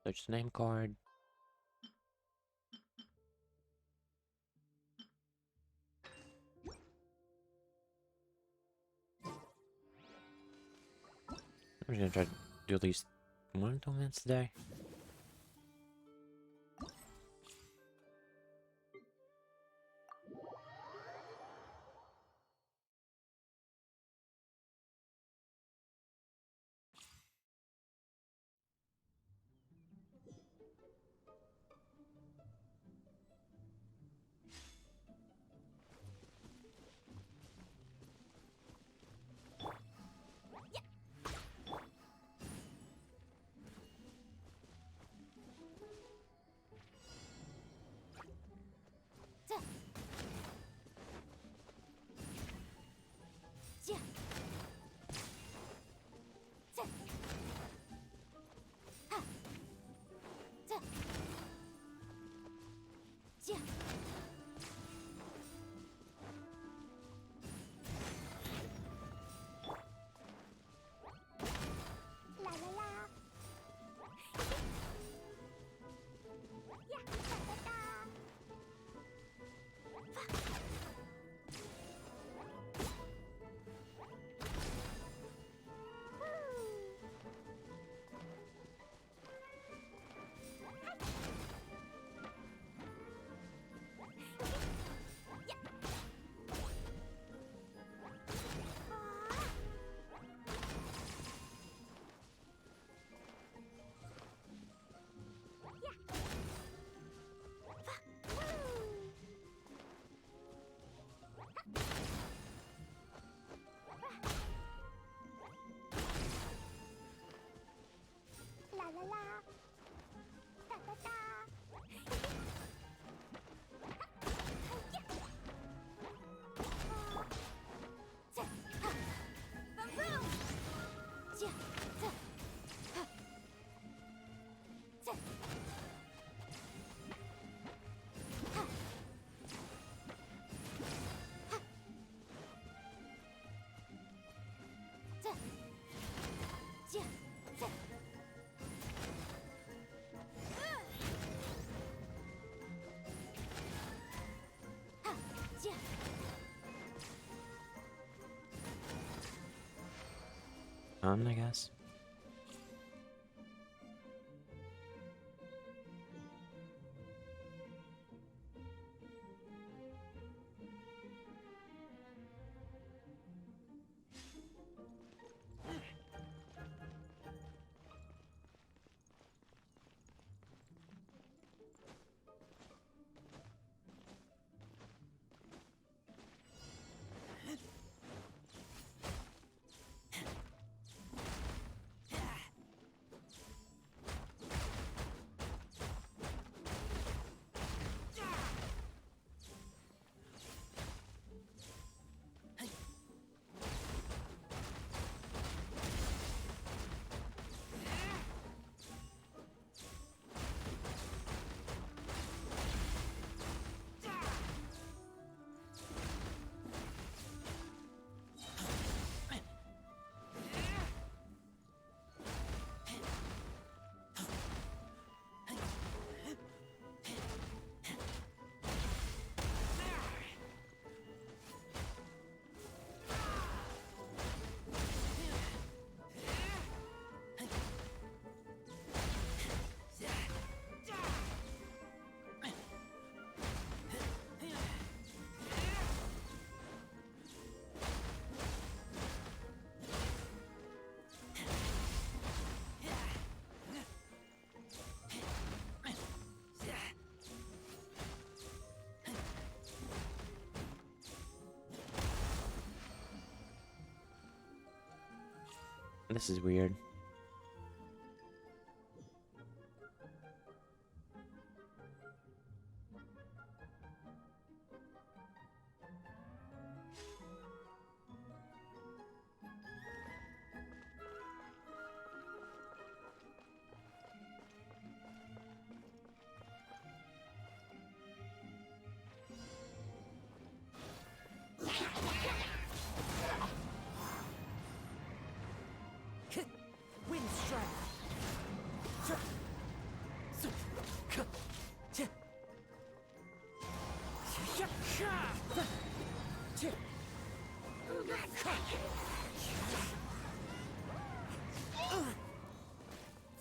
Search the name card. I'm just gonna try to do at least one tournament today. I guess. This is weird.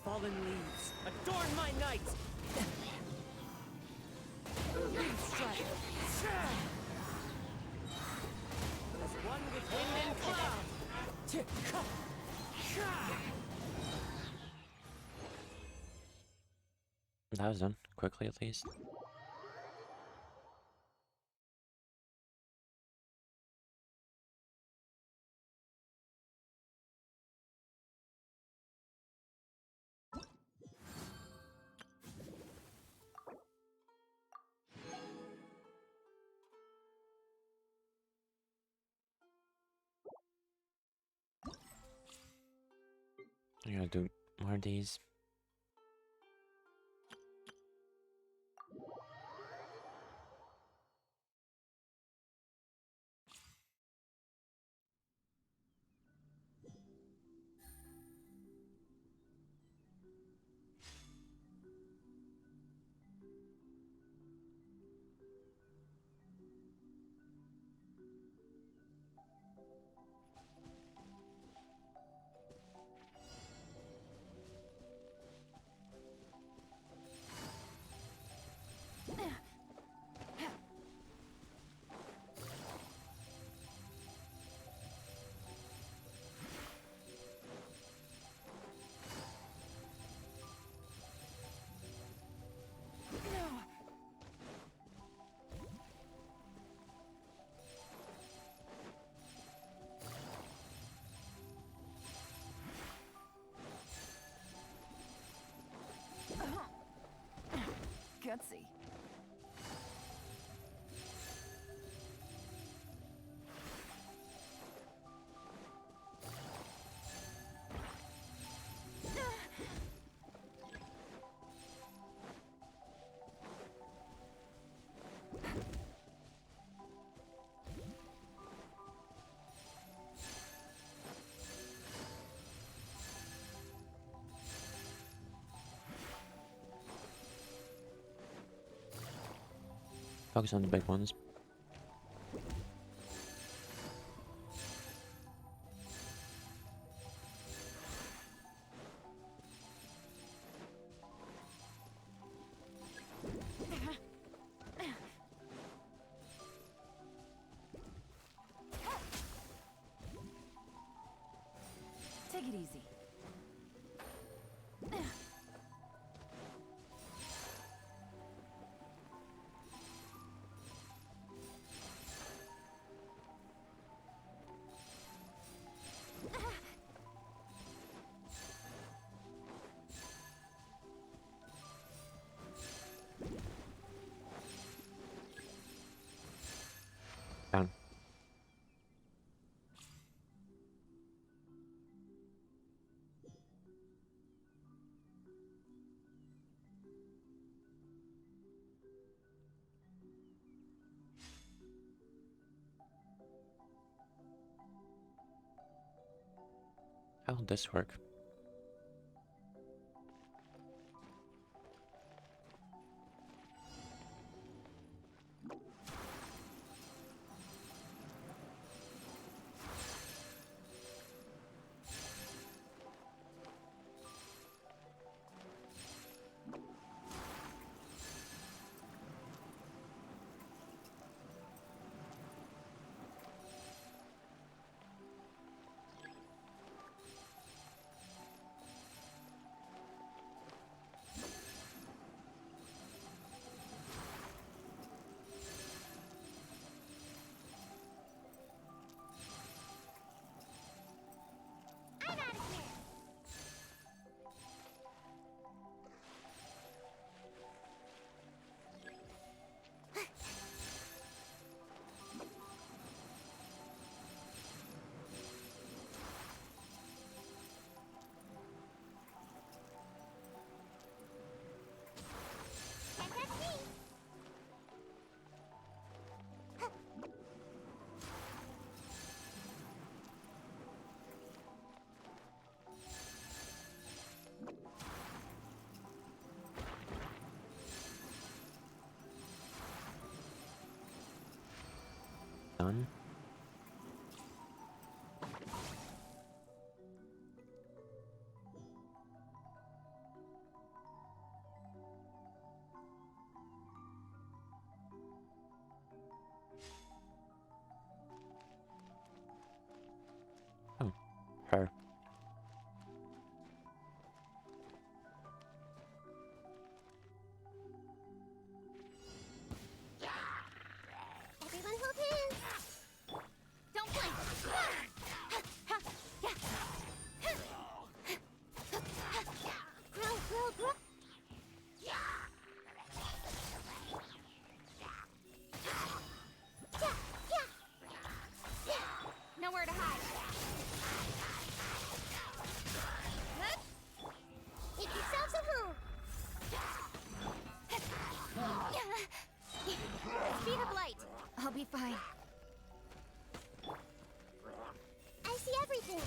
Fallen leaves, adorn my night! Leaf strike! As one with wind and cloud! That was done quickly, at least. I'm gonna do more of these. Gutsy. Focus on the big ones. Take it easy. Down. How will this work? Done. Oh, her. Everyone hold hands. Don't blink. Grow, grow, grow. Nowhere to hide. Make yourselves at home. Speed of light. I'll be fine. I see everything.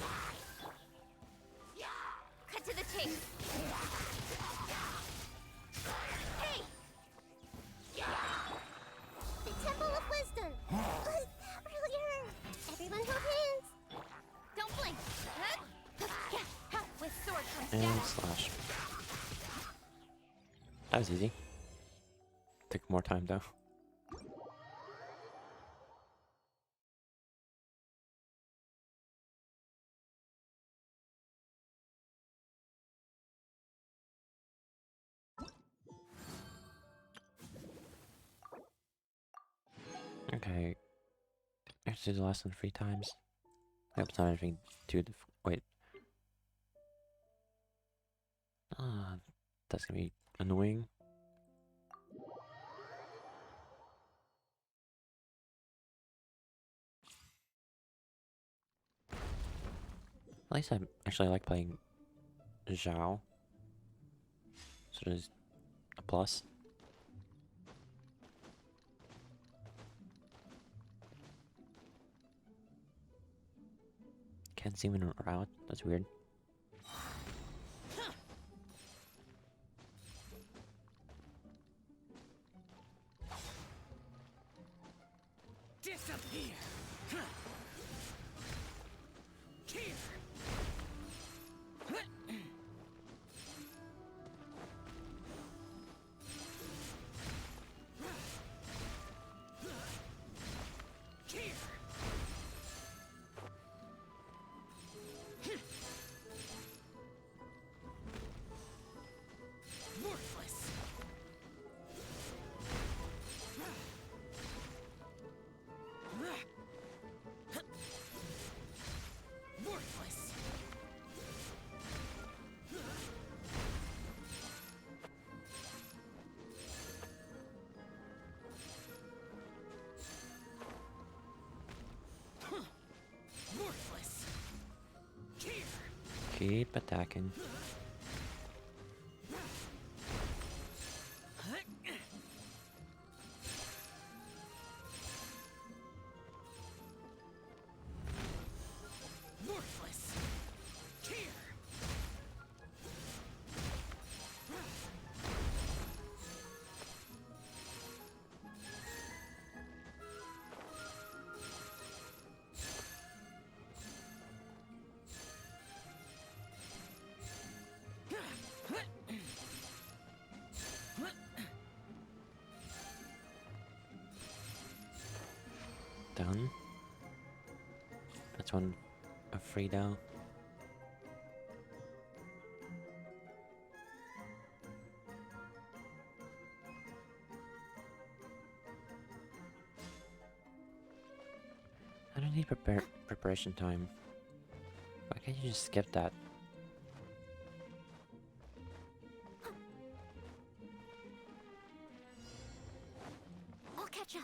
Cut to the chase. Hey! The Temple of Wisdom. Earlier. Everyone hold hands. Don't blink. With sword comes And down. slash. That was easy. Took more time though. Okay. I have to do the last one 3 times. I hope it's not anything too wait. That's gonna be annoying. At least I actually like playing Zhao. So there's a plus. Can't see when we're out. That's weird. Disappear. Here. Here. Worthless. Worthless. Worthless. Here. Keep attacking. Worthless. Here. Done. That's one of Frida. I don't need preparation time. Why can't you just skip that? I'll catch up.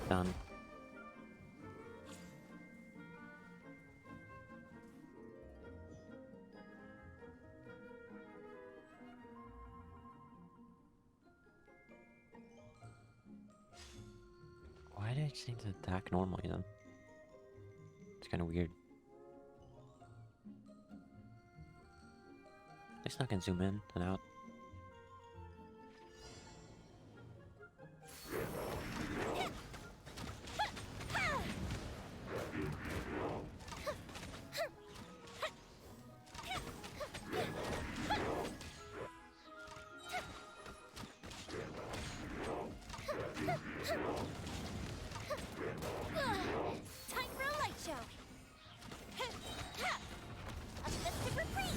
Done. Why did it seem to attack normally then? It's kind of weird. At least I can zoom in and out. Time for a light show. A festive reprise.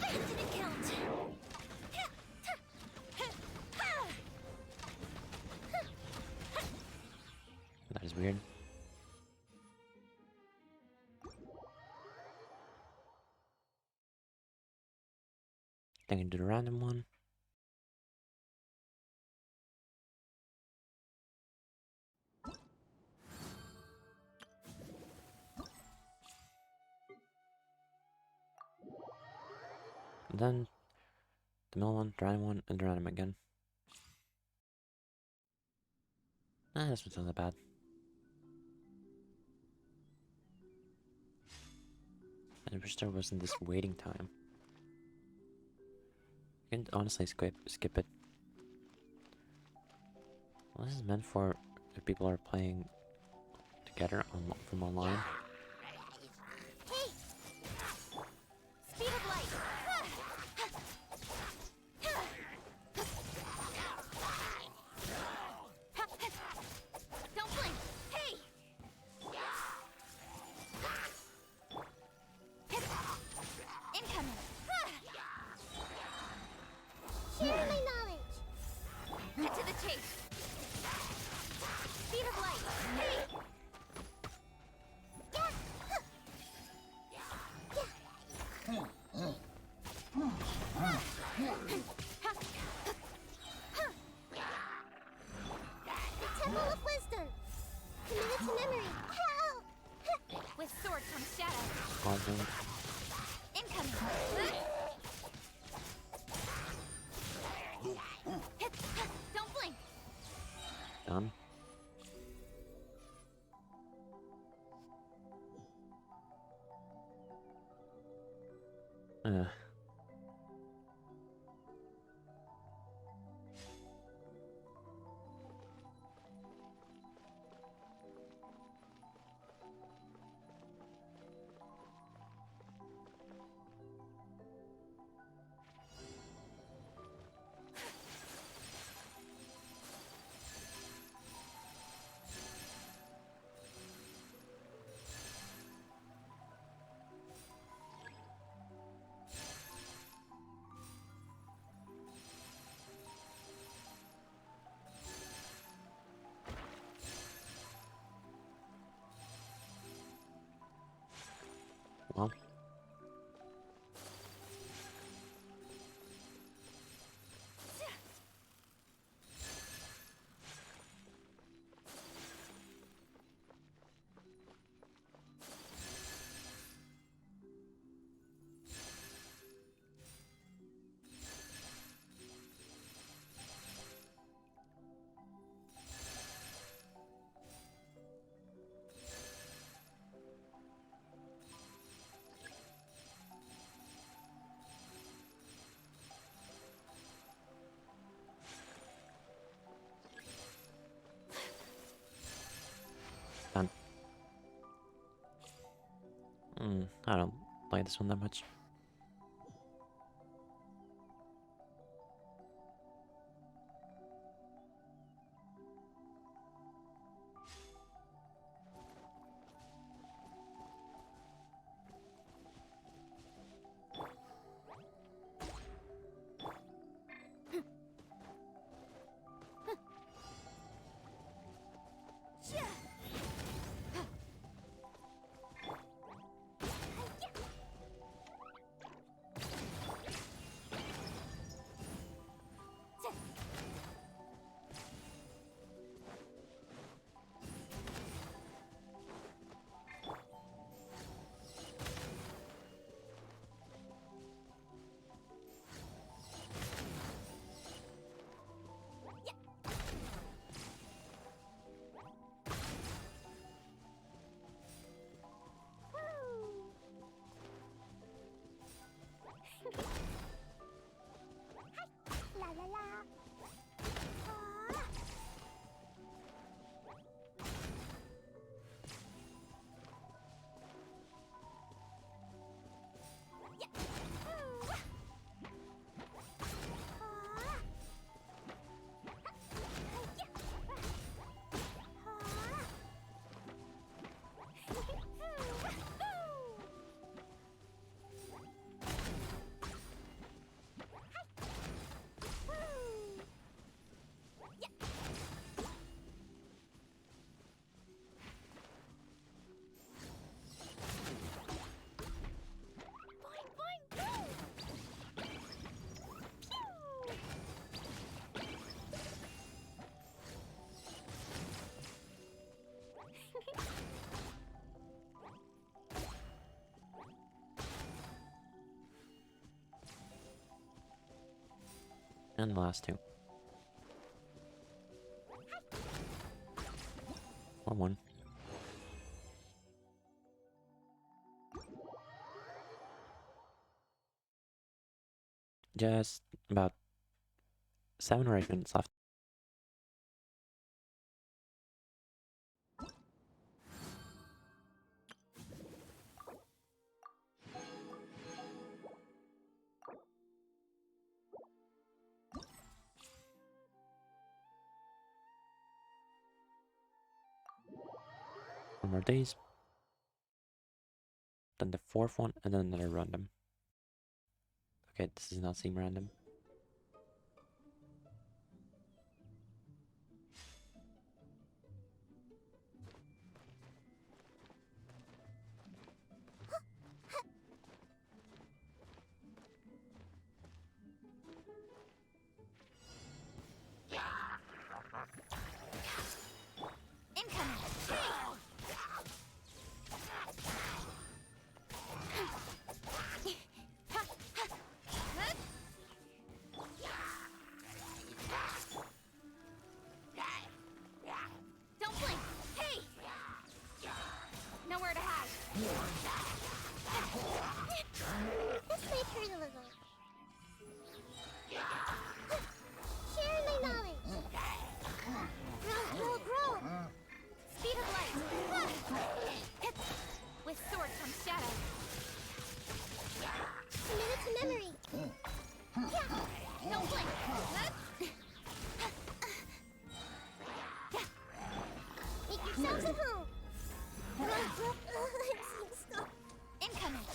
That didn't count. That is weird. I can do the random one. And then the middle one, the random one, and the random again. This one's not that bad. I wish there wasn't this waiting time. You can honestly skip it. Well, this is meant for if people are playing together from online. Hey! Speed of light! Don't blink! Hey! Incoming! Share my knowledge! Cut to the chase! Speed of light! Hey! Temple of Wisdom! Committed to memory! Help! With sword comes shadow! Squadron. Incoming! Don't blink! Done. Uh. Well. Done. I don't like this one that much. And the last two. Or one. Just about 7 or 8 minutes left. One more days. Then the fourth one, and then another random. Okay, this does not seem random. Don't blink! Hey! Nowhere to hide. This might hurt a little. Share my knowledge. Grow. Speed of light. With sword comes shadow. Commit it to memory. No blink. Make yourselves at home. Incoming.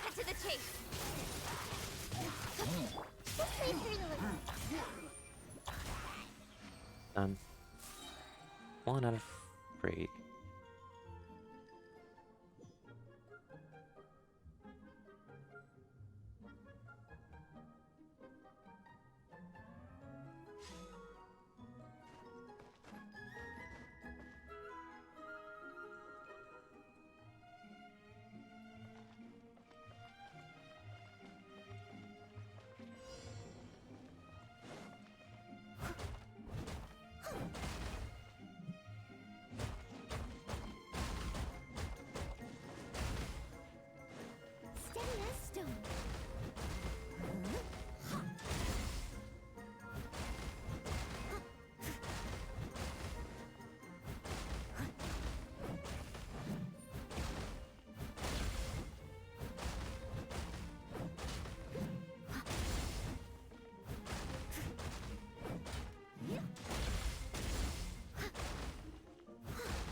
Cut to the chase. This might hurt a little. Done. 1 out of 3. Steady as stone.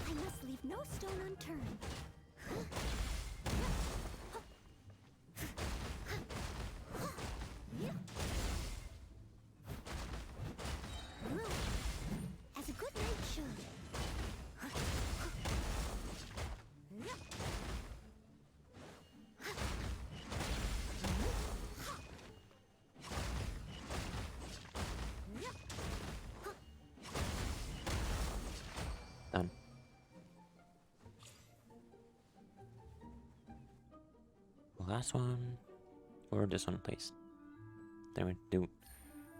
I must leave no stone unturned. As a good knight should. Done. Last one. Or this one, please. Then we do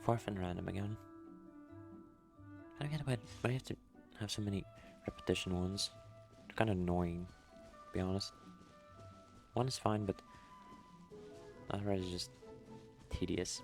4th and random again. I don't get why I have to have so many repetition ones. They're kind of annoying, to be honest. One is fine, but the other is just tedious.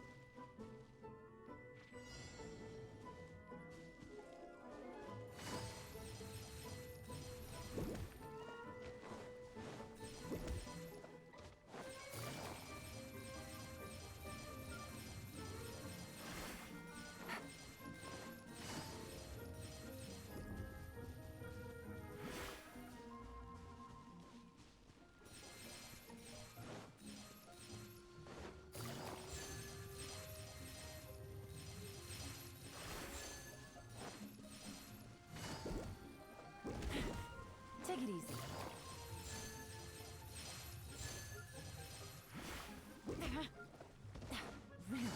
Take it easy. Really?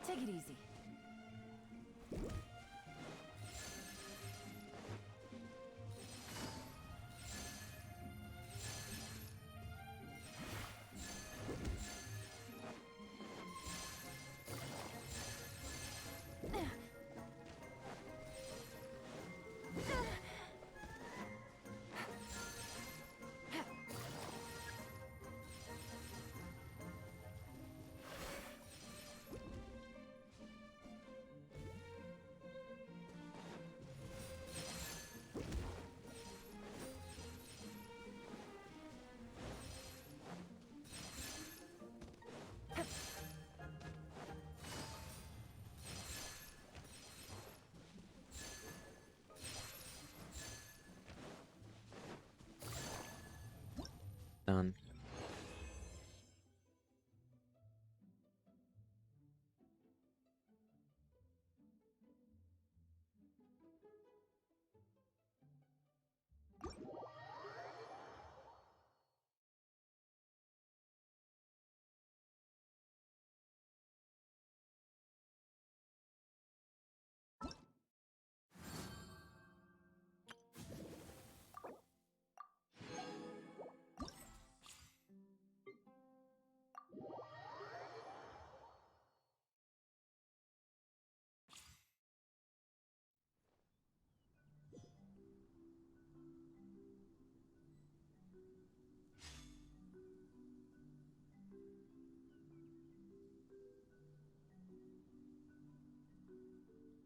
Take it easy.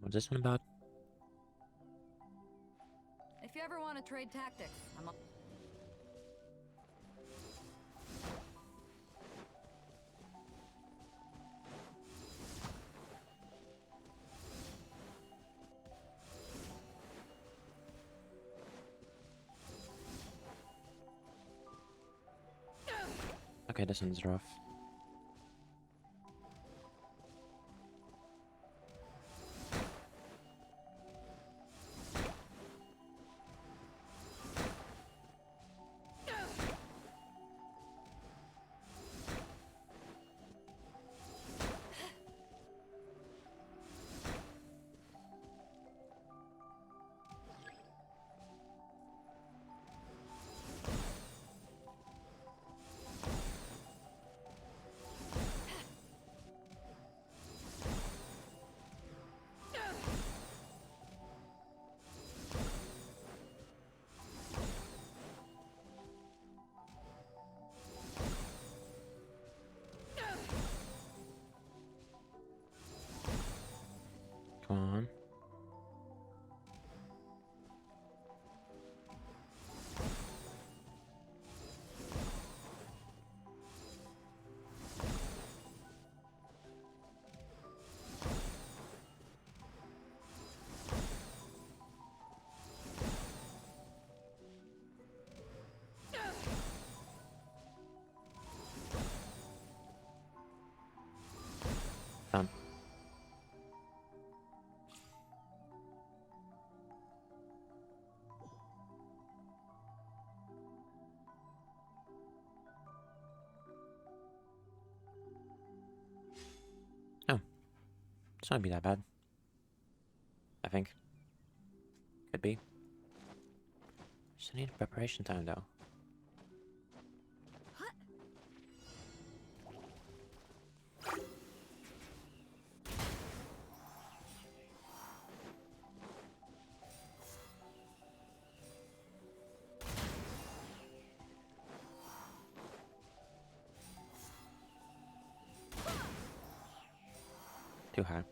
What's this one about? If you ever want to trade tactics, I'm. Okay, this one's rough. Come on. Done. Oh, it's not be that bad. I think. Could be. Just need preparation time though. Too high.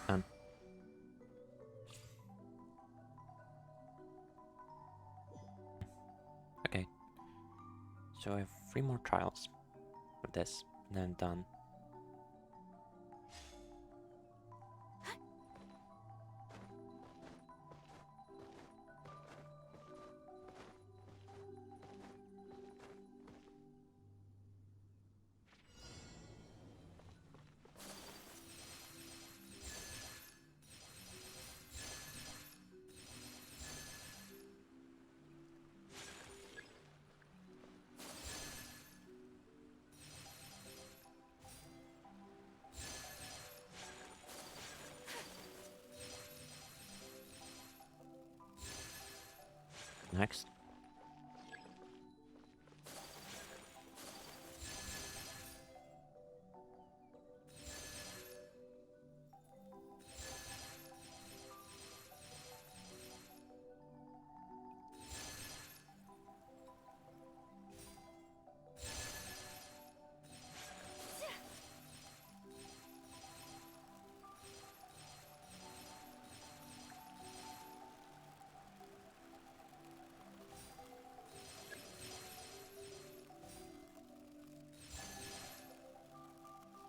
Done. Okay. So I have 3 more trials with this, and then done. Next.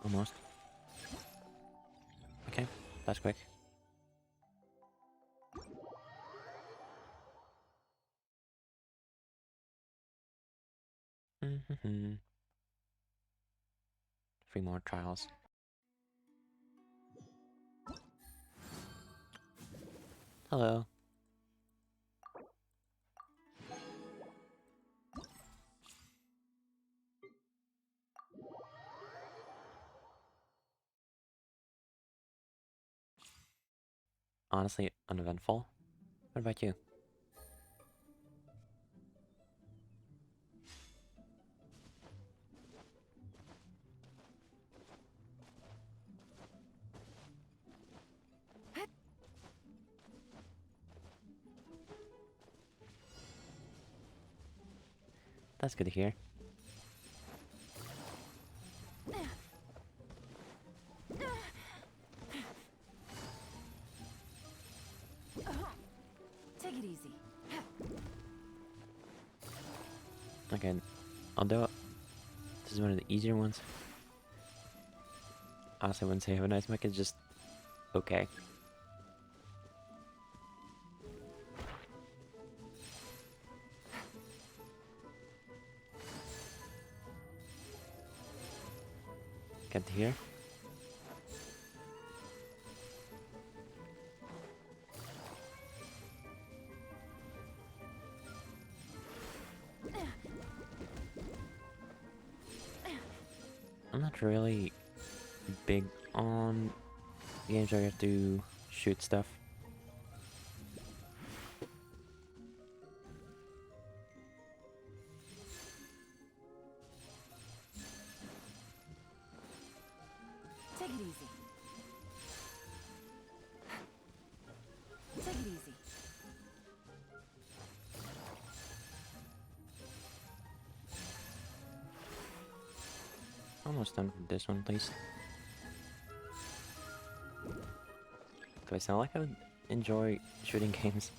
Almost. Okay, that's quick. Mm-hmm. 3 more trials. Hello. Honestly, uneventful. What about you? That's good to hear. Take it easy. Okay, although this is one of the easier ones, honestly, I wouldn't say have a nice mech, it's just okay. Get to here. I'm not really big on games where you have to shoot stuff. Take it easy. Take it easy. Almost done with this one, please. Do I sound like I would enjoy shooting games?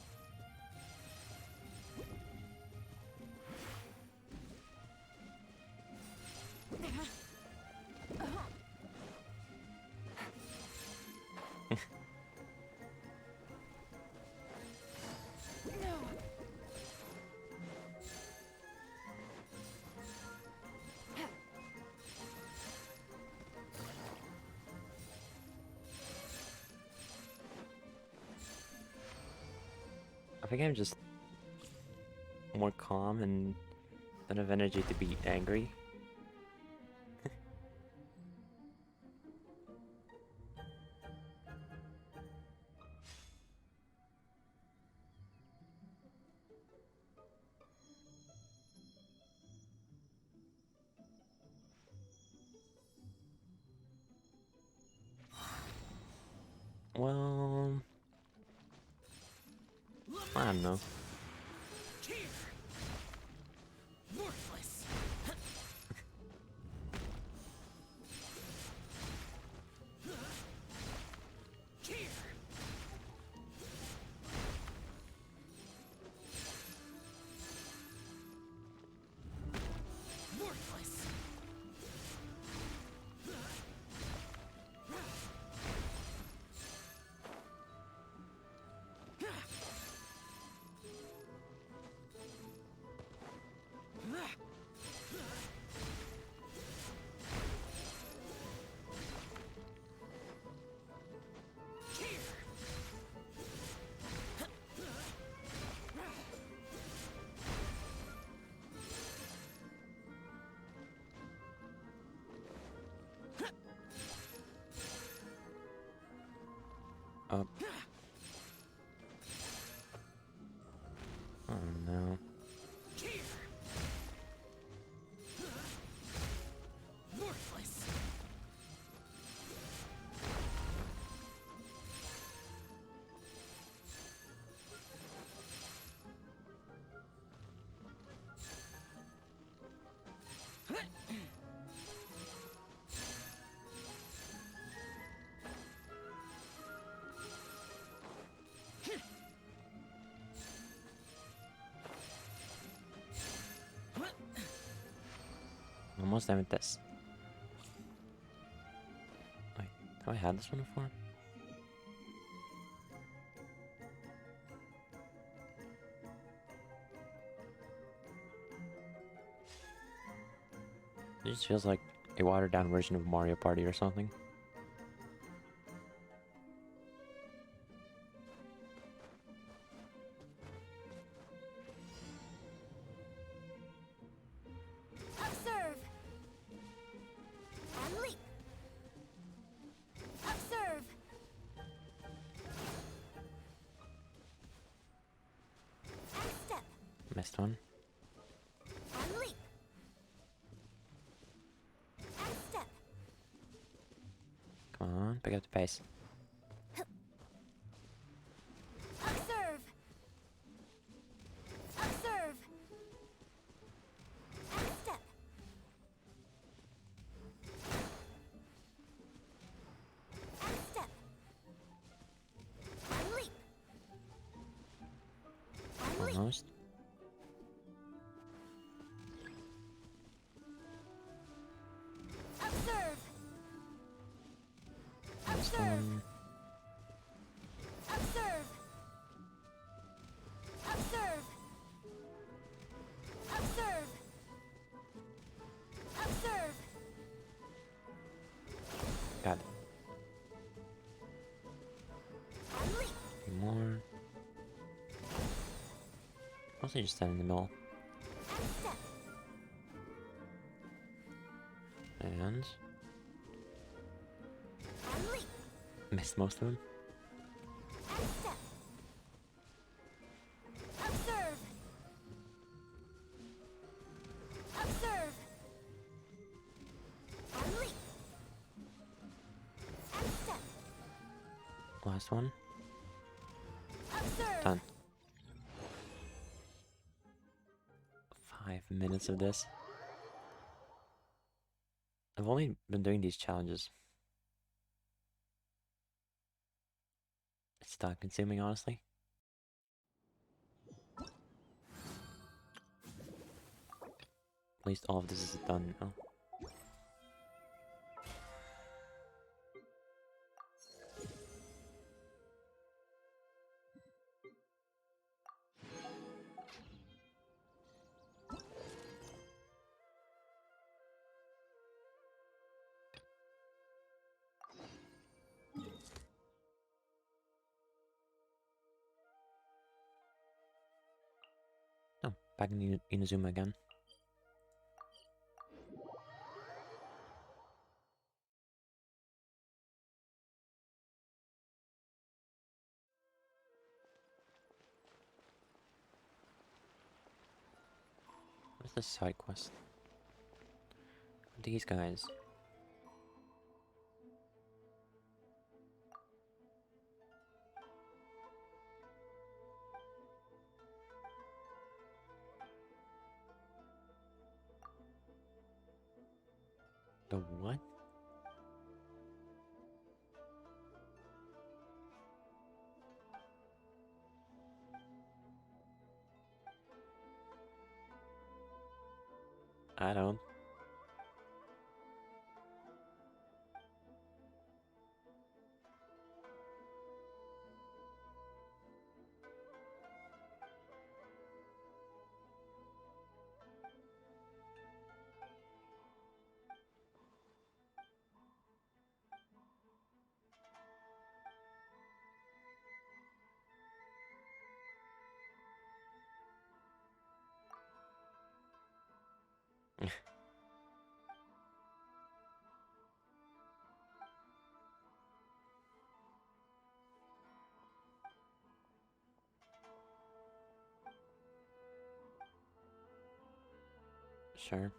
I think I'm just more calm and don't have energy to be angry. Well, I don't know. Tear! Worthless! Tear! Worthless! Up. Oh no. Tear! Worthless! Almost done with this. Have I had this one before? It just feels like a watered down version of Mario Party or something. Observe. And leap. Observe. And step. Missed one. And leap. And step. Come on, pick up the pace. Observe. Observe. And step. And step. And leap. And leap. Almost. Observe. Missed Observe. one. Observe. Observe. Observe. Observe. Got it. And leap. Few more. Mostly just stand in the middle. And step. And And leap. missed most of them. And step. Observe. Observe. And leap. And step. Last one. Observe. Done. 5 minutes of this. I've only been doing these challenges. It's time consuming, honestly. At least all of this is done now. Oh, back in Inazuma again. What's this side quest? These guys. The what? I don't. Sure.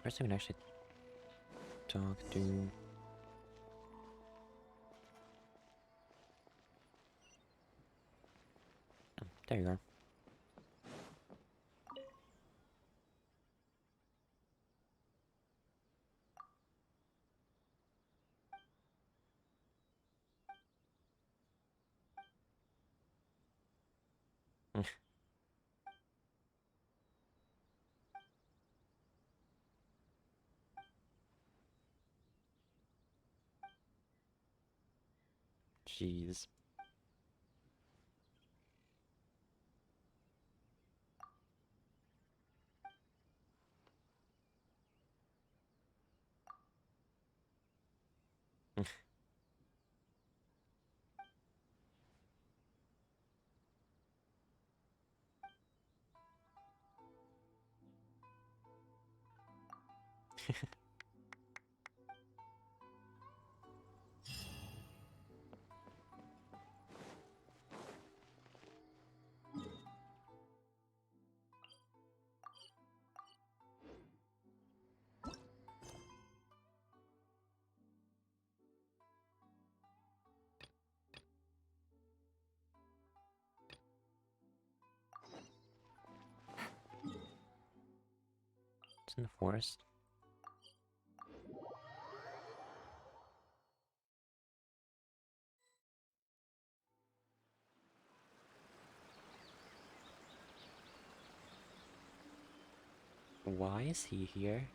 First I can actually talk to... Oh, there you are. Jeez. It's in the forest. Why is he here?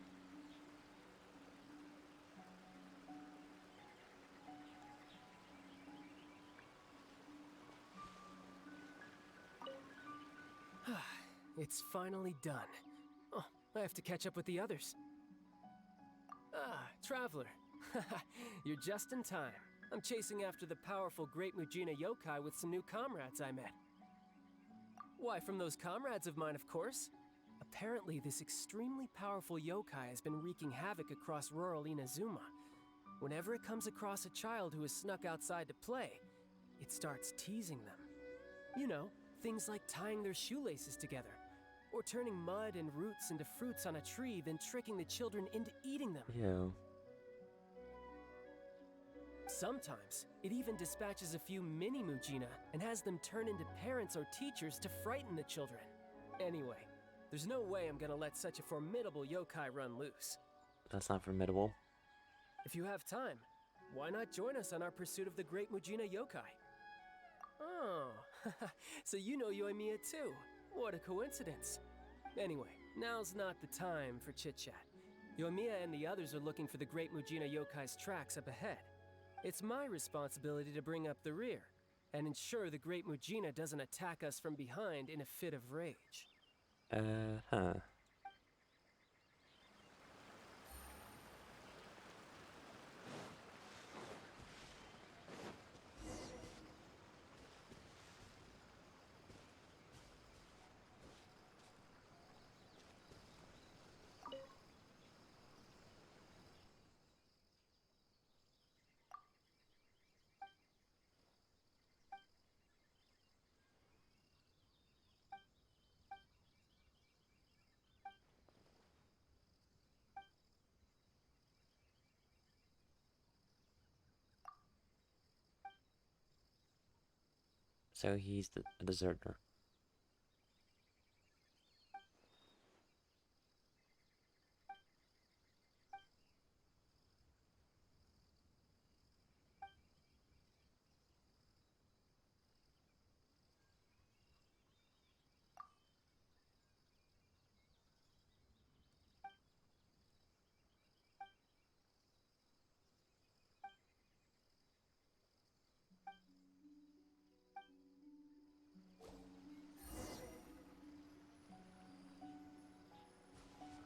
It's finally done. Oh, I have to catch up with the others. Ah, Traveler. You're just in time. I'm chasing after the powerful Great Mujina yokai with some new comrades I met. Why, from those comrades of mine, of course. Apparently, this extremely powerful yokai has been wreaking havoc across rural Inazuma. Whenever it comes across a child who has snuck outside to play, it starts teasing them. You know, things like tying their shoelaces together, or turning mud and roots into fruits on a tree, then tricking the children into eating them. Ew. Sometimes, it even dispatches a few mini Mujina and has them turn into parents or teachers to frighten the children. Anyway, there's no way I'm gonna let such a formidable yokai run loose. That's not formidable. If you have time, why not join us on our pursuit of the Great Mujina yokai? Oh, so you know Yoimiya too. What a coincidence. Anyway, now's not the time for chit-chat. Yoimiya and the others are looking for the Great Mujina yokai's tracks up ahead. It's my responsibility to bring up the rear, and ensure the Great Mujina doesn't attack us from behind in a fit of rage. Huh. So he's a deserter.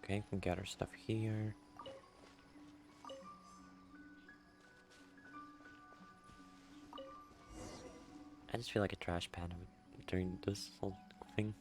Okay, we can get our stuff here. I just feel like a trash pan during this whole thing.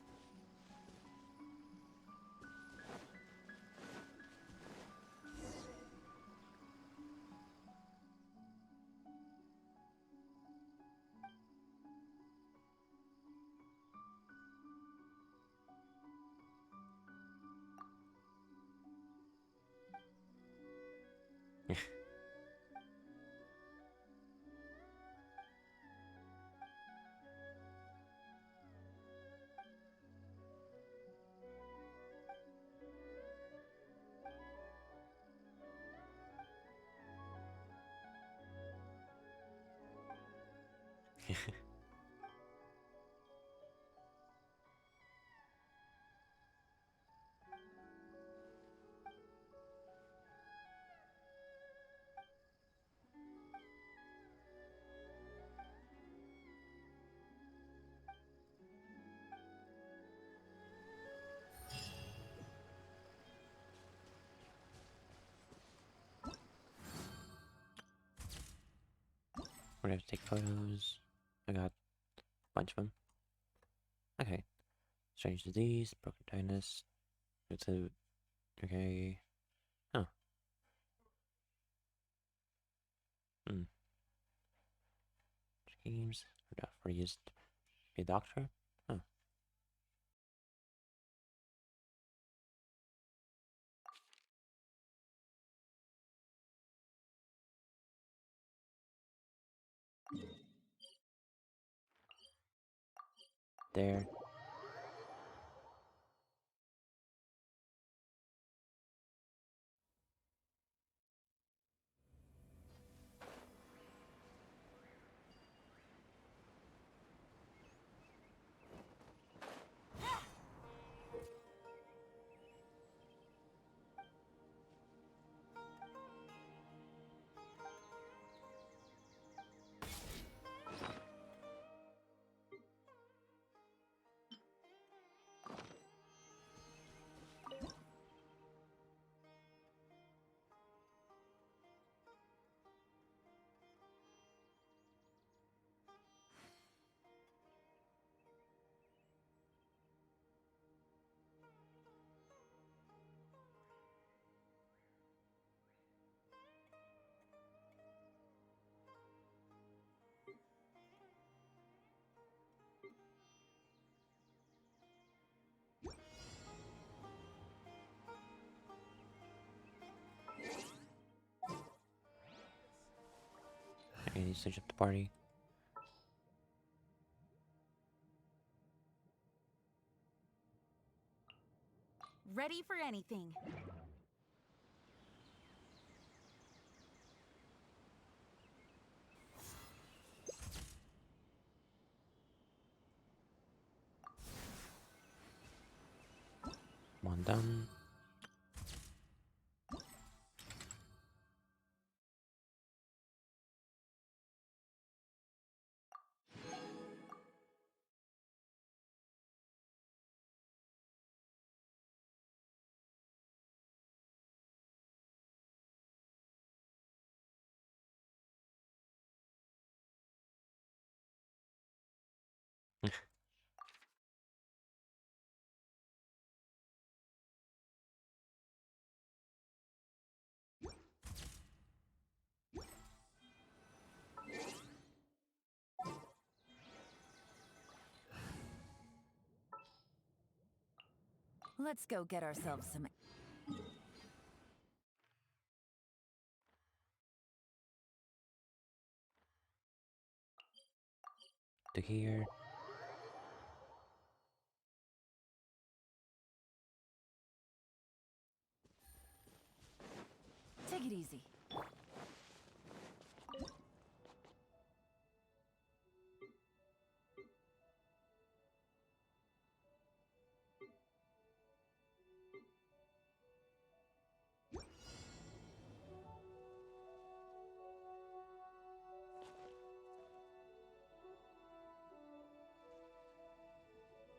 We're gonna have to take photos. I got a bunch of them. Okay. Strange disease, broken dynast. It's a. Okay. Huh. Hmm. Schemes. For used to be a doctor? Huh. There. I need to switch up the party. Ready for anything. One done. Let's go get ourselves some. To here. Take it easy.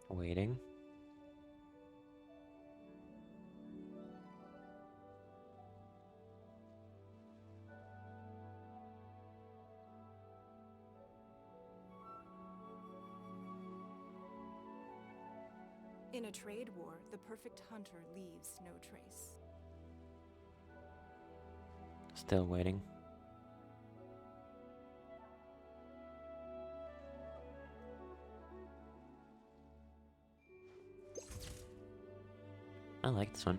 Waiting. In a trade war, the perfect hunter leaves no trace. Still waiting. I like this one.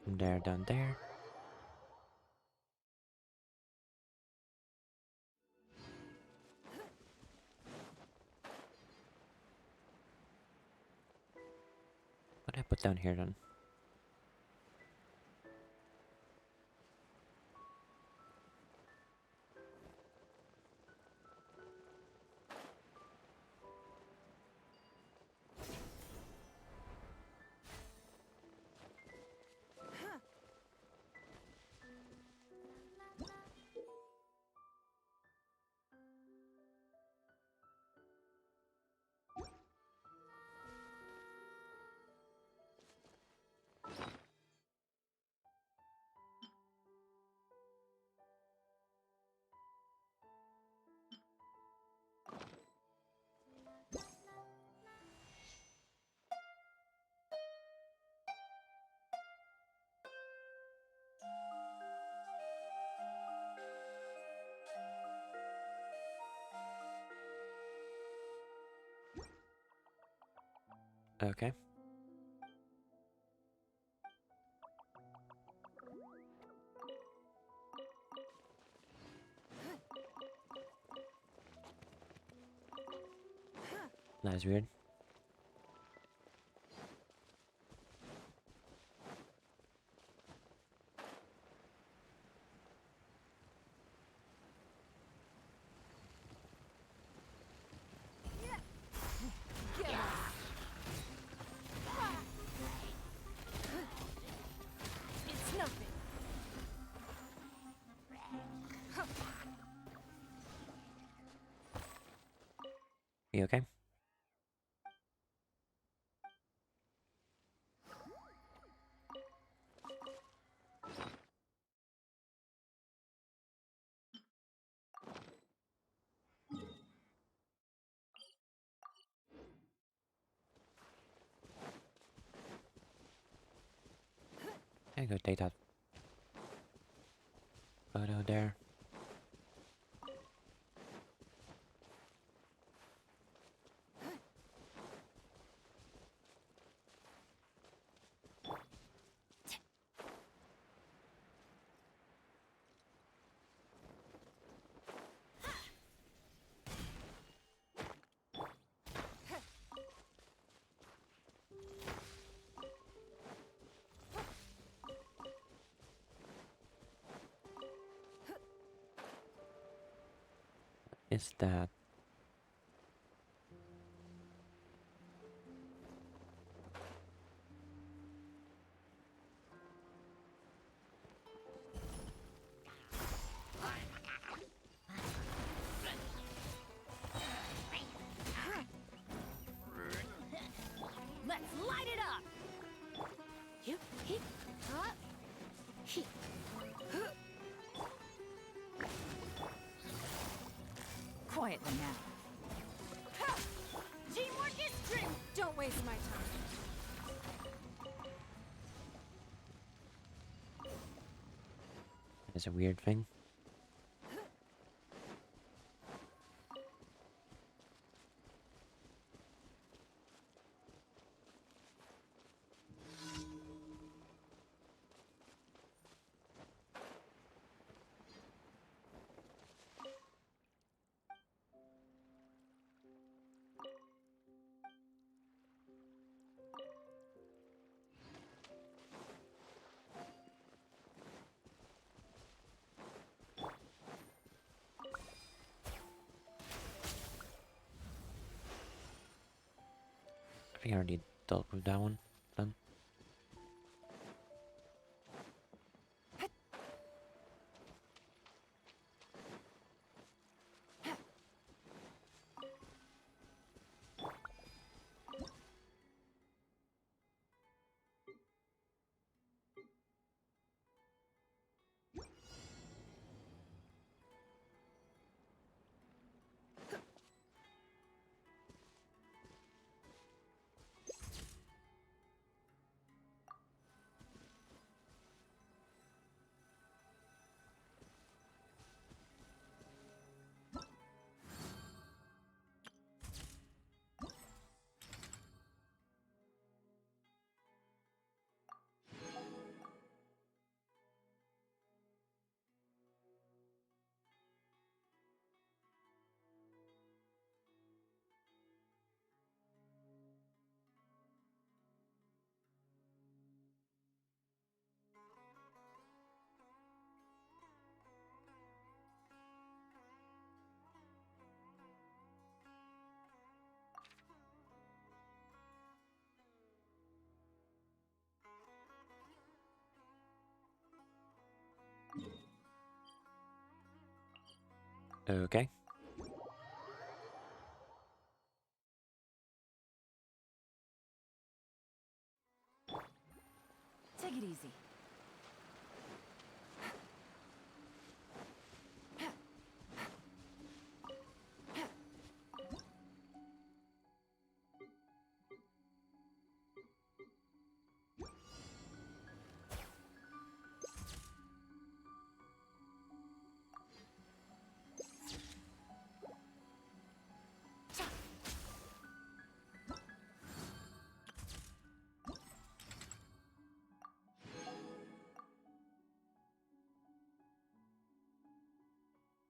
There, down there. What did I put down here then? Okay. That's weird. It's nothing. You okay? I go take that photo there. Is that? Let's light it up. You, he, he. Quietly now. Teamwork is dream. Don't waste my time. Is a weird thing. I think I already dealt with that one. Done. Okay. Take it easy.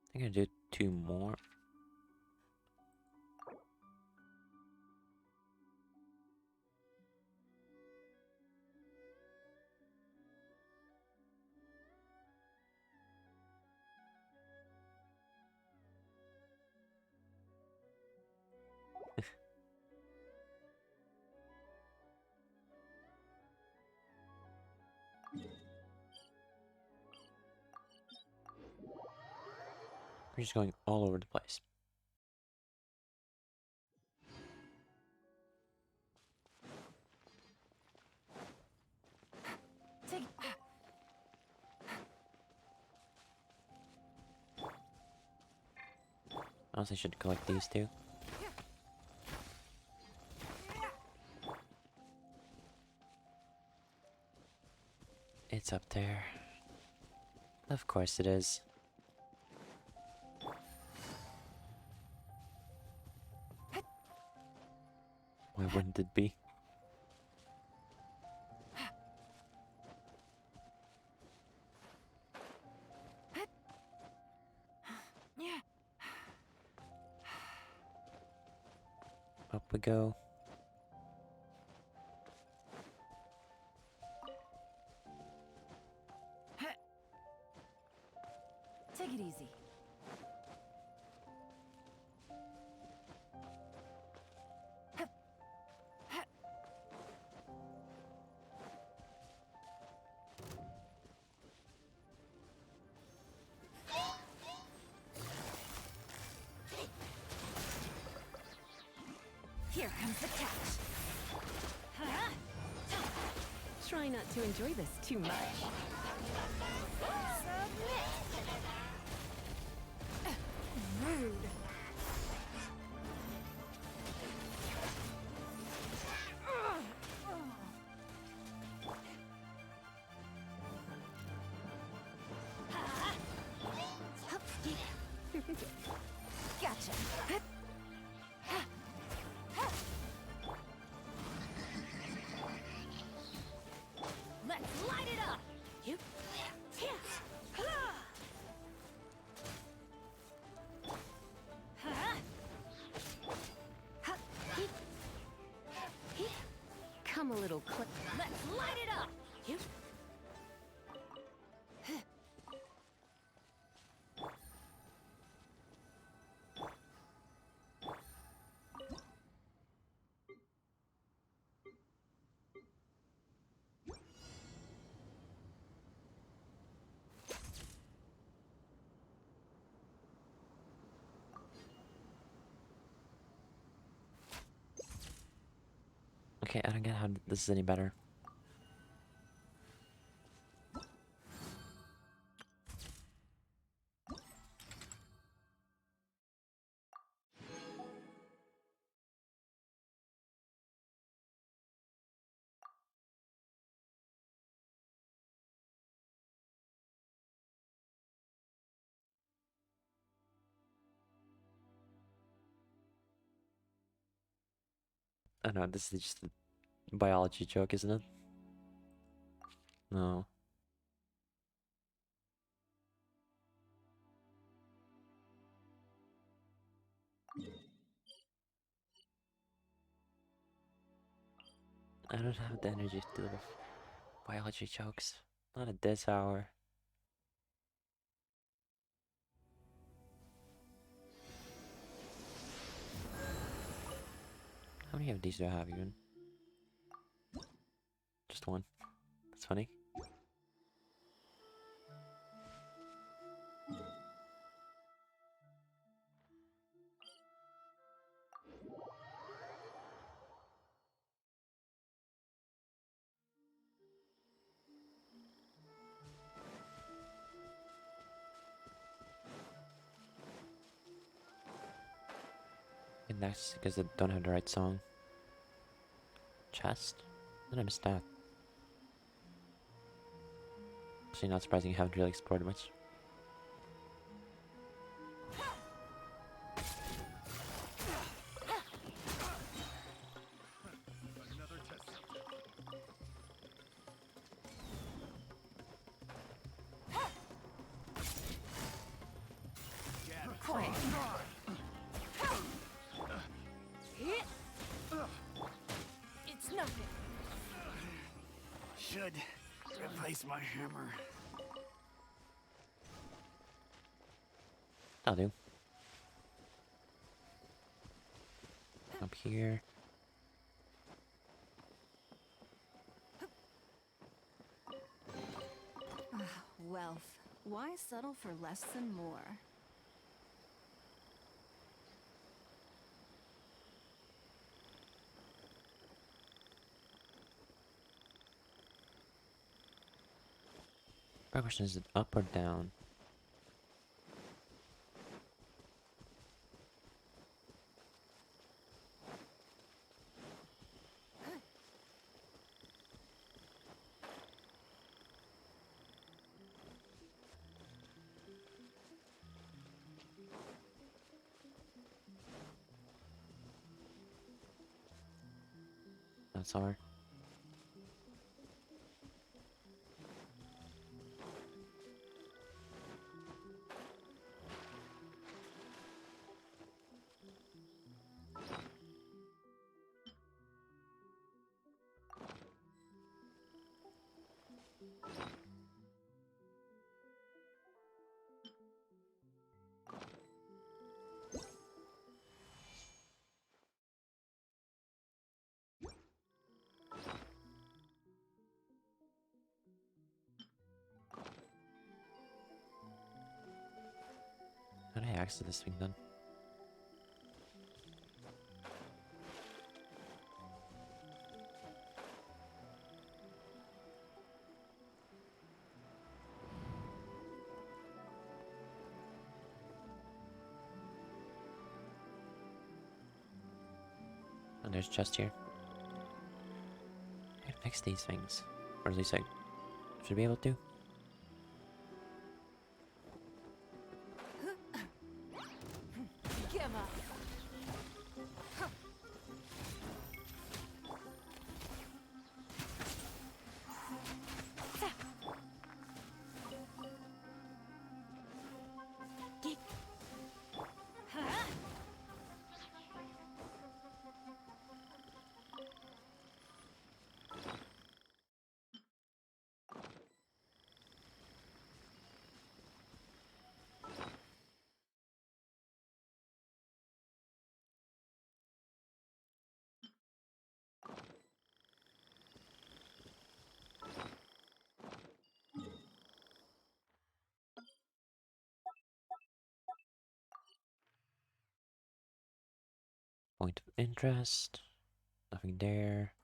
I think I do 2 more. We're just going all over the place. Take. Honestly, I should collect these 2. It's up there. Of course it is. Why wouldn't it be? Yeah. Up we go. Take it easy. Here comes the catch. Try not to enjoy this too much. Rude. Gotcha. Let's light it up. You. Come a little close. Let's light it up. You. Okay, I don't get how this is any better. I know, this is just a biology joke, isn't it? No. I don't have the energy to deal with biology jokes. Not at this hour. How many of these do I have even? Just one. That's funny. that's because they don't have the right song. Chest? Did I miss that? Actually, not surprising you haven't really explored much. Another test subject. Quick. It's nothing. Should replace my hammer. That'll do. Up here. Wealth. Why settle for less than more? My question is it up or down? That's R. How did I access this thing then? And there's a chest here. I can fix these things. Or at least I should be able to. Give up. Point of interest. Nothing there.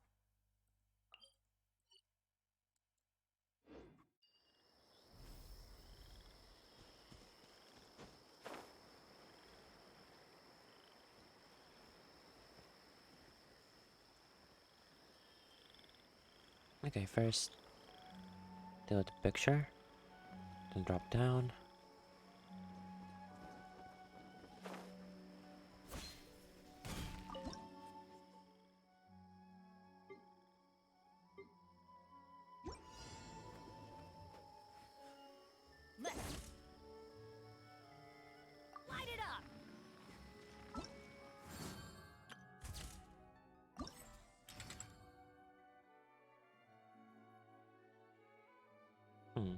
Okay, first delete the picture. Then drop down. Let's light it up. Hmm.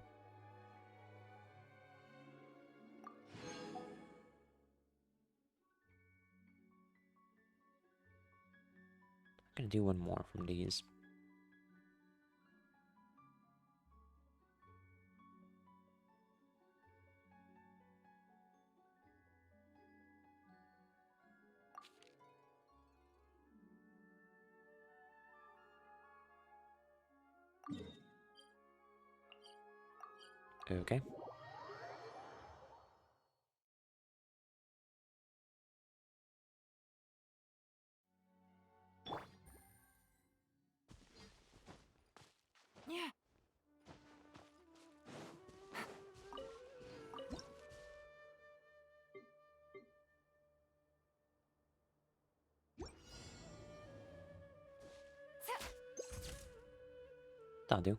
I'm gonna do one more from these. Okay. That'll do.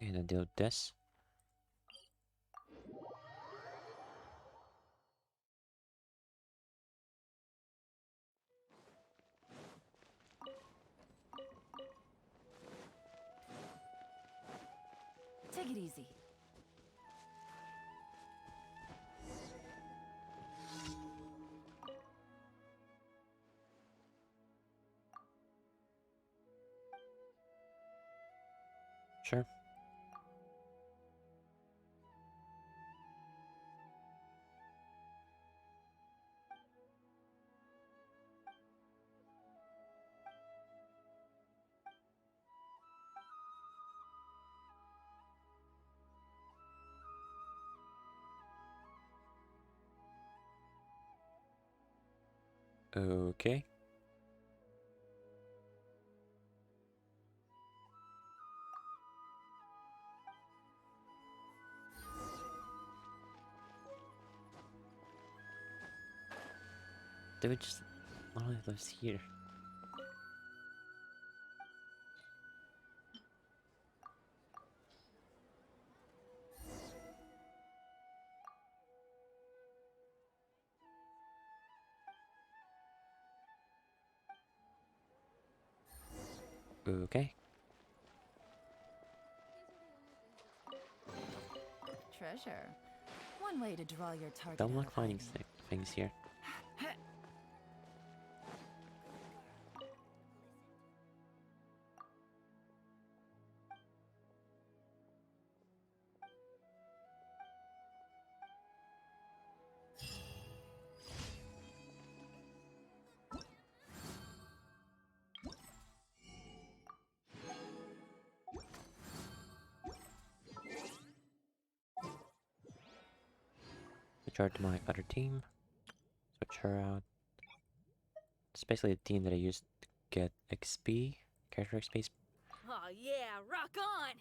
Okay, then deal with this. Take it easy. Sure. Okay. They would just literally lives here. Okay. Treasure. One way to draw your target. Don't out like of finding hiding. things here. Switch her to my other team. Switch her out. It's basically a team that I used to get XP, character XP. Oh yeah, rock on!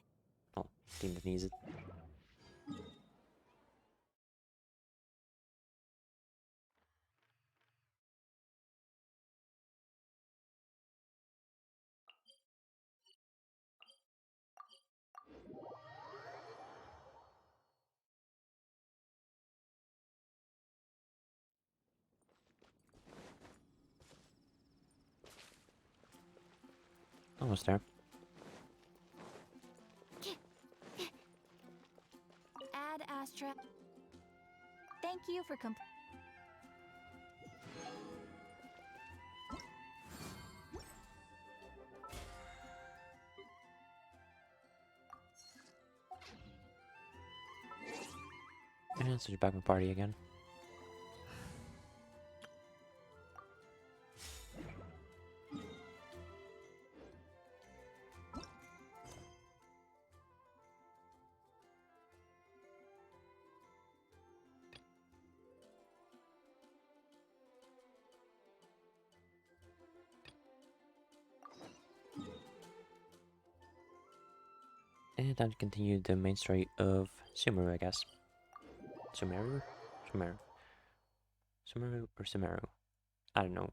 Oh, team that needs it. Almost there. Add Astra. Thank you for And switch back my party again. And time to continue the main story of Sumeru, I guess. Sumeru? Sumeru. Sumeru or Sumeru? I don't know.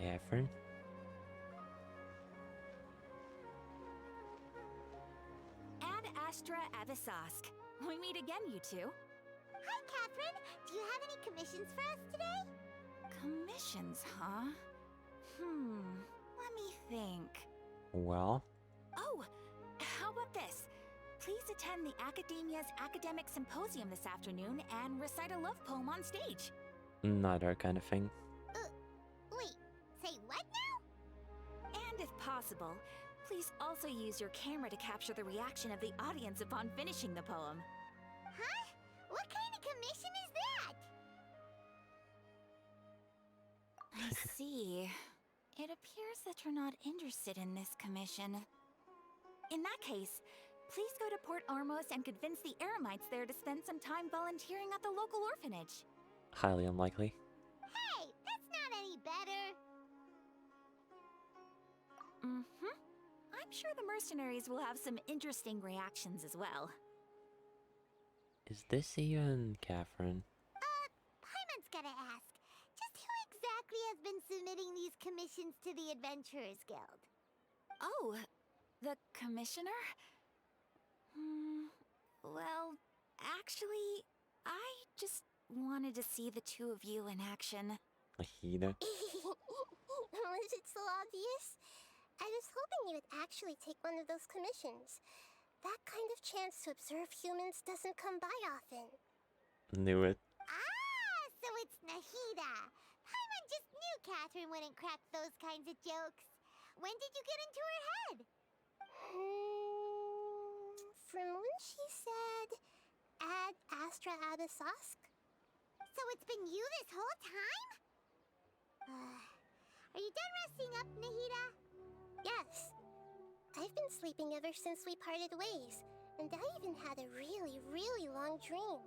Catherine? Ad Astra Abyssosque. We meet again, you two. Hi, Catherine. Do you have any commissions for us today? Commissions, huh? Let me think. Well, Oh, how about this? Please attend the Academia's Academic Symposium this afternoon and recite a love poem on stage. not our kind of thing. Wait, say what now? And if possible, please also use your camera to capture the reaction of the audience upon finishing the poem. Huh? What kind of commission is that? I see. It appears that you're not interested in this commission. In that case, please go to Port Ormos and convince the Eremites there to spend some time volunteering at the local orphanage. Highly unlikely. Hey, that's not any better. I'm sure the mercenaries will have some interesting reactions as well. Is this even Catherine? Paimon's gotta ask. Just who exactly has been submitting these commissions to the Adventurers Guild? Oh, the commissioner? Well, actually, I just wanted to see the two of you in action. Nahida? Was it so obvious? I was hoping you would actually take one of those commissions. That kind of chance to observe humans doesn't come by often. Knew it. Ah, so it's Nahida. Paimon just knew Catherine wouldn't crack those kinds of jokes. When did you get into her head? From when she said, Ad Astra Abyssosque? So it's been you this whole time? Are you done resting up, Nahida? Yes. I've been sleeping ever since we parted ways, and I even had a really, really long dream.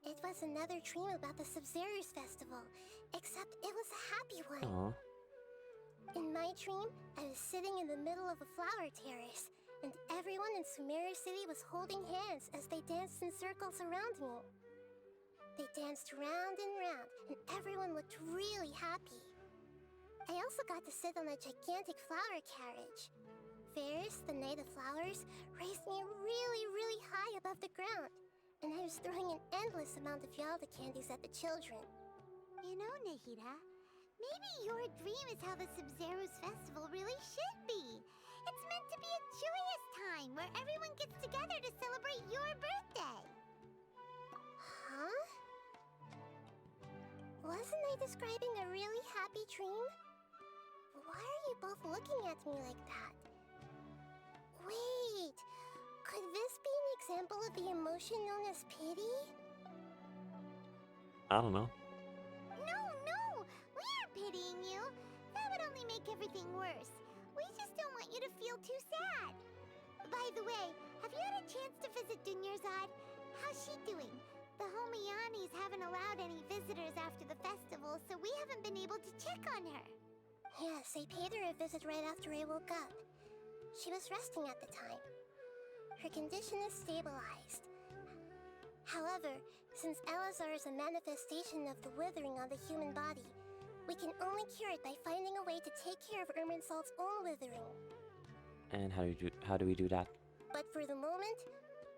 It was another dream about the Sub-Zero's festival, except it was a happy one. Aw. In my dream, I was sitting in the middle of a flower terrace, and everyone in Sumeru City was holding hands as they danced in circles around me. They danced round and round, and everyone looked really happy. I also got to sit on a gigantic flower carriage. Ferris, the Knight of Flowers, raised me really, really high above the ground, and I was throwing an endless amount of Yalda candies at the children. You know, Nahida, maybe your dream is how the Sub-Zero's festival really should be. It's meant to be a joyous time where everyone gets together to celebrate your birthday. Huh? Wasn't I describing a really happy dream? Why are you both looking at me like that? Wait, could this be an example of the emotion known as pity? I don't know. No, we aren't pitying you. That would only make everything worse. We just don't want you to feel too sad. By the way, have you had a chance to visit Dunyarzad? How's she doing? The Homiyanis haven't allowed any visitors after the festival, so we haven't been able to check on her. Yes, I paid her a visit right after I woke up. She was resting at the time. Her condition is stabilized. However, since Elazar is a manifestation of the withering on the human body, we can only cure it by finding a way to take care of Irminsul's own withering. And how do we do that? But for the moment,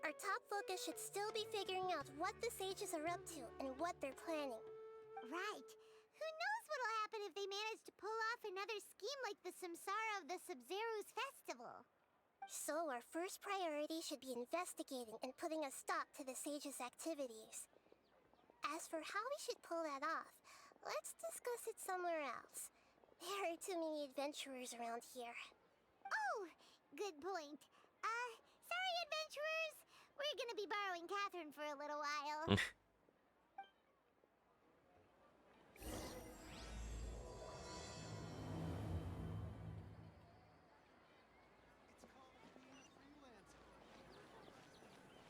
our top focus should still be figuring out what the sages are up to and what they're planning. Right. Who knows what'll happen if they manage to pull off another scheme like the Samsara of the Sub-Zero's festival? So our first priority should be investigating and putting a stop to the sages' activities. As for how we should pull that off, let's discuss it somewhere else. There are too many adventurers around here. Oh, good point. Sorry, adventurers. We're gonna be borrowing Catherine for a little while.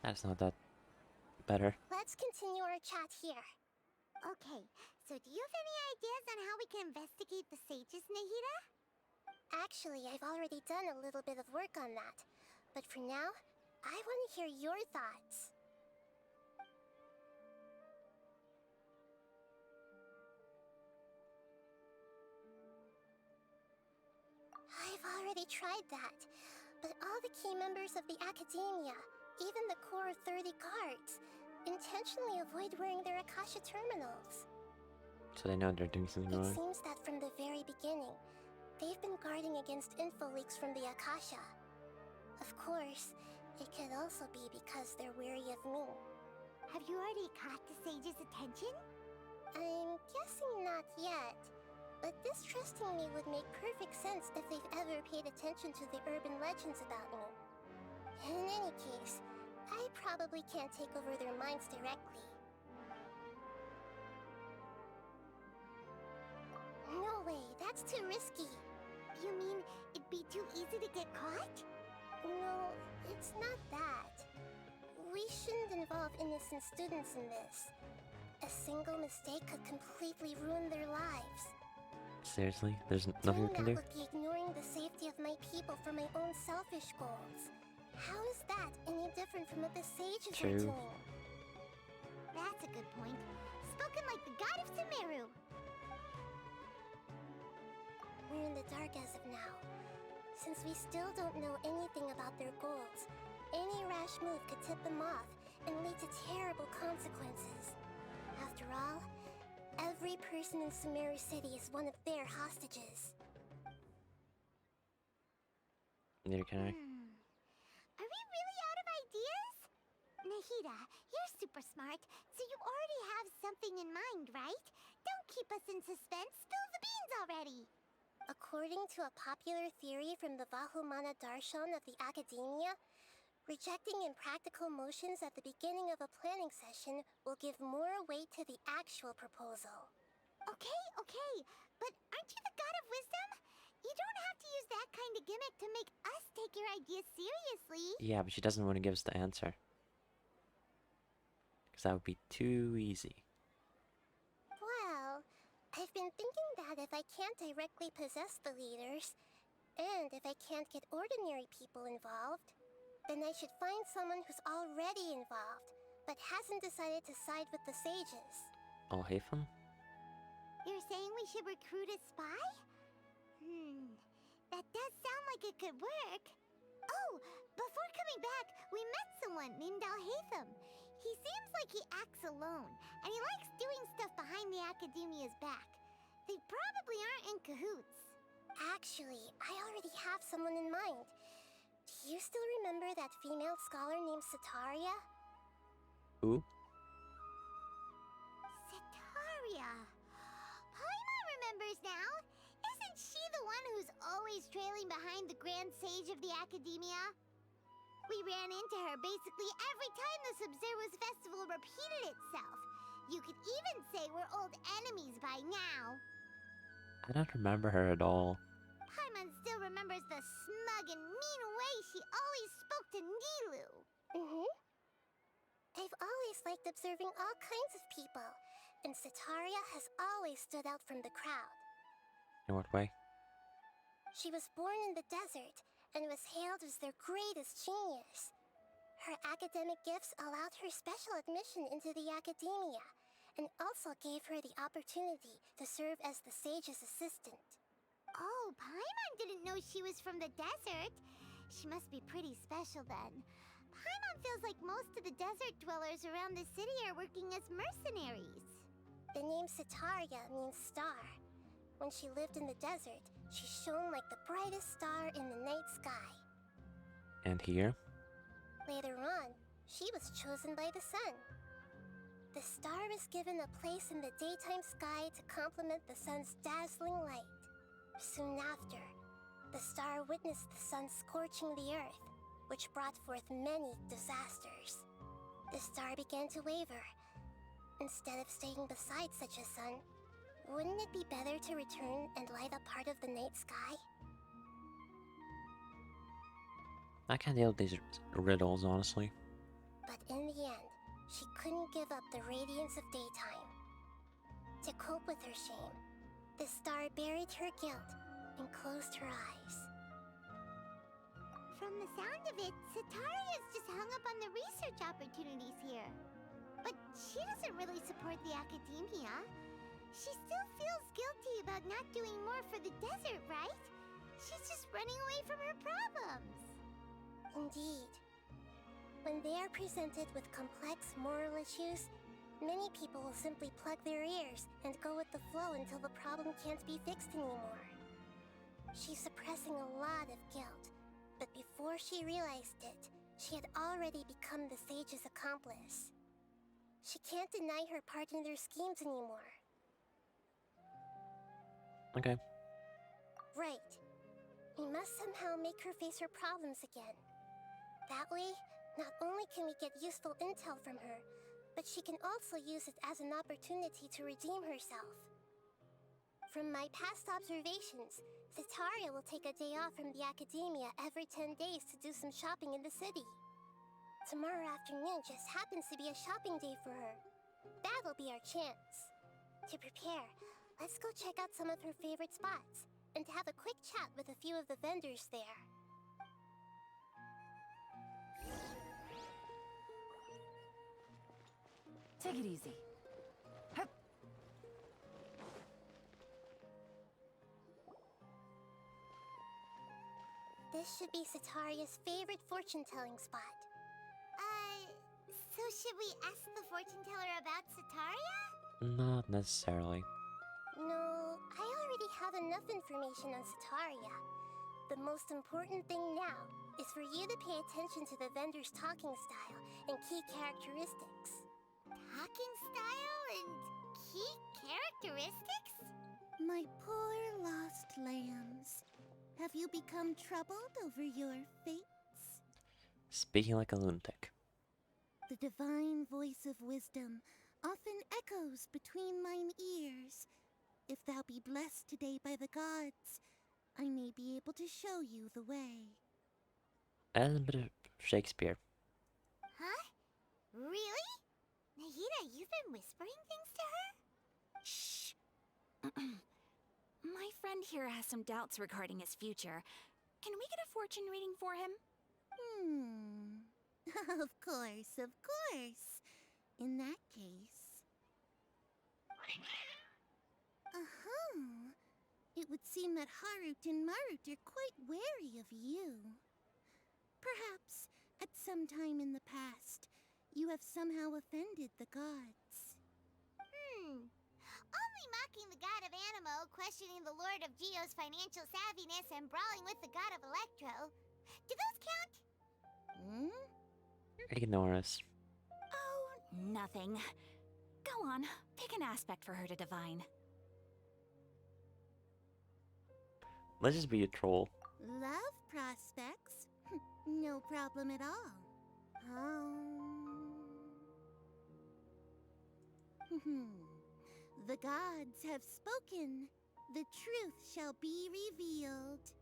That's not that better. Let's continue our chat here. Okay, so do you have any ideas on how we can investigate the sages, Nahida? Actually, I've already done a little bit of work on that. But for now, I want to hear your thoughts. already tried that. But all the key members of the Academia, even the core 30 guards, intentionally avoid wearing their Akasha terminals. So they know they're doing something It wrong. seems that from the very beginning, they've been guarding against info leaks from the Akasha. Of course, it could also be because they're wary of me. Have you already caught the sage's attention? I'm guessing not yet, but distrusting me would make perfect sense if they've ever paid attention to the urban legends about me. In any case, I probably can't take over their minds directly. No way, that's too risky. You mean it'd be too easy to get caught? No, it's not that. We shouldn't involve innocent students in this. A single mistake could completely ruin their lives. Seriously? There's nothing we can do? Doing that would be ignoring the safety of my people for my own selfish goals. How is that any different from what the sages are True. doing? That's a good point. Spoken like the god of Sumeru. We're in the dark as of now. Since we still don't know anything about their goals, any rash move could tip them off and lead to terrible consequences. After all, every person in Sumeru City is one of their hostages. Neither can I. Are we really out of ideas? Nahida, you're super smart, so you already have something in mind, right? Don't keep us in suspense. Spill the beans already. According to a popular theory from the Vahumana Darshan of the Academia, rejecting impractical motions at the beginning of a planning session will give more weight to the actual proposal. Okay, but aren't you the god of wisdom? You don't have to use that kind of gimmick to make us take your ideas seriously. Yeah, but she doesn't want to give us the answer. Because that would be too easy. Well, I've been thinking that if I can't directly possess the leaders, and if I can't get ordinary people involved, then I should find someone who's already involved, but hasn't decided to side with the sages. Oh, Hafen? You're saying we should recruit a spy? That does sound like it could work. Oh, before coming back, we met someone named Alhaitham. He seems like he acts alone, and he likes doing stuff behind the Academia's back. They probably aren't in cahoots. Actually, I already have someone in mind. Do you still remember that female scholar named Setaria? Who? Setaria. Paimon remembers now. Isn't she the one who's always trailing behind the Grand Sage of the Academia? We ran into her basically every time the Sub-Zero's festival repeated itself. You could even say we're old enemies by now. I don't remember her at all. Paimon still remembers the smug and mean way she always spoke to Nilu. I've always liked observing all kinds of people, and Setaria has always stood out from the crowd. In what way? She was born in the desert and was hailed as their greatest genius. Her academic gifts allowed her special admission into the Academia, and also gave her the opportunity to serve as the sage's assistant. Oh, Paimon didn't know she was from the desert. She must be pretty special then. Paimon feels like most of the desert dwellers around the city are working as mercenaries. The name Setaria means star. When she lived in the desert, she shone like the brightest star in the night sky. And here? Later on, she was chosen by the sun. The star was given a place in the daytime sky to complement the sun's dazzling light. Soon after, the star witnessed the sun scorching the earth, which brought forth many disasters. The star began to waver. Instead of staying beside such a sun, wouldn't it be better to return and light up part of the night sky? I can't deal with these riddles, honestly. But in the end, she couldn't give up the radiance of daytime. To cope with her shame, the star buried her guilt and closed her eyes. From the sound of it, Setaria's just hung up on the research opportunities here. But she doesn't really support the Academia. She still feels guilty about not doing more for the desert, right? She's just running away from her problems. Indeed. When they are presented with complex moral issues, many people will simply plug their ears and go with the flow until the problem can't be fixed anymore. She's suppressing a lot of guilt, but before she realized it, she had already become the sage's accomplice. She can't deny her part in their schemes anymore. Okay. Right. We must somehow make her face her problems again. That way, not only can we get useful intel from her, but she can also use it as an opportunity to redeem herself. From my past observations, Zetaria will take a day off from the academia every 10 days to do some shopping in the city. Tomorrow afternoon just happens to be a shopping day for her. That'll be our chance. To prepare, let's go check out some of her favorite spots, and have a quick chat with a few of the vendors there. Take it easy. Hup. This should be Setaria's favorite fortune-telling spot. So should we ask the fortune teller about Setaria? Not necessarily. No, I already have enough information on Setaria. The most important thing now is for you to pay attention to the vendor's talking style and key characteristics. Talking style and key characteristics? My poor lost lambs. Have you become troubled over your fates? Speaking like a lunatic. The divine voice of wisdom often echoes between mine ears. If thou be blessed today by the gods, I may be able to show you the way. And a bit of Shakespeare. Huh? Really? Nahida, you've been whispering things to her? Shh. My friend here has some doubts regarding his future. Can we get a fortune reading for him? Of course, of course. In that case... It would seem that Harut and Marut are quite wary of you. Perhaps, at some time in the past, you have somehow offended the gods. Only mocking the god of Animo, questioning the lord of Geo's financial savviness, and brawling with the god of Electro. Do those count? Ignore us. Oh, nothing. Go on, pick an aspect for her to divine. Let's just be a troll. Love prospects? No problem at all. The gods have spoken. The truth shall be revealed.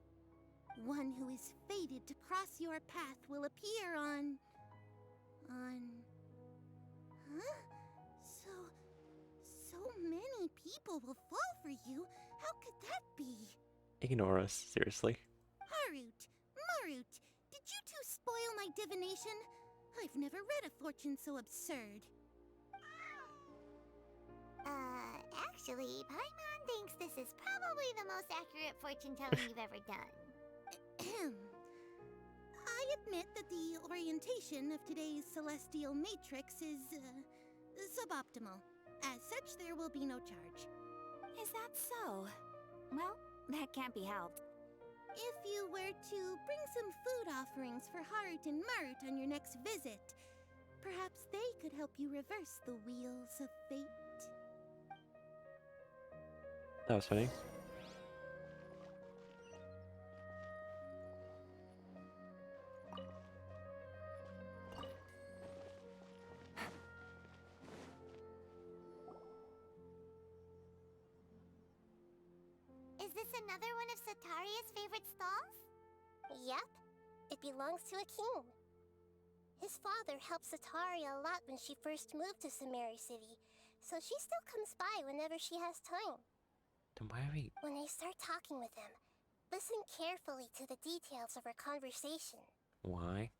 One who is fated to cross your path will appear on... So many people will fall for you. How could that be? Ignore us, seriously. Harut, Marut, did you two spoil my divination? I've never read a fortune so absurd. Actually, Paimon thinks this is probably the most accurate fortune telling you've ever done. I admit that the orientation of today's celestial matrix is suboptimal. As such, there will be no charge. Is that so? Well, that can't be helped. If you were to bring some food offerings for Harut and Marut on your next visit, perhaps they could help you reverse the wheels of fate. That was funny. Is this another one of Setaria's favorite stalls? Yep, it belongs to a king. His father helped Setaria a lot when she first moved to Sumeru City, so she still comes by whenever she has time. Then why are we... When I start talking with him, listen carefully to the details of our conversation. Why?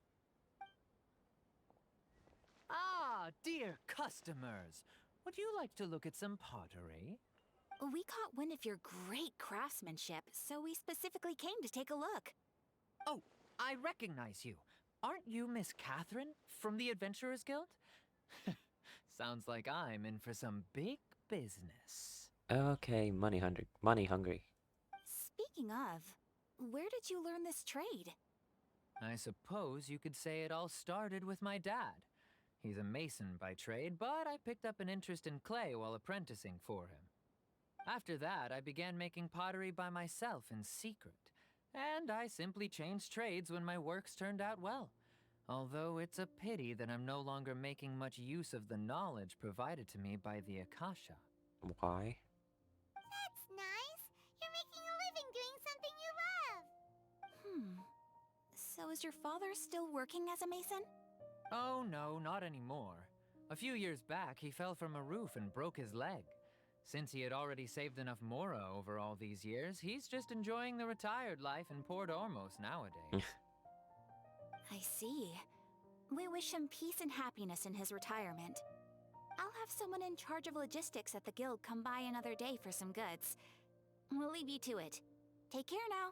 Ah, dear customers. Would you like to look at some pottery? We caught wind of your great craftsmanship, so we specifically came to take a look. Oh, I recognize you. Aren't you Miss Catherine from the Adventurers Guild? Sounds like I'm in for some big business. Okay, money hungry. Money hungry. Speaking of, where did you learn this trade? I suppose you could say it all started with my dad. He's a mason by trade, but I picked up an interest in clay while apprenticing for him. After that, I began making pottery by myself in secret, and I simply changed trades when my works turned out well. Although it's a pity that I'm no longer making much use of the knowledge provided to me by the Akasha. Why? That's nice. You're making a living doing something you love. So is your father still working as a mason? Oh no, not anymore. A few years back, he fell from a roof and broke his leg. Since he had already saved enough mora over all these years, he's just enjoying the retired life in Port Ormos nowadays. I see. We wish him peace and happiness in his retirement. I'll have someone in charge of logistics at the guild come by another day for some goods. We'll leave you to it. Take care now.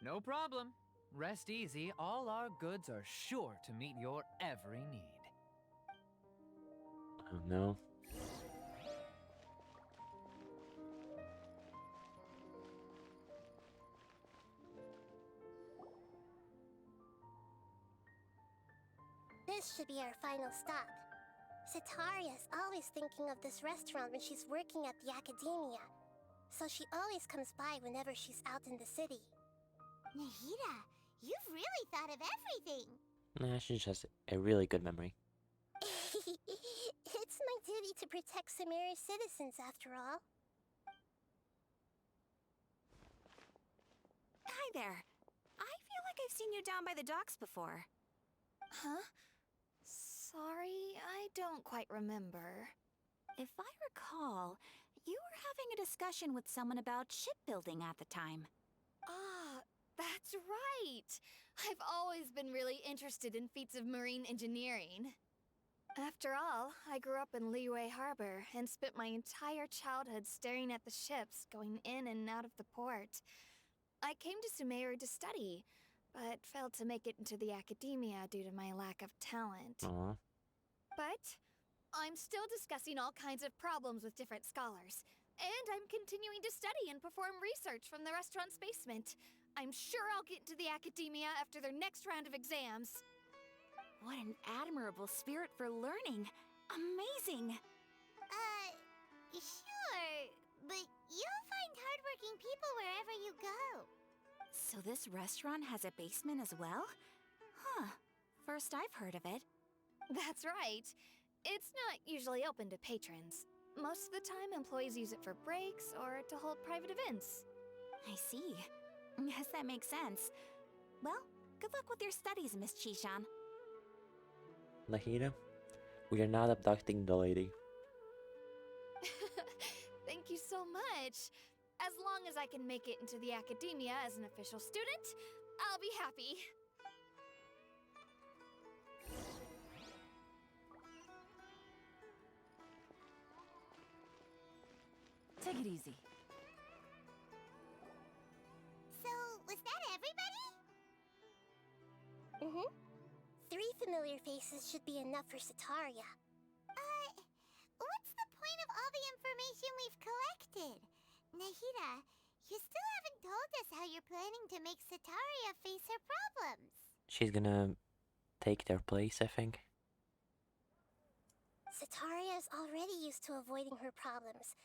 No problem. Rest easy, all our goods are sure to meet your every need. Oh no. This should be our final stop. Cetaria's always thinking of this restaurant when she's working at the academia, so she always comes by whenever she's out in the city. Nahida, you've really thought of everything. Nah, she just has a really good memory. It's my duty to protect Sumeru's citizens, after all. Hi there. I feel like I've seen you down by the docks before. Huh? Sorry, I don't quite remember. If I recall, you were having a discussion with someone about shipbuilding at the time. Ah, that's right! I've always been really interested in feats of marine engineering. After all, I grew up in Liyue Harbor and spent my entire childhood staring at the ships going in and out of the port. I came to Sumeru to study, but failed to make it into the academia due to my lack of talent. Aw. But I'm still discussing all kinds of problems with different scholars, and I'm continuing to study and perform research from the restaurant's basement. I'm sure I'll get into the academia after their next round of exams. What an admirable spirit for learning. Amazing. Sure, but you'll find hardworking people wherever you go. So this restaurant has a basement as well? Huh. First I've heard of it. That's right. It's not usually open to patrons. Most of the time, employees use it for breaks or to hold private events. I see. Guess that makes sense. Well, good luck with your studies, Miss Chishan. Nahida, we are not abducting the lady. Thank you so much. As long as I can make it into the academia as an official student, I'll be happy. Take it easy. So, was that everybody? Mm-hmm. 3 familiar faces should be enough for Cetaria. What's the point of all the information we've collected? Nahida, you still haven't told us how you're planning to make Cetaria face her problems. She's gonna take their place, I think. Cetaria is already used to avoiding her problems,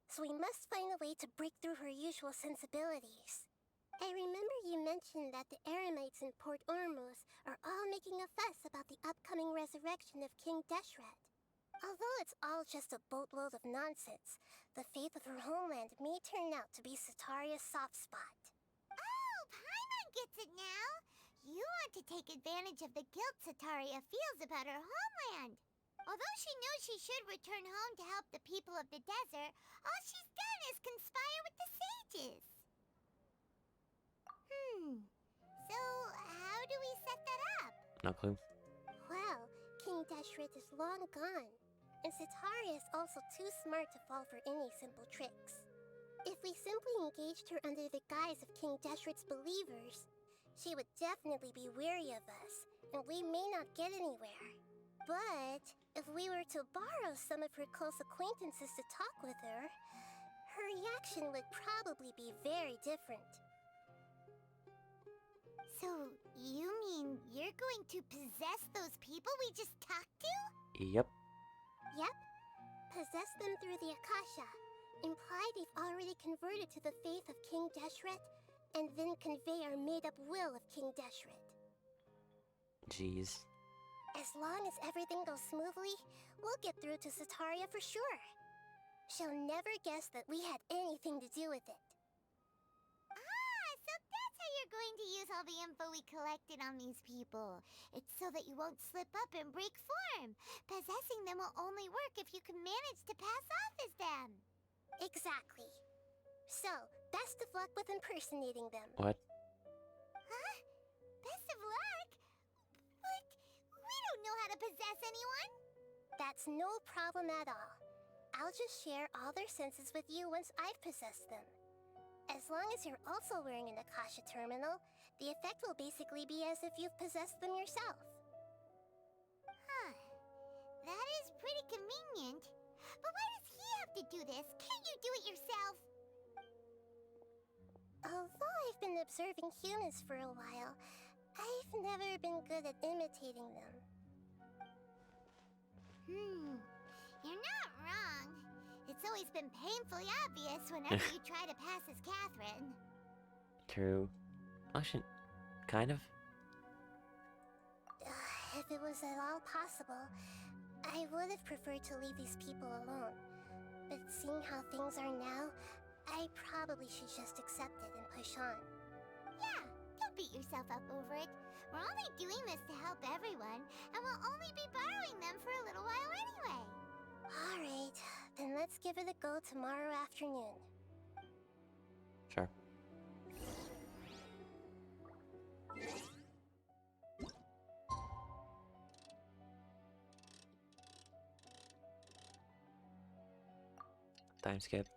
so we must find a way to break through her usual sensibilities. I remember you mentioned that the Eremites in Port Ormos are all making a fuss about the upcoming resurrection of King Deshret. Although it's all just a boatload of nonsense, the fate of her homeland may turn out to be Cetaria's soft spot. Oh, Paimon gets it now! You want to take advantage of the guilt Cetaria feels about her homeland. Although she knows she should return home to help the people of the desert, all she's done is conspire with the sages. So how do we set that up? No clue. Well, King Deshret is long gone, and Cetaria is also too smart to fall for any simple tricks. If we simply engaged her under the guise of King Deshret's believers, she would definitely be wary of us, and we may not get anywhere. But if we were to borrow some of her close acquaintances to talk with her, her reaction would probably be very different. So, you mean you're going to possess those people we just talked to? Yep. Yep. Possess them through the Akasha. Imply they've already converted to the faith of King Deshret, and then convey our made-up will of King Deshret. Jeez. As long as everything goes smoothly, we'll get through to Sataria for sure. She'll never guess that we had anything to do with it. Ah, so that's how you're going to use all the info we collected on these people. It's so that you won't slip up and break form. Possessing them will only work if you can manage to pass off as them. Exactly. So, best of luck with impersonating them. What? Huh? Best of luck? But we don't know how to possess anyone. That's no problem at all. I'll just share all their senses with you once I've possessed them. As long as you're also wearing an Akasha terminal, the effect will basically be as if you've possessed them yourself. Huh. That is pretty convenient. But why does he have to do this? Can't you do it yourself? Although I've been observing humans for a while, I've never been good at imitating them. You're not wrong. It's always been painfully obvious whenever you try to pass as Catherine. True. Actually, kind of. If it was at all possible, I would have preferred to leave these people alone. But seeing how things are now, I probably should just accept it and push on. Yeah, don't beat yourself up over it. We're only doing this to help everyone, and we'll only be borrowing them for a little while anyway. Alright, then let's give it a go tomorrow afternoon. Sure. Time skip.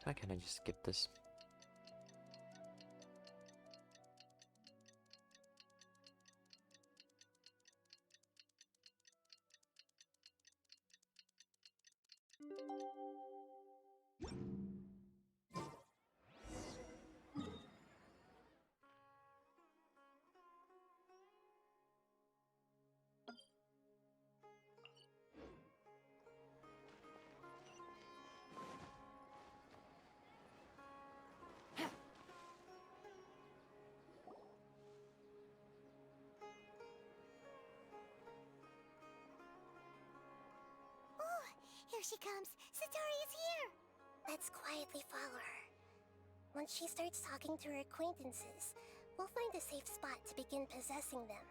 Why can't I just skip this? Here she comes. Satari's here. Let's quietly follow her. Once she starts talking to her acquaintances, we'll find a safe spot to begin possessing them.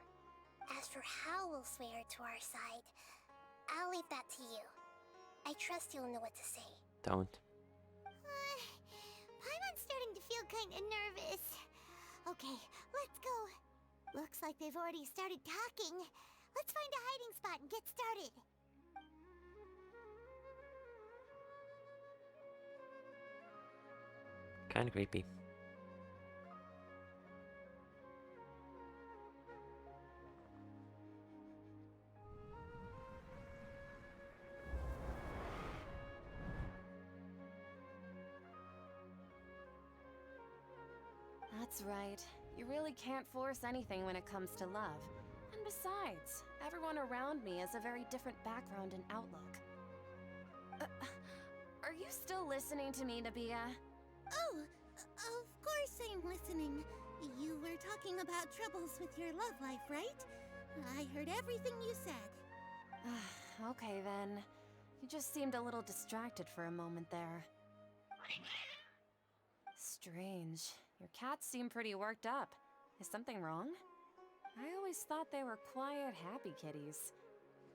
As for how we'll sway her to our side, I'll leave that to you. I trust you'll know what to say. Don't. Paimon's starting to feel kinda nervous. Okay, let's go. Looks like they've already started talking. Let's find a hiding spot and get started. Kinda creepy. That's right. You really can't force anything when it comes to love. And besides, everyone around me has a very different background and outlook. Are you still listening to me, Nabia? Oh, of course I'm listening. You were talking about troubles with your love life, right? I heard everything you said. Okay then. You just seemed a little distracted for a moment there. Strange. Your cats seem pretty worked up. Is something wrong? I always thought they were quiet, happy kitties.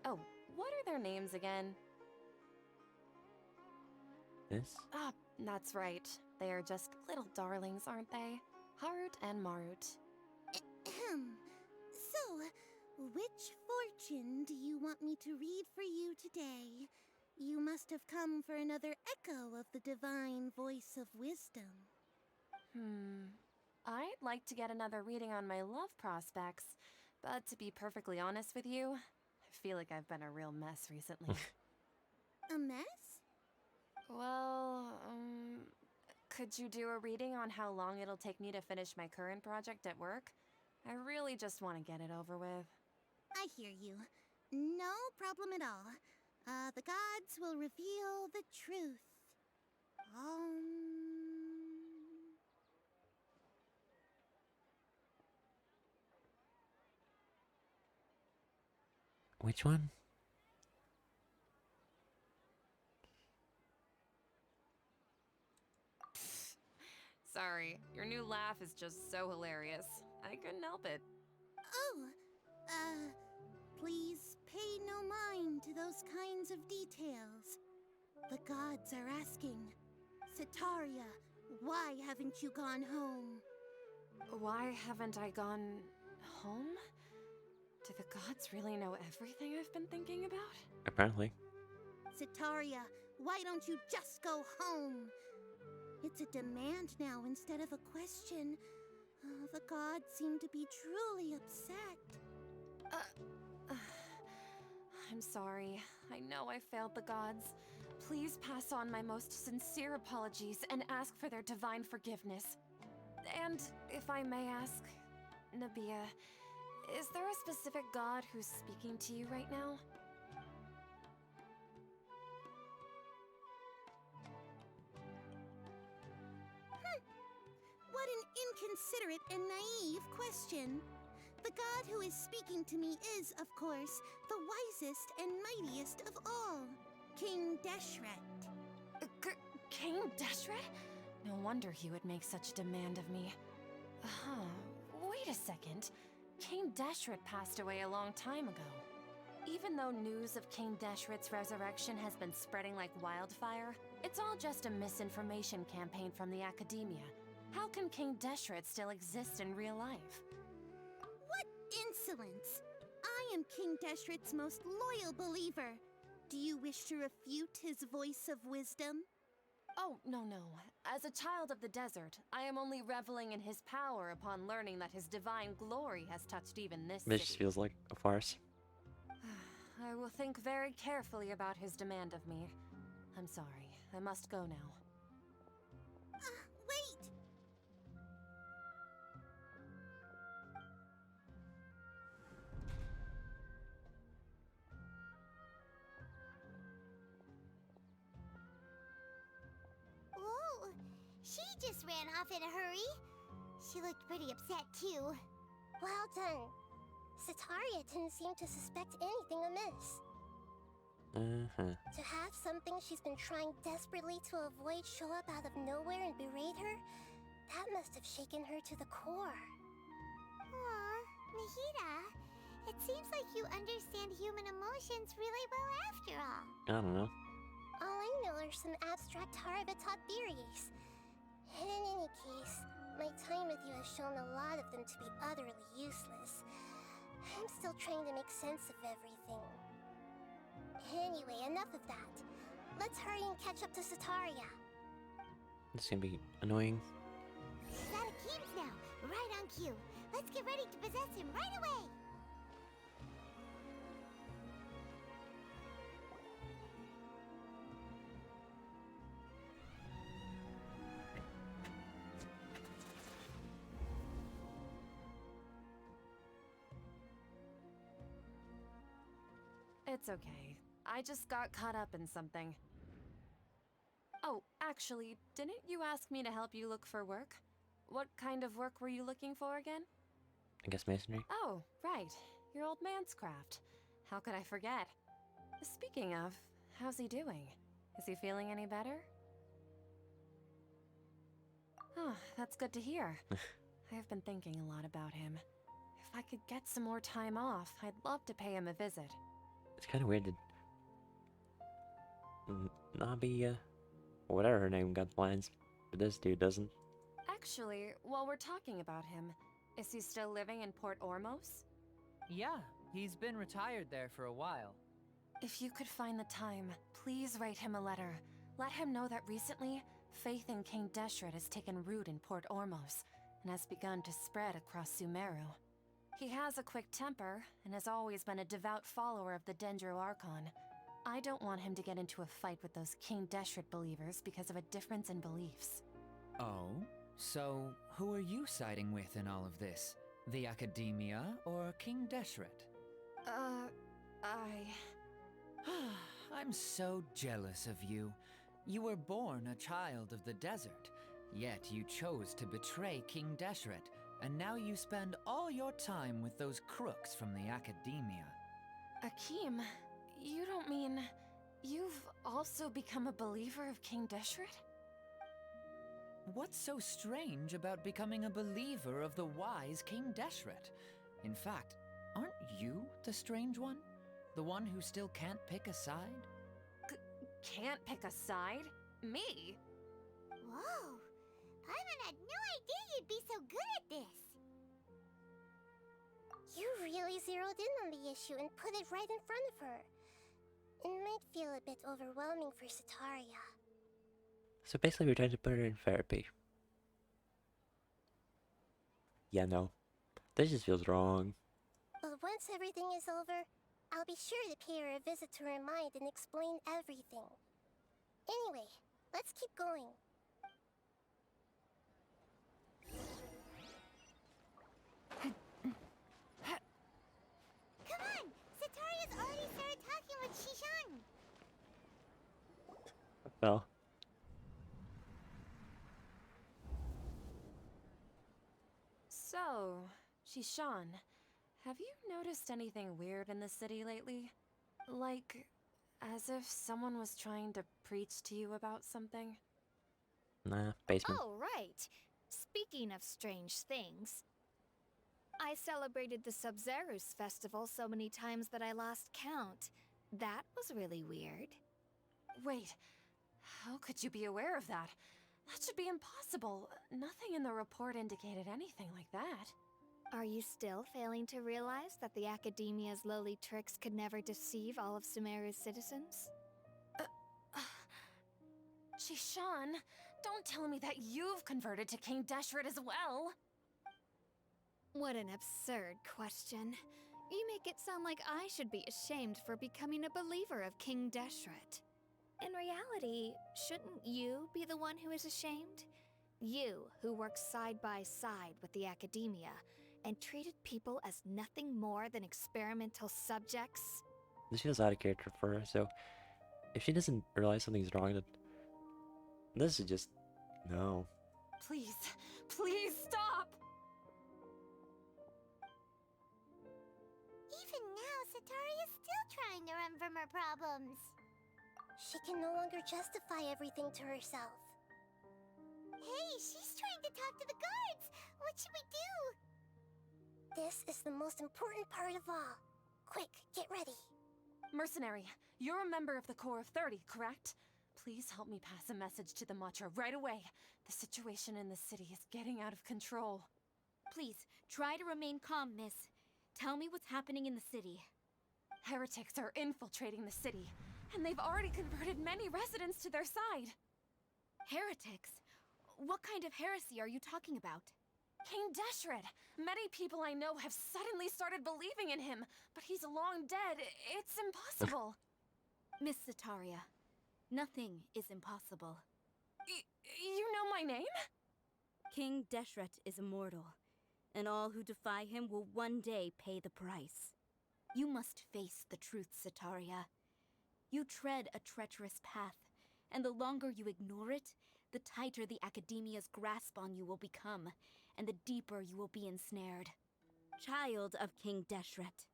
Oh, what are their names again? This? Ah, that's right. They are just little darlings, aren't they? Harut and Marut. So, which fortune do you want me to read for you today? You must have come for another echo of the divine voice of wisdom. I'd like to get another reading on my love prospects, but to be perfectly honest with you, I feel like I've been a real mess recently. A mess? Well, could you do a reading on how long it'll take me to finish my current project at work? I really just want to get it over with. I hear you. No problem at all. The gods will reveal the truth. Which one? Sorry, your new laugh is just so hilarious. I couldn't help it. Oh, please pay no mind to those kinds of details. The gods are asking, Setaria, why haven't you gone home? Why haven't I gone home? Do the gods really know everything I've been thinking about? Apparently. Setaria, why don't you just go home? It's a demand now instead of a question. The gods seem to be truly upset. I'm sorry. I know I failed the gods. Please pass on my most sincere apologies and ask for their divine forgiveness. And if I may ask, Nabia, is there a specific god who's speaking to you right now? What an inconsiderate and naive question. The god who is speaking to me is, of course, the wisest and mightiest of all, King Deshret. King Deshret? No wonder he would make such a demand of me. Wait a second. King Deshret passed away a long time ago. Even though news of King Deshret's resurrection has been spreading like wildfire, it's all just a misinformation campaign from the Academia. How can King Deshret still exist in real life? What insolence! I am King Deshret's most loyal believer. Do you wish to refute his voice of wisdom? Oh, no. As a child of the desert, I am only reveling in his power upon learning that his divine glory has touched even this This city. feels like a farce. I will think very carefully about his demand of me. I'm sorry. I must go now. Wait! Ooh, she just ran off in a hurry. She looked pretty upset, too. Well done. Setaria didn't seem to suspect anything amiss. To have something she's been trying desperately to avoid show up out of nowhere and berate her, that must have shaken her to the core. Aw, Nahida, it seems like you understand human emotions really well after all. I don't know. All I know are some abstract Harabatot theories. And in any case, my time with you has shown a lot of them to be utterly useless. I'm still trying to make sense of everything. Anyway, enough of that. Let's hurry and catch up to Setaria. This is gonna be annoying. He's out of Keeps now, right on cue. Let's get ready to possess him right away. It's okay. I just got caught up in something. Oh, actually, didn't you ask me to help you look for work? What kind of work were you looking for again? I guess masonry. Oh, right. Your old man's craft. How could I forget? Speaking of, how's he doing? Is he feeling any better? Oh, that's good to hear. I have been thinking a lot about him. If I could get some more time off, I'd love to pay him a visit. It's kind of weird that Nabi, or whatever her name, got plans, but this dude doesn't. Actually, while we're talking about him, is he still living in Port Ormos? Yeah, he's been retired there for a while. If you could find the time, please write him a letter. Let him know that recently, faith in King Deshret has taken root in Port Ormos and has begun to spread across Sumeru. He has a quick temper and has always been a devout follower of the Dendro Archon. I don't want him to get into a fight with those King Deshret believers because of a difference in beliefs. Oh? So, who are you siding with in all of this? The Academia or King Deshret? I'm so jealous of you. You were born a child of the desert, yet you chose to betray King Deshret, and now you spend all your time with those crooks from the Academia. Akeem, you don't mean... you've also become a believer of King Deshret? What's so strange about becoming a believer of the wise King Deshret? In fact, aren't you the strange one? The one who still can't pick a side? Can't pick a side? Me? Whoa! Paimon had no idea you'd be so good at this! You really zeroed in on the issue and put it right in front of her. It might feel a bit overwhelming for Setaria. So basically we're trying to put her in therapy. Yeah, no. This just feels wrong. But once everything is over, I'll be sure to pay her a visit to her mind and explain everything. Anyway, let's keep going. Come on! Setaria's already started talking with Shishan! Well. So, Shishan, have you noticed anything weird in the city lately? Like, as if someone was trying to preach to you about something? Nah, basement. Oh, right. Speaking of strange things, I celebrated the Sub-Zerus festival so many times that I lost count. That was really weird. Wait, how could you be aware of that? That should be impossible. Nothing in the report indicated anything like that. Are you still failing to realize that the Academia's lowly tricks could never deceive all of Sumeru's citizens? Shishan, don't tell me that you've converted to King Deshret as well! What an absurd question. You make it sound like I should be ashamed for becoming a believer of King Deshret. In reality, shouldn't you be the one who is ashamed? You, who works side by side with the Academia, and treated people as nothing more than experimental subjects? This feels out of character for her, so if she doesn't realize something's wrong, then this is just... no. Please, please stop! Even now, Setaria's still trying to run from her problems. She can no longer justify everything to herself. Hey, she's trying to talk to the guards! What should we do? This is the most important part of all. Quick, get ready. Mercenary, you're a member of the Corps of 30, correct? Please help me pass a message to the Matcha right away. The situation in the city is getting out of control. Please, try to remain calm, miss. Tell me what's happening in the city. Heretics are infiltrating the city, and they've already converted many residents to their side. Heretics? What kind of heresy are you talking about? King Deshret! Many people I know have suddenly started believing in him, but he's long dead. It's impossible. Miss Setaria, nothing is impossible. You know my name? King Deshret is immortal, and all who defy him will one day pay the price. You must face the truth, Setaria. You tread a treacherous path, and the longer you ignore it, the tighter the Academia's grasp on you will become, and the deeper you will be ensnared. Child of King Deshret,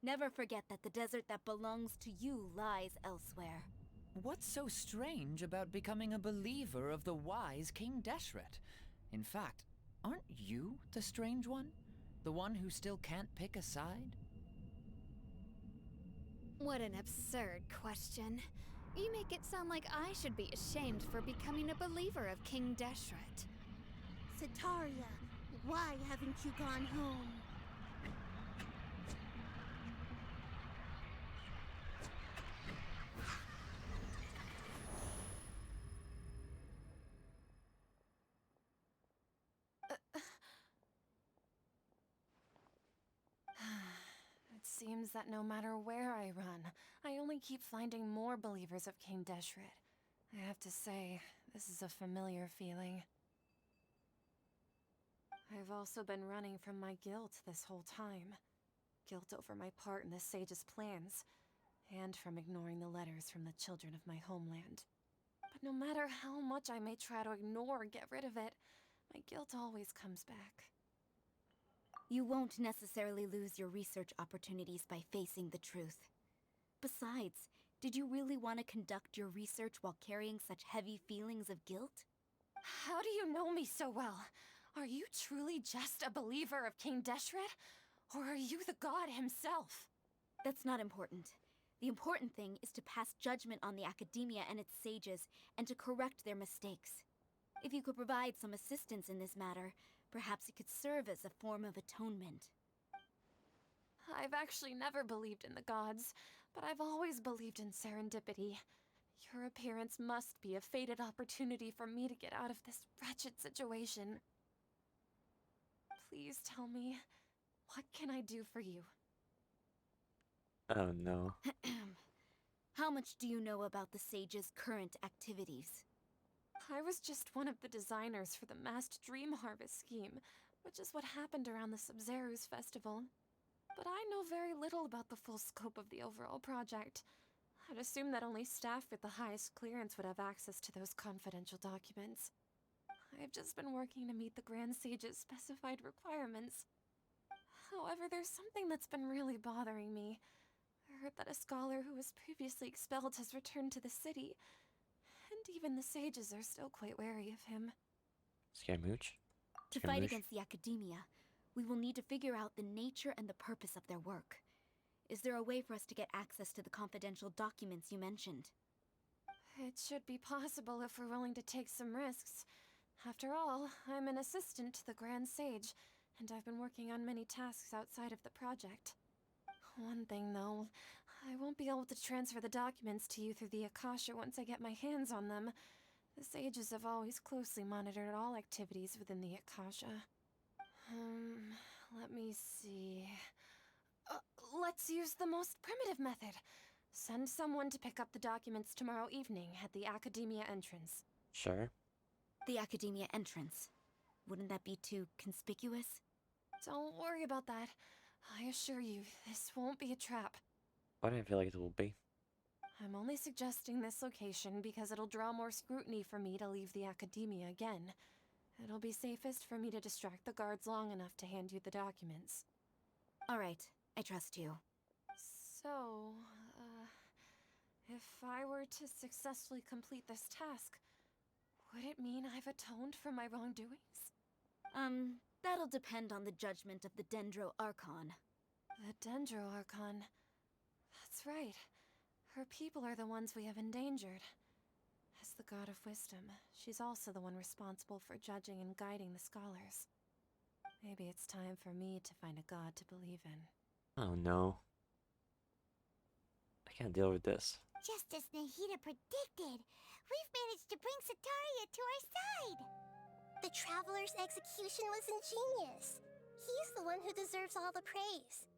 never forget that the desert that belongs to you lies elsewhere. What's so strange about becoming a believer of the wise King Deshret? In fact, aren't you the strange one? The one who still can't pick a side? What an absurd question. You make it sound like I should be ashamed for becoming a believer of King Deshret. Setaria, why haven't you gone home? seems that no matter where I run, I only keep finding more believers of King Deshret. I have to say, this is a familiar feeling. I've also been running from my guilt this whole time. Guilt over my part in the Sage's plans, and from ignoring the letters from the children of my homeland. But no matter how much I may try to ignore or get rid of it, my guilt always comes back. You won't necessarily lose your research opportunities by facing the truth. Besides, did you really want to conduct your research while carrying such heavy feelings of guilt? How do you know me so well? Are you truly just a believer of King Deshret? Or are you the god himself? That's not important. The important thing is to pass judgment on the academia and its sages, and to correct their mistakes. If you could provide some assistance in this matter, perhaps it could serve as a form of atonement. I've actually never believed in the gods, but I've always believed in serendipity. Your appearance must be a fated opportunity for me to get out of this wretched situation. Please tell me, what can I do for you? Oh no. How much do you know about the sage's current activities? I was just one of the designers for the massed dream harvest scheme, which is what happened around the Sub-Zeru's festival. But I know very little about the full scope of the overall project. I'd assume that only staff with the highest clearance would have access to those confidential documents. I've just been working to meet the Grand Sage's specified requirements. However, there's something that's been really bothering me. I heard that a scholar who was previously expelled has returned to the city, and even the sages are still quite wary of him. Scaramouche? To fight against the academia, we will need to figure out the nature and the purpose of their work. Is there a way for us to get access to the confidential documents you mentioned? It should be possible if we're willing to take some risks. After all, I'm an assistant to the Grand Sage, and I've been working on many tasks outside of the project. One thing, though, I won't be able to transfer the documents to you through the Akasha once I get my hands on them. The sages have always closely monitored all activities within the Akasha. Let me see... let's use the most primitive method. Send someone to pick up the documents tomorrow evening at the Academia entrance. Sure. The Academia entrance. Wouldn't that be too conspicuous? Don't worry about that. I assure you, this won't be a trap. Why do I feel like it will be? I'm only suggesting this location because it'll draw more scrutiny for me to leave the Academia again. It'll be safest for me to distract the guards long enough to hand you the documents. All right, I trust you. So, if I were to successfully complete this task, would it mean I've atoned for my wrongdoings? That'll depend on the judgment of the Dendro Archon. The Dendro Archon. That's right. Her people are the ones we have endangered. As the God of Wisdom, she's also the one responsible for judging and guiding the scholars. Maybe it's time for me to find a god to believe in. Oh no. I can't deal with this. Just as Nahida predicted, we've managed to bring Sataria to our side! The Traveler's execution was ingenious. He's the one who deserves all the praise.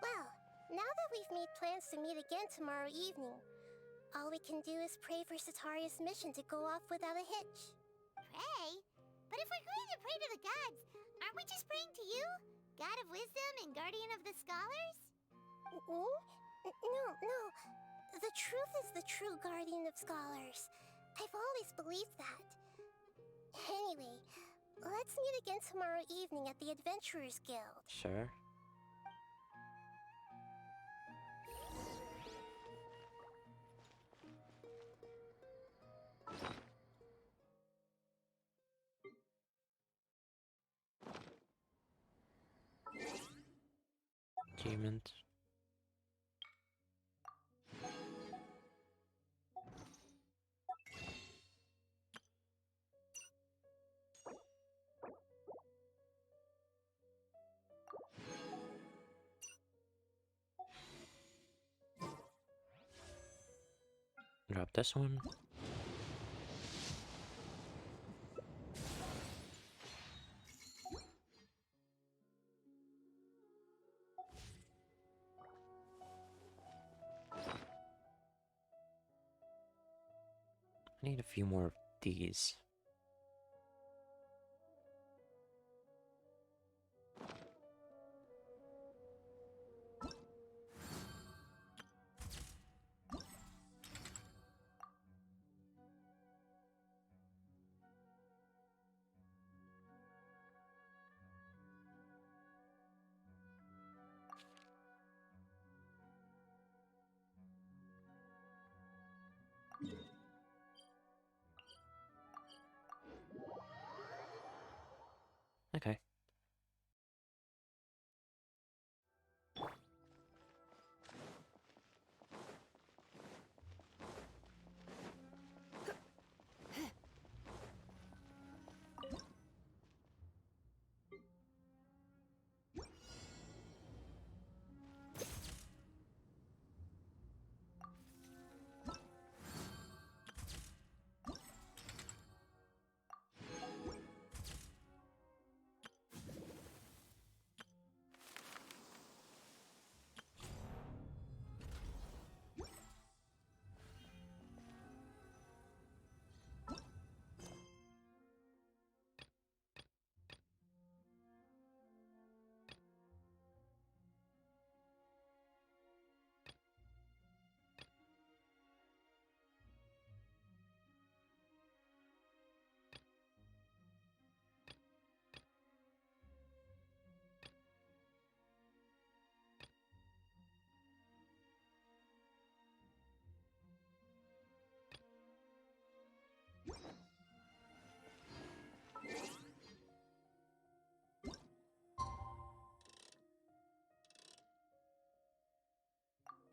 Well, now that we've made plans to meet again tomorrow evening, all we can do is pray for Sataria's mission to go off without a hitch. Pray? But if we're going to pray to the gods, aren't we just praying to you? God of Wisdom and Guardian of the Scholars? No. The truth is the true Guardian of Scholars. I've always believed that. Anyway, let's meet again tomorrow evening at the Adventurers Guild. Sure. Achievement. Drop this one. I need a few more of these. Okay.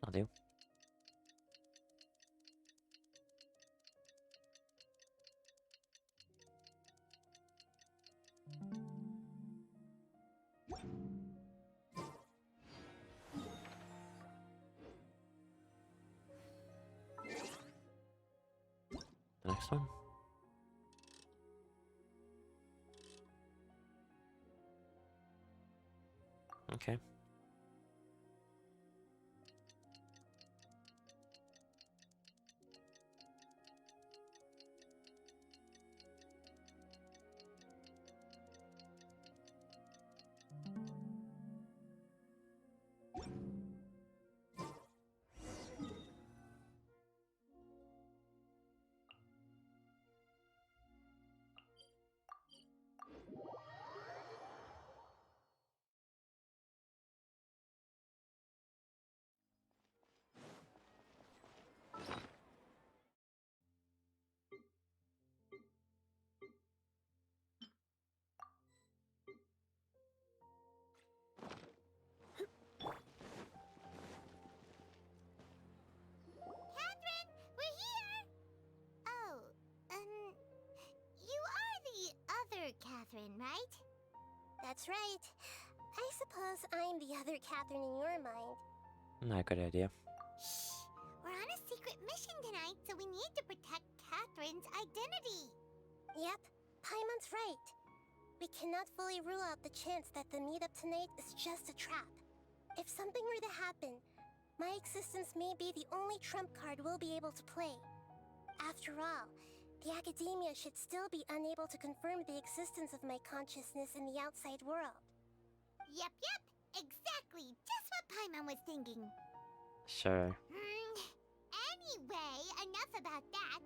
I'll do. The next one. Okay. Catherine, we're here! Oh, you are the other Catherine, right? That's right. I suppose I'm the other Catherine in your mind. Not a good idea. Shh! We're on a secret mission tonight, so we need to protect Catherine's identity. Yep, Paimon's right. We cannot fully rule out the chance that the meetup tonight is just a trap. If something were to happen, my existence may be the only trump card we'll be able to play. After all, the academia should still be unable to confirm the existence of my consciousness in the outside world. Yep, exactly. Just what Paimon was thinking. Sure. Anyway, enough about that.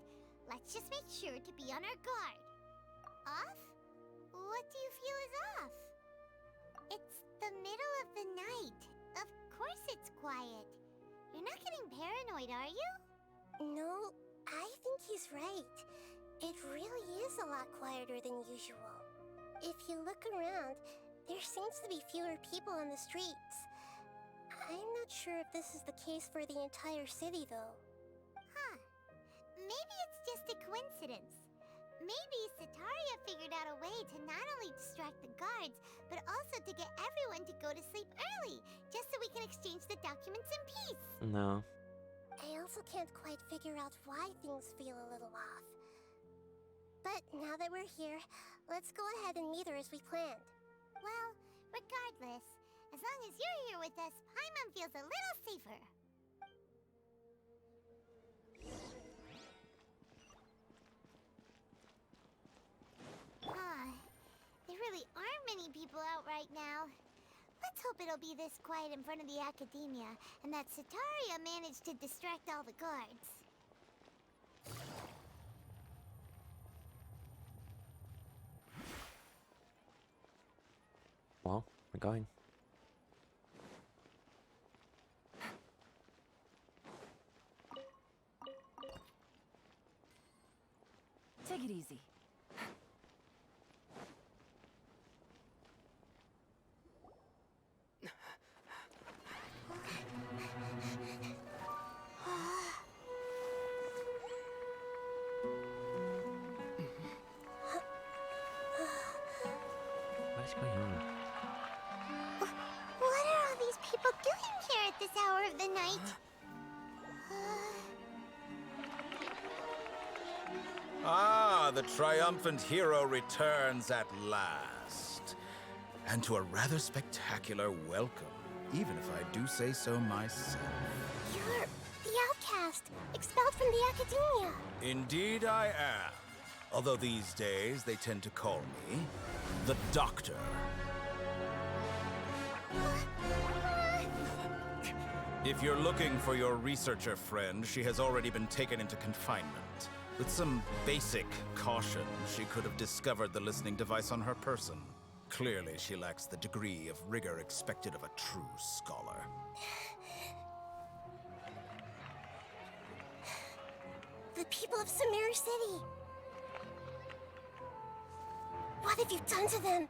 Let's just make sure to be on our guard. Off? What do you feel is off? It's the middle of the night. Of course it's quiet. You're not getting paranoid, are you? No, I think he's right. It really is a lot quieter than usual. If you look around, there seems to be fewer people on the streets. I'm not sure if this is the case for the entire city, though. Huh. Maybe it's just a coincidence. Maybe Sataria figured out a way to not only distract the guards, but also to get everyone to go to sleep early, just so we can exchange the documents in peace. No. I also can't quite figure out why things feel a little off. But now that we're here, let's go ahead and meet her as we planned. Well, regardless, as long as you're here with us, Paimon feels a little safer. many people out right now. Let's hope it'll be this quiet in front of the Academia, and that Sataria managed to distract all the guards. Well, we're going. Take it easy. What is going on? What are all these people doing here at this hour of the night? Ah, the triumphant hero returns at last. And to a rather spectacular welcome, even if I do say so myself. You're the outcast, expelled from the Academia. Indeed I am. Although these days they tend to call me the Doctor. If you're looking for your researcher friend, she has already been taken into confinement. With some basic caution, she could have discovered the listening device on her person. Clearly, she lacks the degree of rigor expected of a true scholar. The people of Sumeru City. What have you done to them?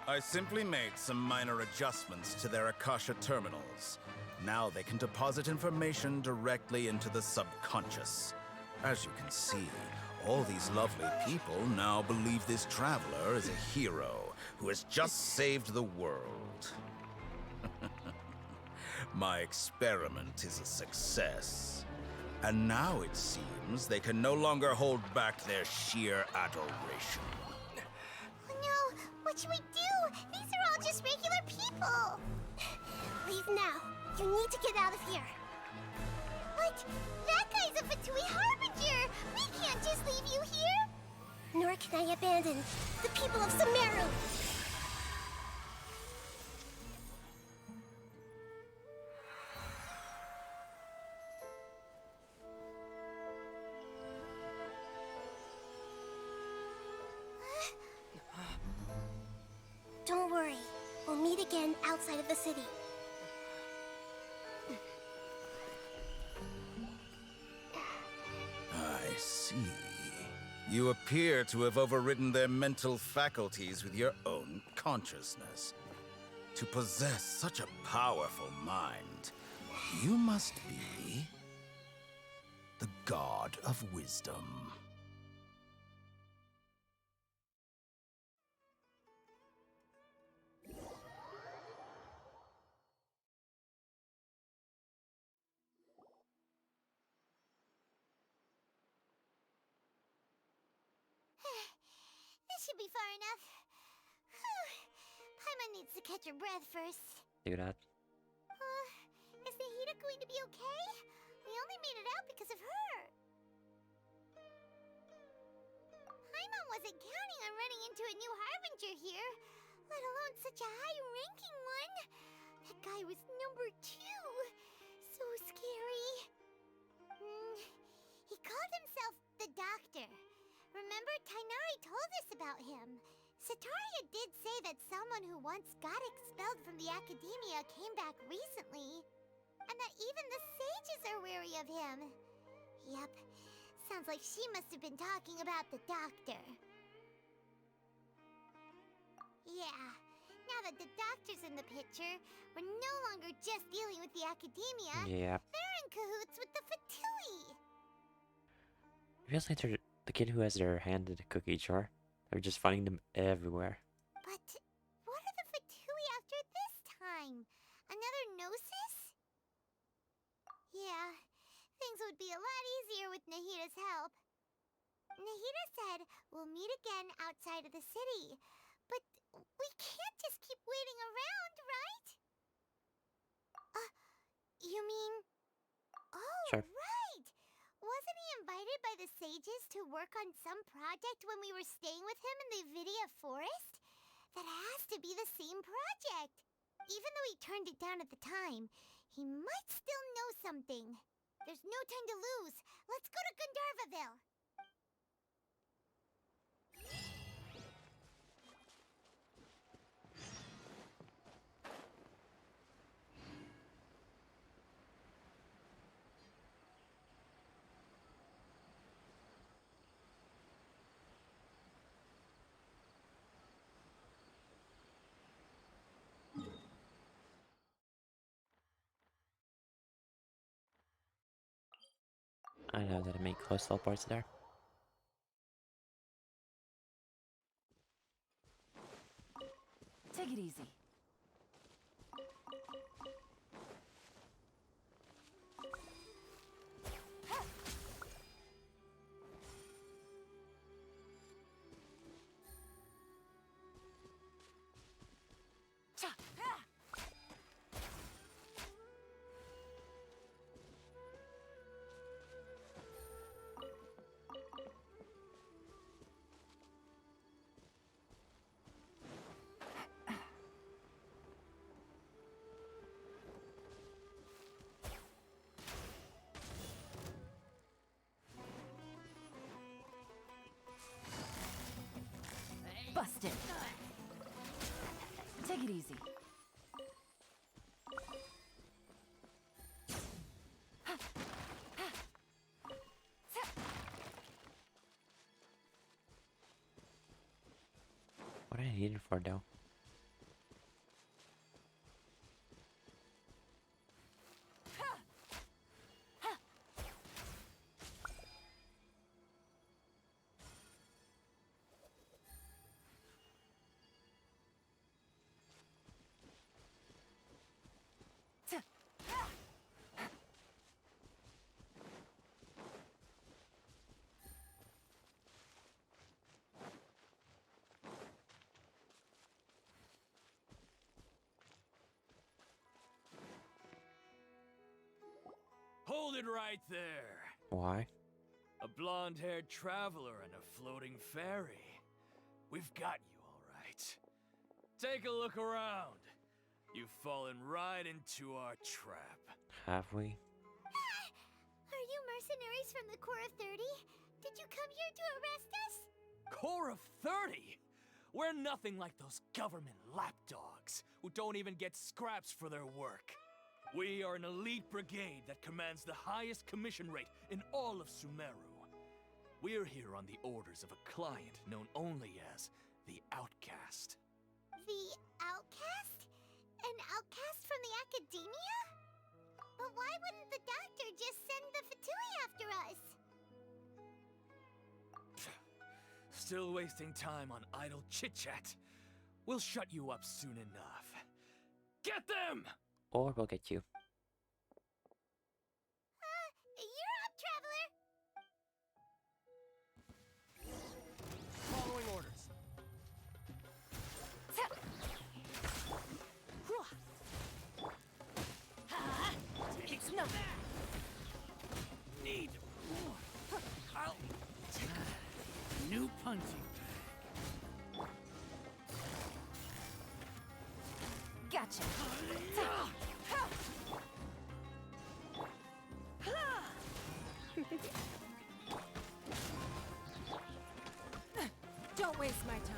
I simply made some minor adjustments to their Akasha terminals. Now they can deposit information directly into the subconscious. As you can see, all these lovely people now believe this traveler is a hero who has just saved the world. My experiment is a success. And now it seems they can no longer hold back their sheer adoration. Oh no, what should we do? These are all just regular people. Leave now. You need to get out of here. What? That guy's a Fatui Harbinger! We can't just leave you here! Nor can I abandon the people of Sumeru. Don't worry. We'll meet again outside of the city. I see. You appear to have overridden their mental faculties with your own consciousness. To possess such a powerful mind, you must be the god of wisdom. This should be far enough. Paimon needs to catch her breath first. Do that. Is Nahida going to be okay? We only made it out because of her. Paimon wasn't counting on running into a new Harbinger here, let alone such a high-ranking one. That guy was number 2. So scary. He called himself the Doctor. Remember, Tainari told us about him. Sataria did say that someone who once got expelled from the Academia came back recently. And that even the sages are wary of him. Yep, sounds like she must have been talking about the Doctor. Yeah, now that the Doctor's in the picture, we're no longer just dealing with the Academia. Yep. They're in cahoots with the Fatui. It feels like they're the kid who has their hand in the cookie jar. They're just finding them everywhere. But what are the Fatui after this time? Another Gnosis? Yeah, things would be a lot easier with Nahida's help. Nahida said we'll meet again outside of the city. But we can't just keep waiting around, right? You mean... Oh, Sure. right! Wasn't he invited by the sages to work on some project when we were staying with him in the Vidia forest? That has to be the same project. Even though he turned it down at the time, he might still know something. There's no time to lose. Let's go to Gandharvaville. I know that I make close teleports there. Take it easy. Busted. Take it easy. What did I need it for though? Hold it right there. Why? A blonde-haired traveler and a floating fairy. We've got you, all right. Take a look around. You've fallen right into our trap. Have we? Are you mercenaries from the Corps of 30? Did you come here to arrest us? Corps of 30? We're nothing like those government lapdogs who don't even get scraps for their work. We are an elite brigade that commands the highest commission rate in all of Sumeru. We're here on the orders of a client known only as the Outcast. The Outcast? An outcast from the Academia? But why wouldn't the doctor just send the Fatui after us? Still wasting time on idle chit-chat. We'll shut you up soon enough. Get them! Or we'll get you. You're up, traveler! Following orders. It's nothing. Need. I'll take new punching bag. Gotcha. Don't waste my time.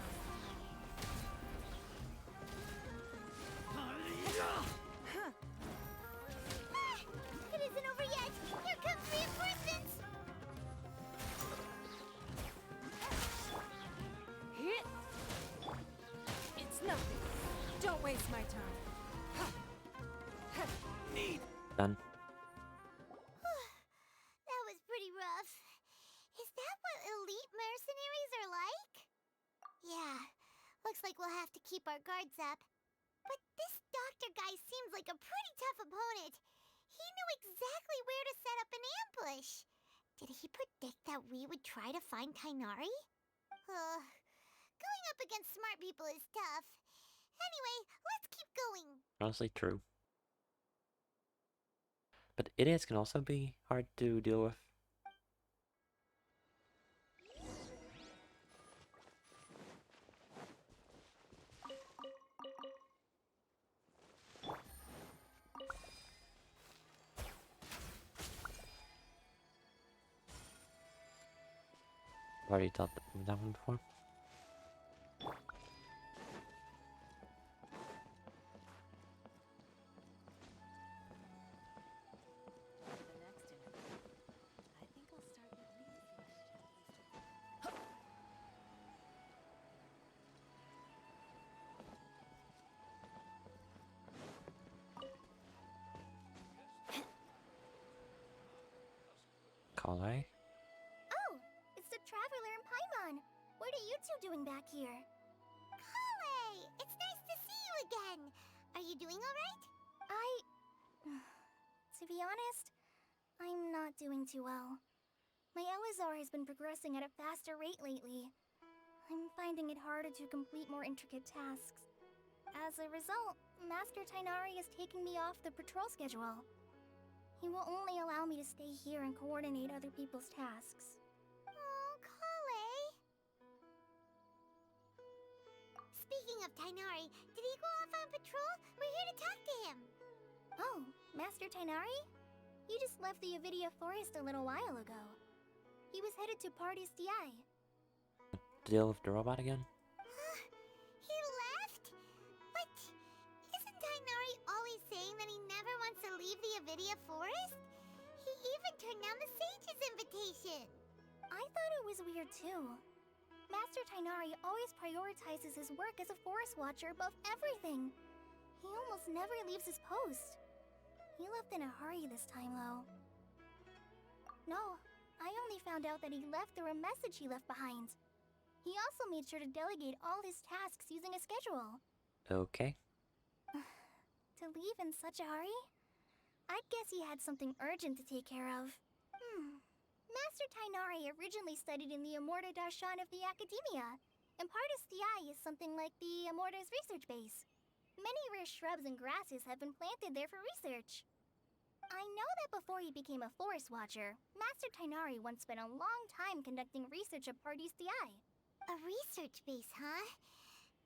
It isn't over yet! Here comes reinforcements! It's nothing. Don't waste my time. Need. Done. That was pretty rough. Is that what elite mercenaries are like? Yeah, looks like we'll have to keep our guards up. But this doctor guy seems like a pretty tough opponent. He knew exactly where to set up an ambush. Did he predict that we would try to find Kainari? Going up against smart people is tough. Anyway, let's keep going. Honestly, true. But idiots can also be hard to deal with. already dealt with that one before. The next interview, I think I'll start with these questions. Kalei? Oh, it's the Traveler and Paimon. What are you two doing back here? Kale, it's nice to see you again. Are you doing all right? To be honest, I'm not doing too well. My Elazar has been progressing at a faster rate lately. I'm finding it harder to complete more intricate tasks. As a result, Master Tainari is taking me off the patrol schedule. He will only allow me to stay here and coordinate other people's tasks. Oh, Kale. Speaking of Tainari, did he go off on patrol? We're here to talk to him. Oh, Master Tainari? You just left the Avidia Forest a little while ago. He was headed to Party's DI. Deal with the robot again? He left? But isn't Tainari always saying that he never wants to leave the Avidia Forest? He even turned down the Sage's invitation. I thought it was weird too. Master Tainari always prioritizes his work as a forest watcher above everything. He almost never leaves his post. He left in a hurry this time, though. No, I only found out that he left through a message he left behind. He also made sure to delegate all his tasks using a schedule. Okay. To leave in such a hurry? I'd guess he had something urgent to take care of. Master Tainari originally studied in the Amorta Darshan of the Academia, and Partis DI is something like the Amorta's research base. Many rare shrubs and grasses have been planted there for research. I know that before he became a forest watcher, Master Tainari once spent a long time conducting research at Partis DI. A research base, huh?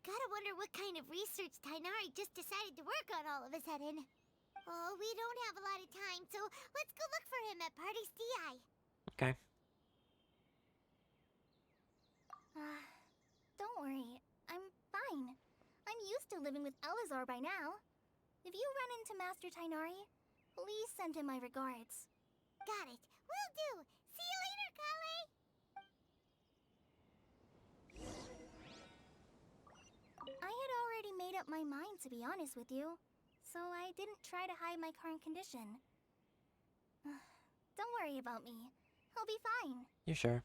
Gotta wonder what kind of research Tainari just decided to work on all of a sudden. Oh, we don't have a lot of time, so let's go look for him at Party's DI. Okay. Don't worry. I'm fine. I'm used to living with Elazar by now. If you run into Master Tainari, please send him my regards. Got it. Will do. See you later, Kale. I had already made up my mind, to be honest with you, so I didn't try to hide my current condition. Don't worry about me. I'll be fine. You sure?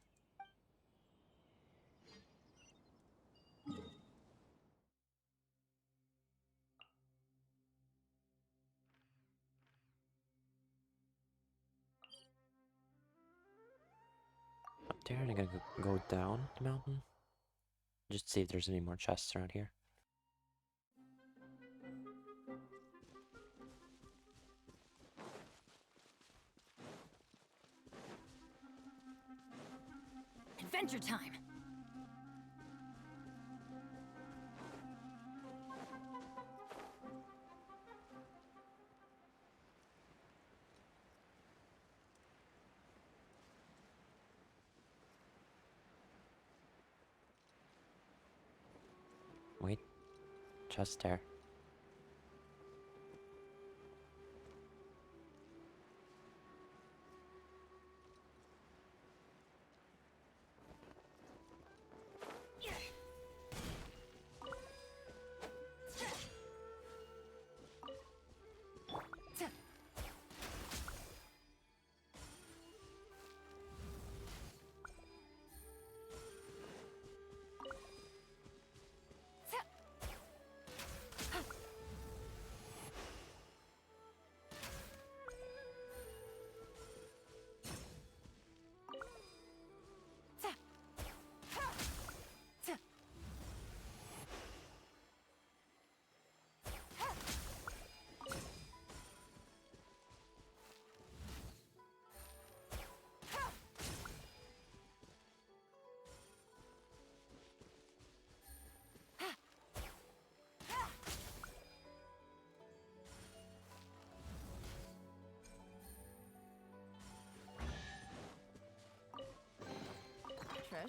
Up there, and I gotta go down the mountain. Just see if there's any more chests around here. Adventure time! Wait. Chest there.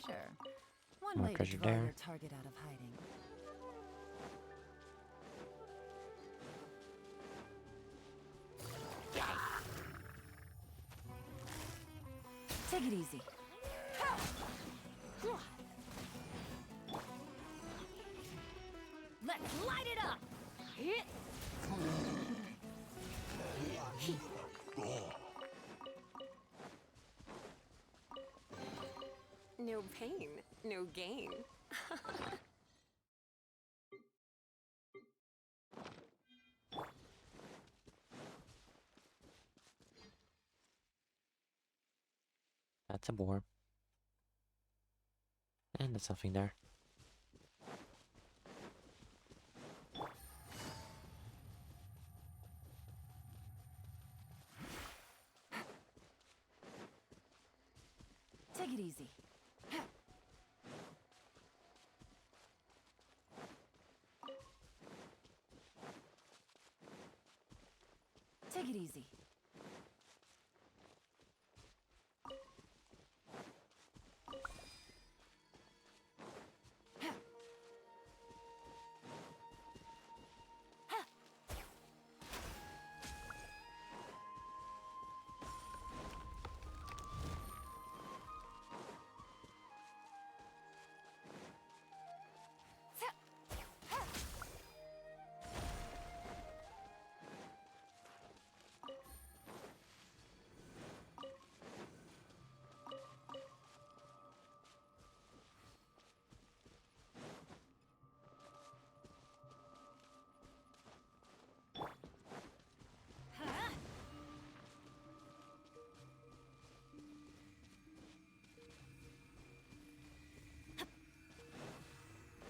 treasure. One More way to treasure draw there. your target out of hiding. Take it easy. Let's light it up! No pain, no gain. That's a boar. And there's something there. Take it easy. Take it easy.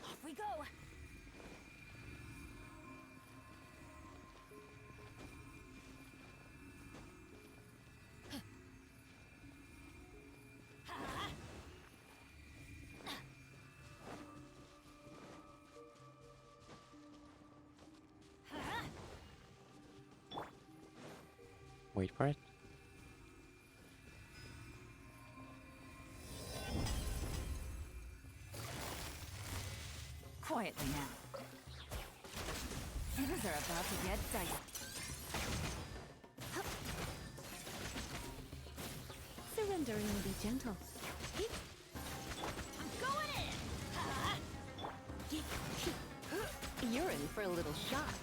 Off we go! Wait for it. Quietly now. Things are about to get dicey. Surrendering will be gentle. I'm going in! You're in for a little shock.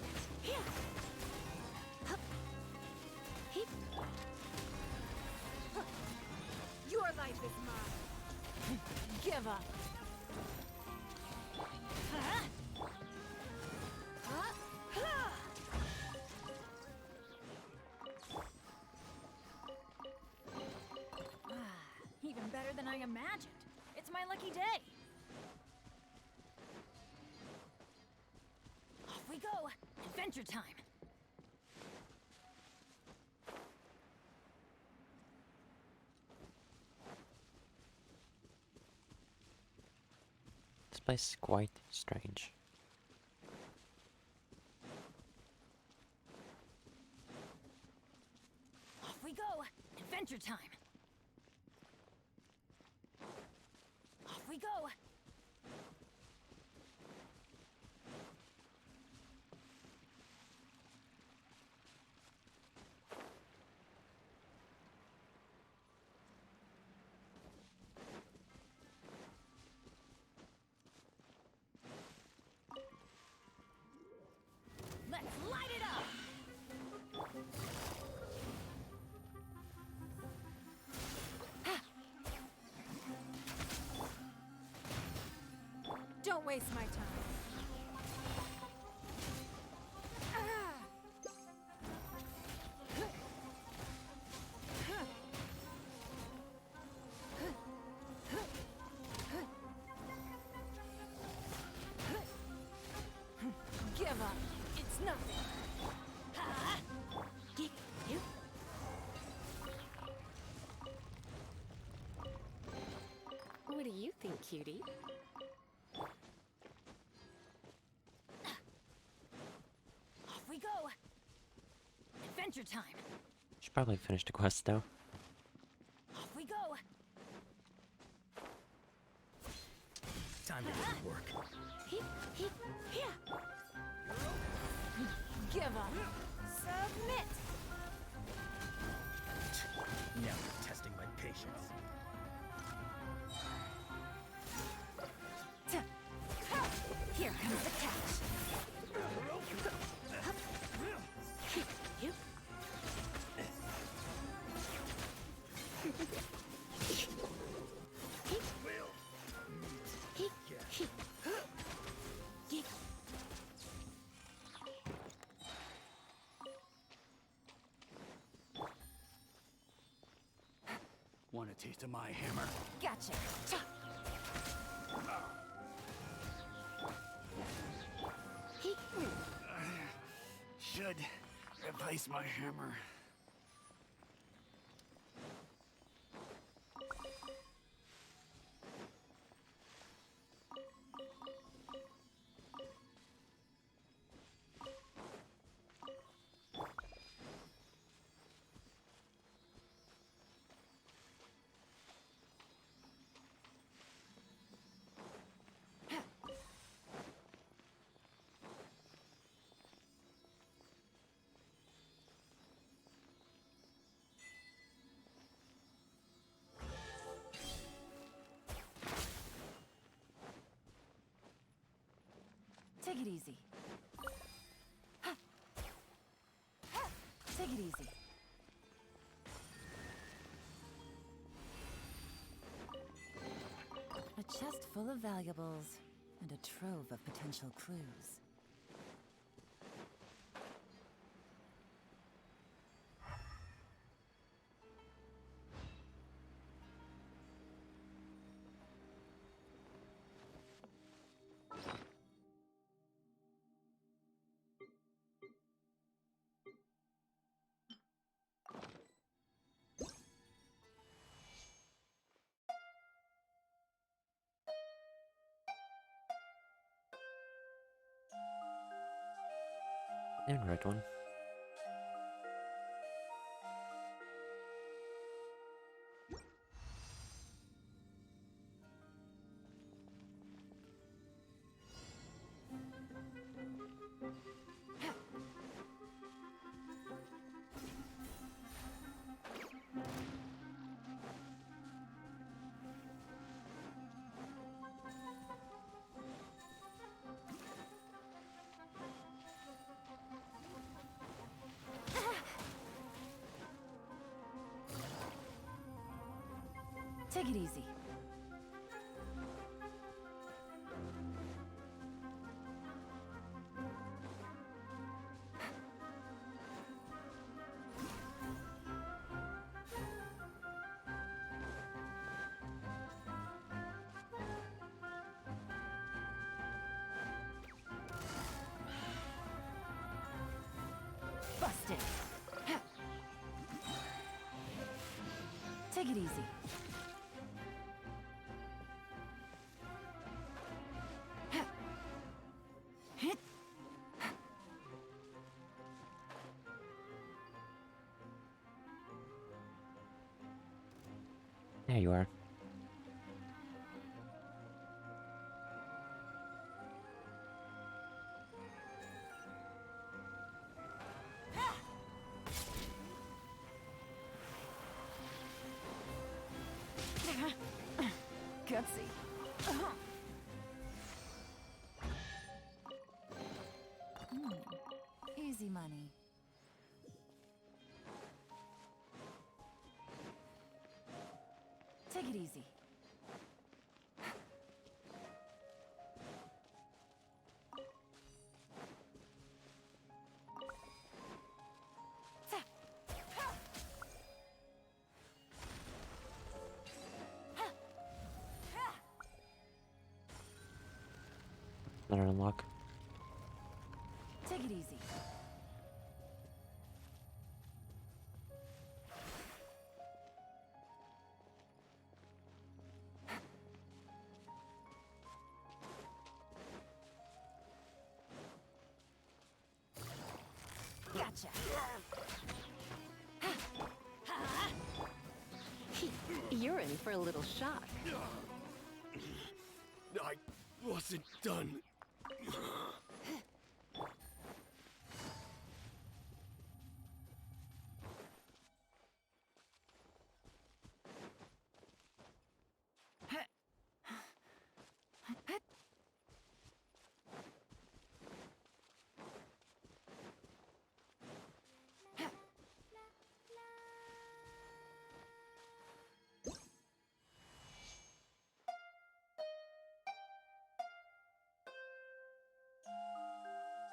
Your life is mine. Give up! Even better than I imagined. It's my lucky day. Off we go. Adventure time. This place is quite strange. Off we go. Adventure time. Off we go. Let's light it up! Don't waste my time. Give up. It's nothing. What do you think, cutie? Off we go. Adventure time. Should probably finish the quest though. Off we go. time it didn't work. Give up. Submit. Now you're testing my patience. Here comes the catch. Want a taste of my hammer? Gotcha. Should replace my hammer. Take it easy. Take it easy. A chest full of valuables and a trove of potential clues. And right one. Take it easy. Busted. Take it easy. There you are. Gutsy. Easy money. Take it easy. Another unlock. Take it easy. Gotcha. You're in for a little shock. wasn't done.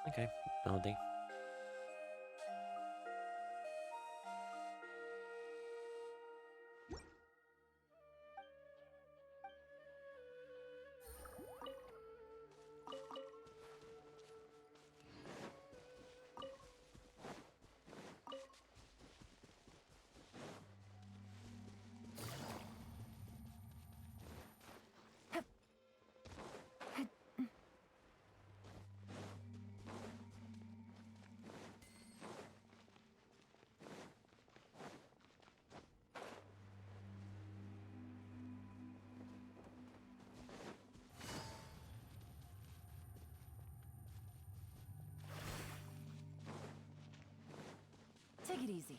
Okay, melody. Take it easy.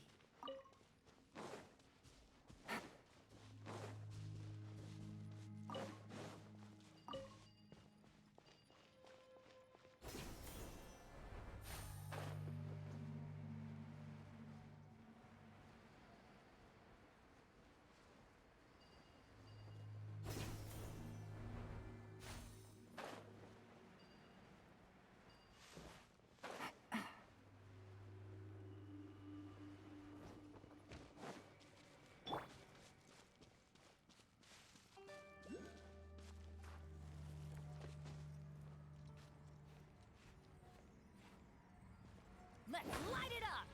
Let's light it up!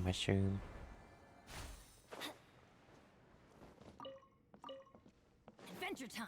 Mushroom. Adventure time!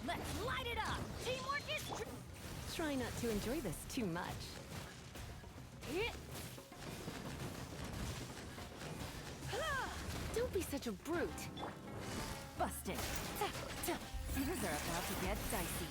Let's light it up! Teamwork is Try not to enjoy this too much. Don't be such a brute. busted. Things are about to get dicey.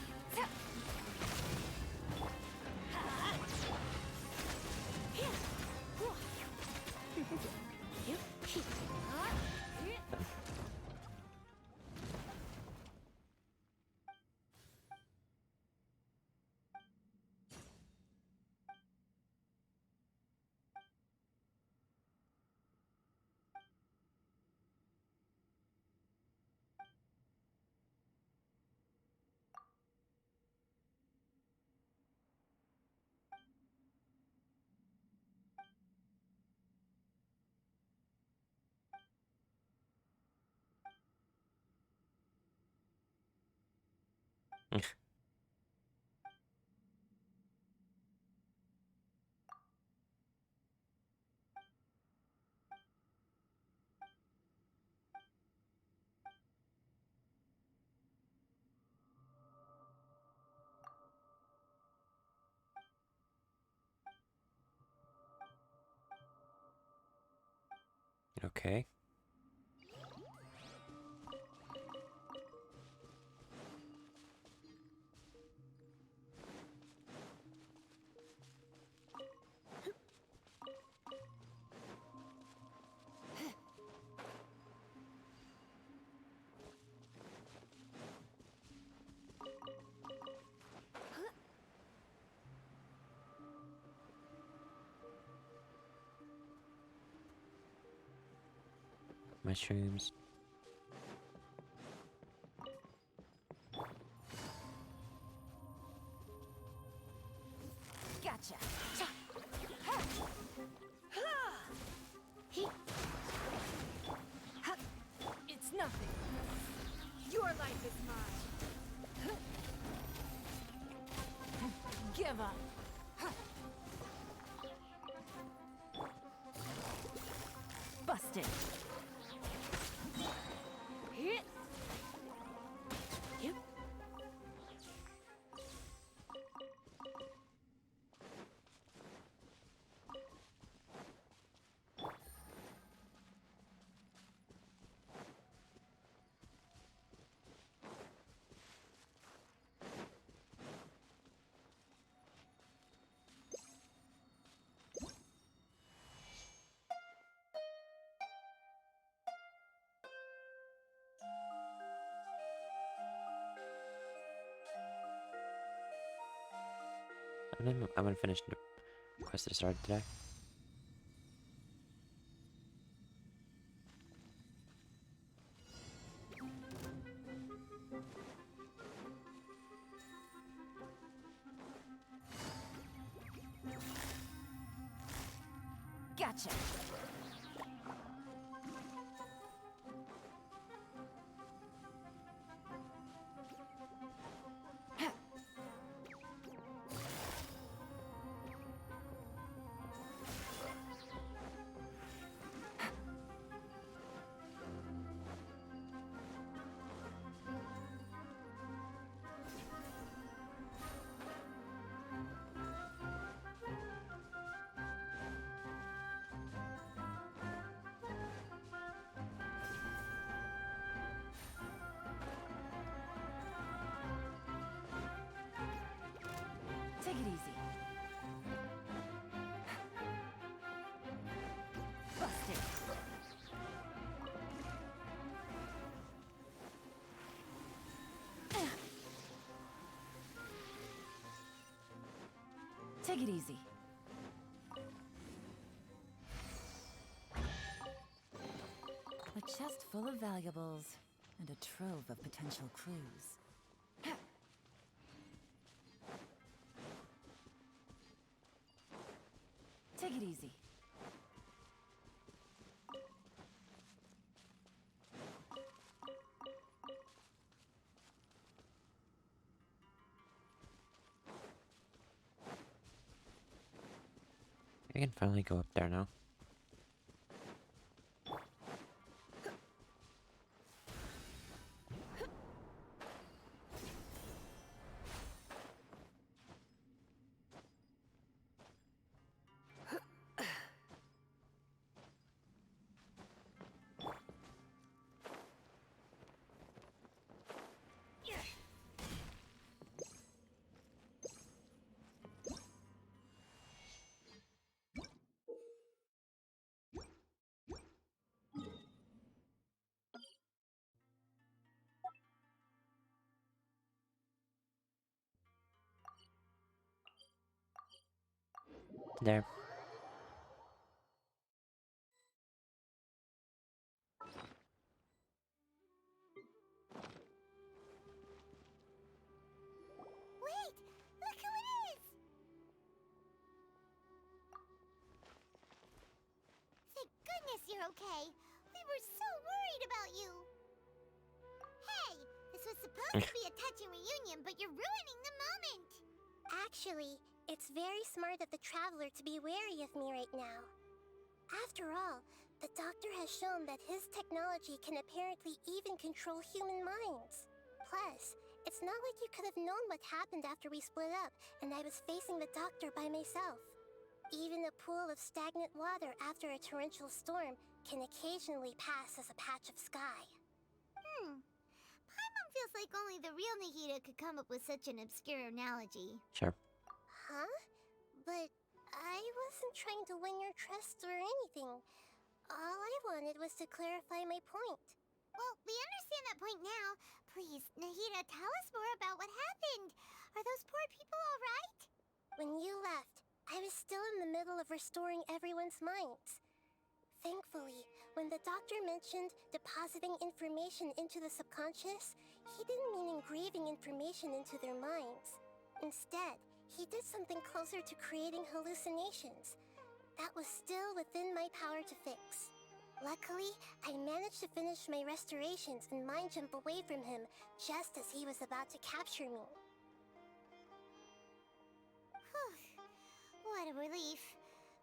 Okay. Mushrooms. Gotcha. It's nothing. Your life is mine. Give up. Busted. Hit. Yep. And then I'm gonna finish the quest that I started today. Gotcha. Take it easy. Busted. Take it easy. A chest full of valuables and a trove of potential clues. Take it easy. I can finally go up there now. There. Wait! Look who it is! Thank goodness you're okay. We were so worried about you. Hey, this was supposed to be a touching reunion, but you're ruining the moment. Actually, it's very smart of the traveler to be wary of me right now. After all, the doctor has shown that his technology can apparently even control human minds. Plus, it's not like you could have known what happened after we split up and I was facing the doctor by myself. Even a pool of stagnant water after a torrential storm can occasionally pass as a patch of sky. Paimon feels like only the real Nahida could come up with such an obscure analogy. Sure. Huh? But I wasn't trying to win your trust or anything. All I wanted was to clarify my point. Well, we understand that point now. Please, Nahida, tell us more about what happened. Are those poor people all right? When you left, I was still in the middle of restoring everyone's minds. Thankfully, when the doctor mentioned depositing information into the subconscious, he didn't mean engraving information into their minds. Instead, he did something closer to creating hallucinations. That was still within my power to fix. Luckily, I managed to finish my restorations and mind jump away from him just as he was about to capture me. Whew. What a relief.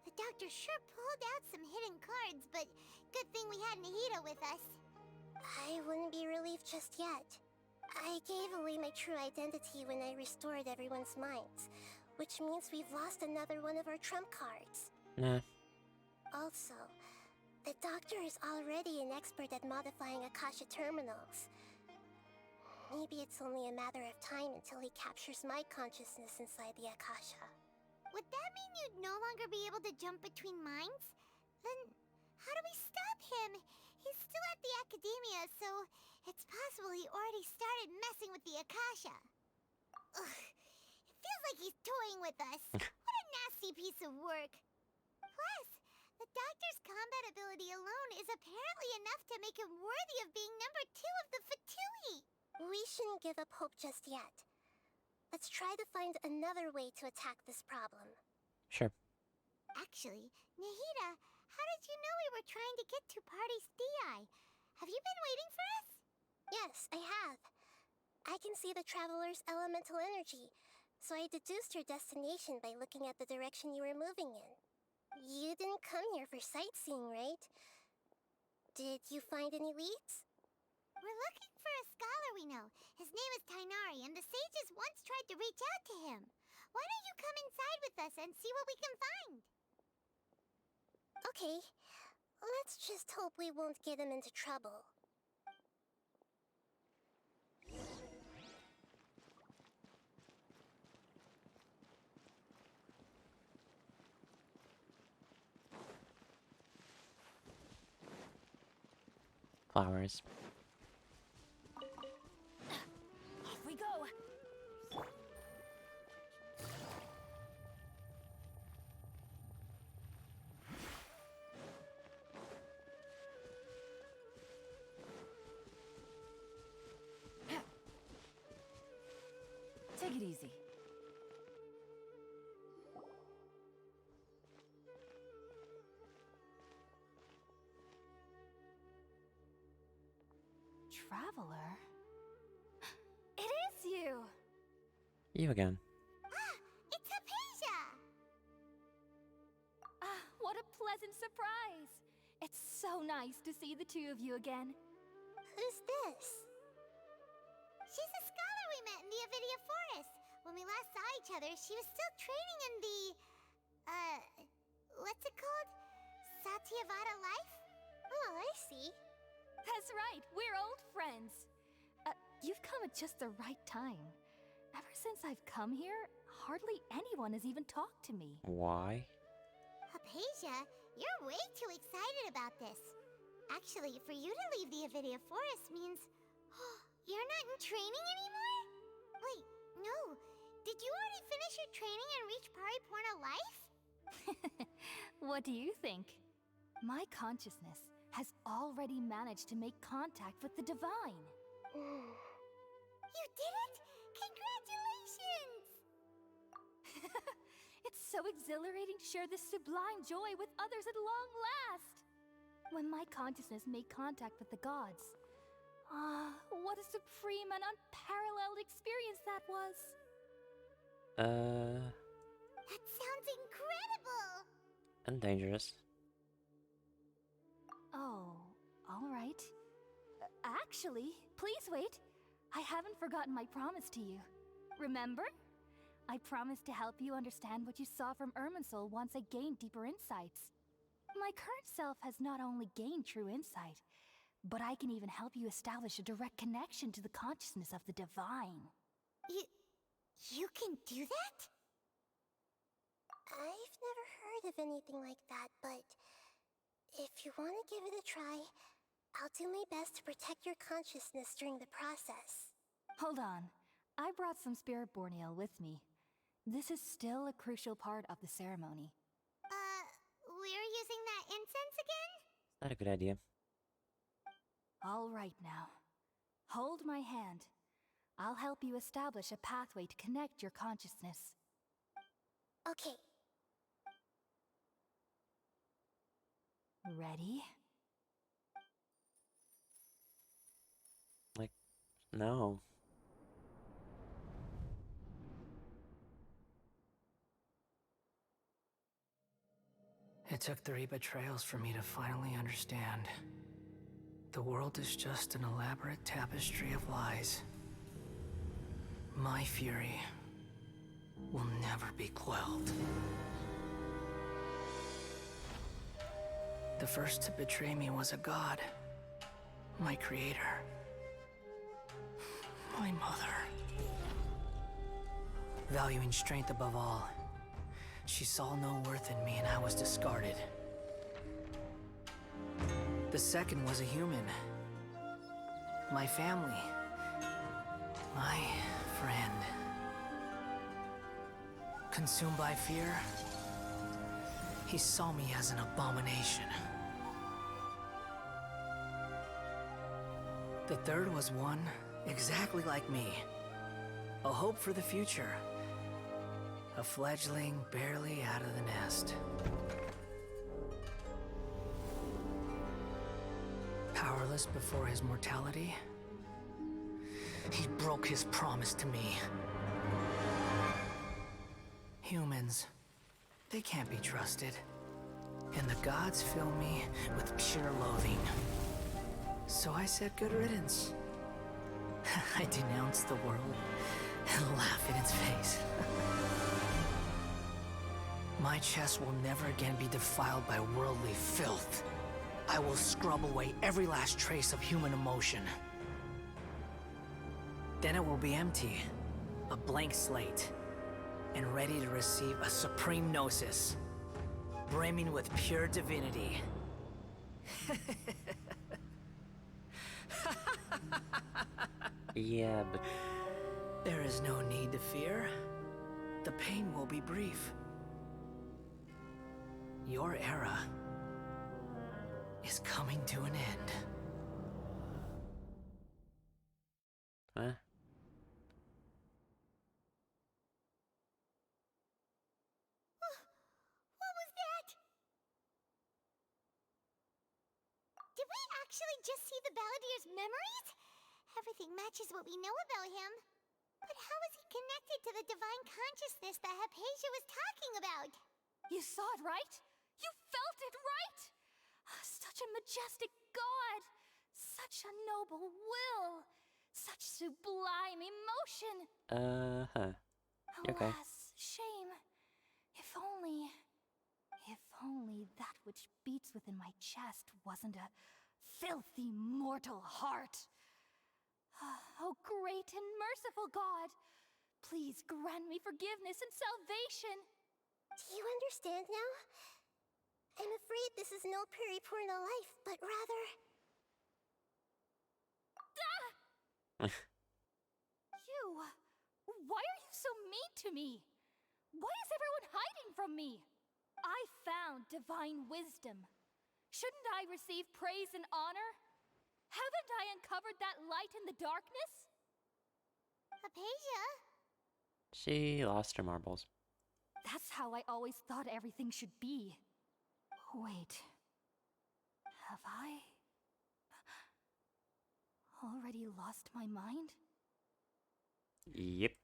The doctor sure pulled out some hidden cards, but good thing we had Nahida with us. I wouldn't be relieved just yet. I gave away my true identity when I restored everyone's minds, which means we've lost another one of our trump cards. Nah. Also, the doctor is already an expert at modifying Akasha terminals. Maybe it's only a matter of time until he captures my consciousness inside the Akasha. Would that mean you'd no longer be able to jump between minds? Then, how do we stop him? He's still at the Academia, so it's possible he already started messing with the Akasha. Ugh, it feels like he's toying with us. What a nasty piece of work. Plus, the doctor's combat ability alone is apparently enough to make him worthy of being number 2 of the Fatui. We shouldn't give up hope just yet. Let's try to find another way to attack this problem. Sure. Actually, Nahida, how did you know we were trying to get to Party's DI? Have you been waiting for us? Yes, I have. I can see the traveler's elemental energy, so I deduced your destination by looking at the direction you were moving in. You didn't come here for sightseeing, right? Did you find any leads? We're looking for a scholar we know. His name is Tainari, and the sages once tried to reach out to him. Why don't you come inside with us and see what we can find? Okay. Let's just hope we won't get him into trouble. Flowers. Off we go! Take it easy. Traveler? It is you! You again. Ah, it's Hypatia! Ah, what a pleasant surprise! It's so nice to see the two of you again. Who's this? She's a scholar we met in the Avidia Forest. When we last saw each other, she was still training in the... what's it called? Satyavada life? Oh, I see. That's right, we're old friends. You've come at just the right time. Ever since I've come here, hardly anyone has even talked to me. Why? Hypatia, you're way too excited about this. Actually, for you to leave the Avidia Forest means... you're not in training anymore? Wait, no. Did you already finish your training and reach Pariporna life? What do you think? My consciousness has already managed to make contact with the divine. You did it? Congratulations! It's so exhilarating to share this sublime joy with others at long last! When my consciousness made contact with the gods, what a supreme and unparalleled experience that was! That sounds incredible! And dangerous. Oh, all right. Actually, please wait. I haven't forgotten my promise to you. Remember? I promise to help you understand what you saw from Irminsul once I gained deeper insights. My current self has not only gained true insight, but I can even help you establish a direct connection to the consciousness of the divine. You can do that? I've never heard of anything like that, but if you want to give it a try, I'll do my best to protect your consciousness during the process. Hold on. I brought some spirit borneal with me. This is still a crucial part of the ceremony. We're using that incense again? Not a good idea. All right now. Hold my hand. I'll help you establish a pathway to connect your consciousness. Okay. Ready? Like, no. It took 3 betrayals for me to finally understand. The world is just an elaborate tapestry of lies. My fury will never be quelled. The first to betray me was a god. My creator. My mother. Valuing strength above all, she saw no worth in me and I was discarded. The second was a human. My family. My friend. Consumed by fear, he saw me as an abomination. The third was one exactly like me. A hope for the future. A fledgling barely out of the nest. Powerless before his mortality, he broke his promise to me. Humans, they can't be trusted. And the gods fill me with pure loathing. So I said good riddance. I denounced the world and laugh in its face. My chest will never again be defiled by worldly filth. I will scrub away every last trace of human emotion. Then it will be empty, a blank slate, and ready to receive a supreme gnosis, brimming with pure divinity. Yeah, but... There is no need to fear. The pain will be brief. Your era is coming to an end. Huh? What was that? Did we actually just see the Balladeer's memories? Everything matches what we know about him. But how is he connected to the divine consciousness that Hypatia was talking about? You saw it, right? You felt it, right? Such a majestic god! Such a noble will! Such sublime emotion! Huh. Okay. Alas, shame. If only that which beats within my chest wasn't a filthy mortal heart. Oh, great and merciful God! Please grant me forgiveness and salvation! Do you understand now? I'm afraid this is no Puripurna life, but rather... You! Why are you so mean to me? Why is everyone hiding from me? I found divine wisdom. Shouldn't I receive praise and honor? Haven't I uncovered that light in the darkness? Hypatia? She lost her marbles. That's how I always thought everything should be. Wait. Have I already lost my mind? Yep.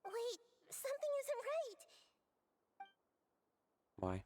Wait, something isn't right. Why?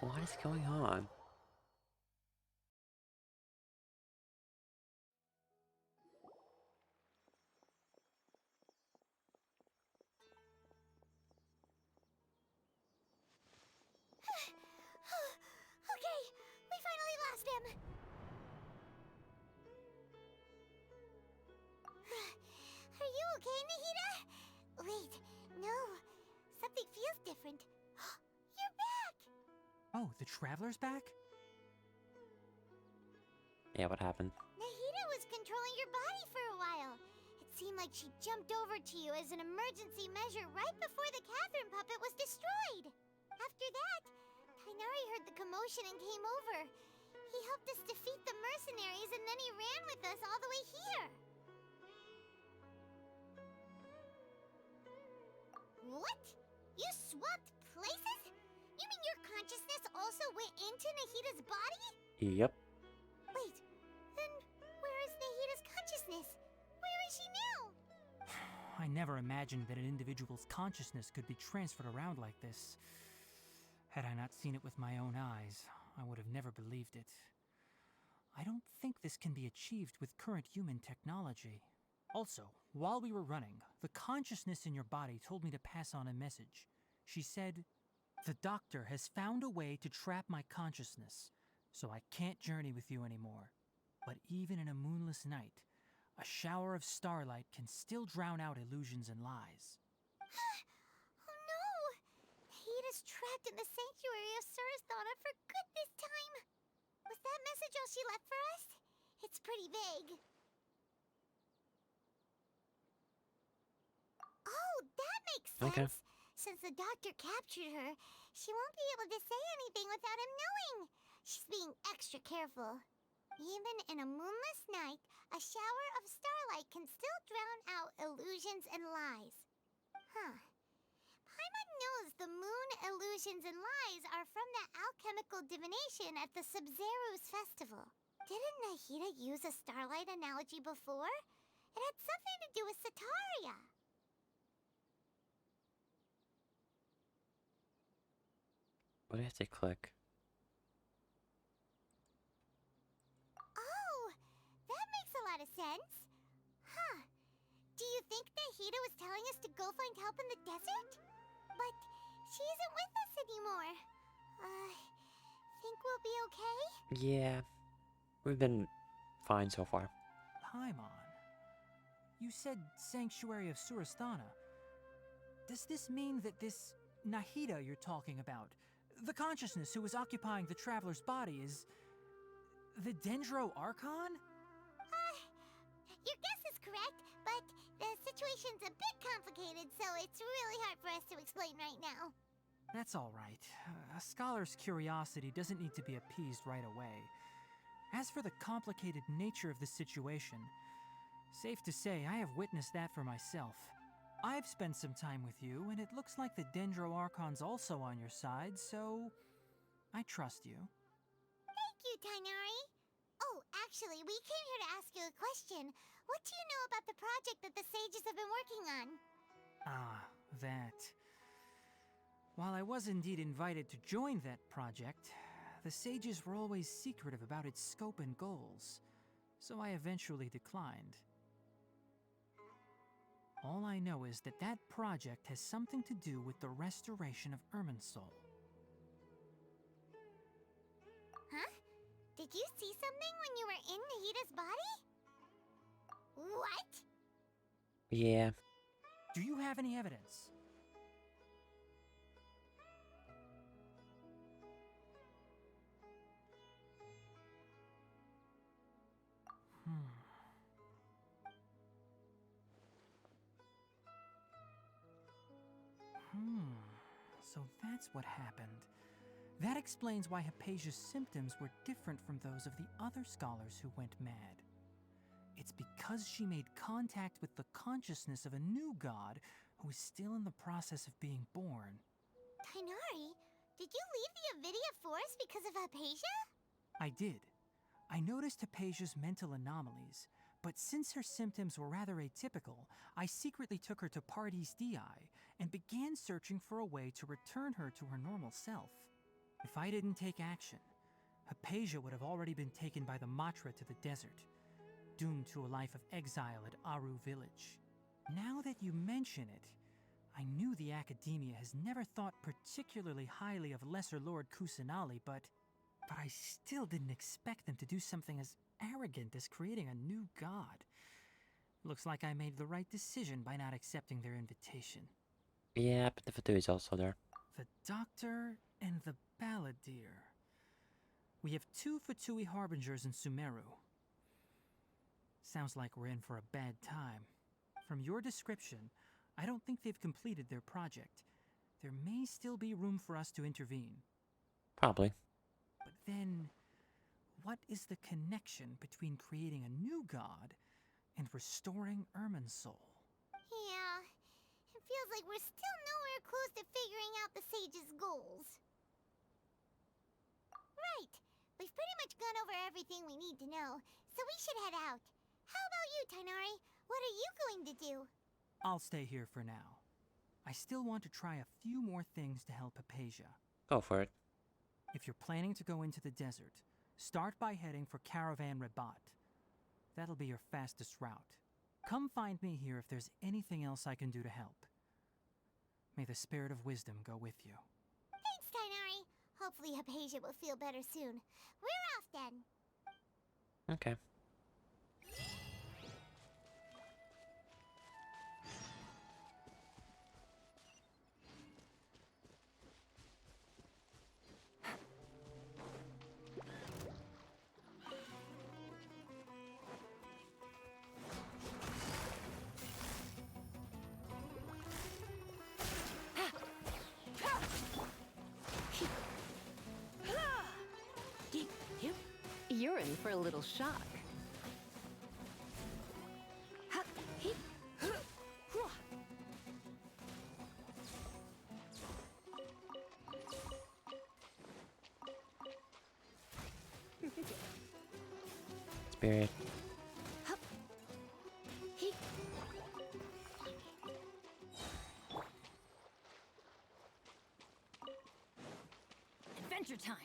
What is going on? Okay, we finally lost him. Are you okay, Nahida? Wait, no. Something feels different. You're back! Oh, the Traveler's back? Yeah, what happened? Nahida was controlling your body for a while. It seemed like she jumped over to you as an emergency measure right before the Catherine puppet was destroyed. After that, Tainari heard the commotion and came over. He helped us defeat the mercenaries and then he ran with us all the way here. What? You swapped places? You mean your consciousness also went into Nahida's body? Yep. Wait, then where is Nahida's consciousness? Where is she now? I never imagined that an individual's consciousness could be transferred around like this. Had I not seen it with my own eyes, I would have never believed it. I don't think this can be achieved with current human technology. Also, while we were running, the consciousness in your body told me to pass on a message. She said, "The doctor has found a way to trap my consciousness, so I can't journey with you anymore. But even in a moonless night, a shower of starlight can still drown out illusions and lies." Oh no! Nahida's trapped in the sanctuary of Surasthana for good this time. Was that message all she left for us? It's pretty vague. Oh, that makes sense. Okay. Since the doctor captured her, she won't be able to say anything without him knowing. She's being extra careful. Even in a moonless night, a shower of starlight can still drown out illusions and lies. Huh. Paimon knows the moon illusions and lies are from that alchemical divination at the Sub-Zero's festival. Didn't Nahida use a starlight analogy before? It had something to do with Sataria. What do I have to click? Oh, that makes a lot of sense. Huh. Do you think Nahida was telling us to go find help in the desert? But she isn't with us anymore. Think we'll be okay? Yeah. We've been fine so far. Paimon, you said Sanctuary of Surasthana. Does this mean that this Nahida you're talking about, the consciousness who is occupying the Traveler's body, is the Dendro Archon? Your guess is correct, but the situation's a bit complicated, so it's really hard for us to explain right now. That's all right. A scholar's curiosity doesn't need to be appeased right away. As for the complicated nature of the situation, safe to say I have witnessed that for myself. I've spent some time with you, and it looks like the Dendro Archon's also on your side, so I trust you. Thank you, Tainari. Oh, actually, we came here to ask you a question. What do you know about the project that the sages have been working on? Ah, that. While I was indeed invited to join that project, the sages were always secretive about its scope and goals, so I eventually declined. All I know is that that project has something to do with the restoration of Irminsul. Huh? Did you see something when you were in Nahida's body? What? Yeah. Do you have any evidence? So that's what happened. That explains why Hypatia's symptoms were different from those of the other scholars who went mad. It's because she made contact with the consciousness of a new god who is still in the process of being born. Tainari, did you leave the Avidia Forest because of Hypatia? I did. I noticed Hypatia's mental anomalies, but since her symptoms were rather atypical, I secretly took her to Pardis Dii and began searching for a way to return her to her normal self. If I didn't take action, Hypatia would have already been taken by the Matra to the desert, doomed to a life of exile at Aru village. Now that you mention it, I knew the Academia has never thought particularly highly of Lesser Lord Kusanali, but I still didn't expect them to do something as arrogant as creating a new god. Looks like I made the right decision by not accepting their invitation. Yeah, but the Fatui is also there. The Doctor and the Balladeer. We have 2 Fatui Harbingers in Sumeru. Sounds like we're in for a bad time. From your description, I don't think they've completed their project. There may still be room for us to intervene. Probably. But then, what is the connection between creating a new god and restoring Irminsul? Yeah, it feels like we're still nowhere close to figuring out the sage's goals. Right, we've pretty much gone over everything we need to know, so we should head out. How about you, Tainari? What are you going to do? I'll stay here for now. I still want to try a few more things to help Hypatia. Go for it. If you're planning to go into the desert, start by heading for Caravan Rabat. That'll be your fastest route. Come find me here if there's anything else I can do to help. May the spirit of wisdom go with you. Thanks, Tainari. Hopefully Hypatia will feel better soon. We're off then. Okay. You're in for a little shock. Spirit. Adventure time.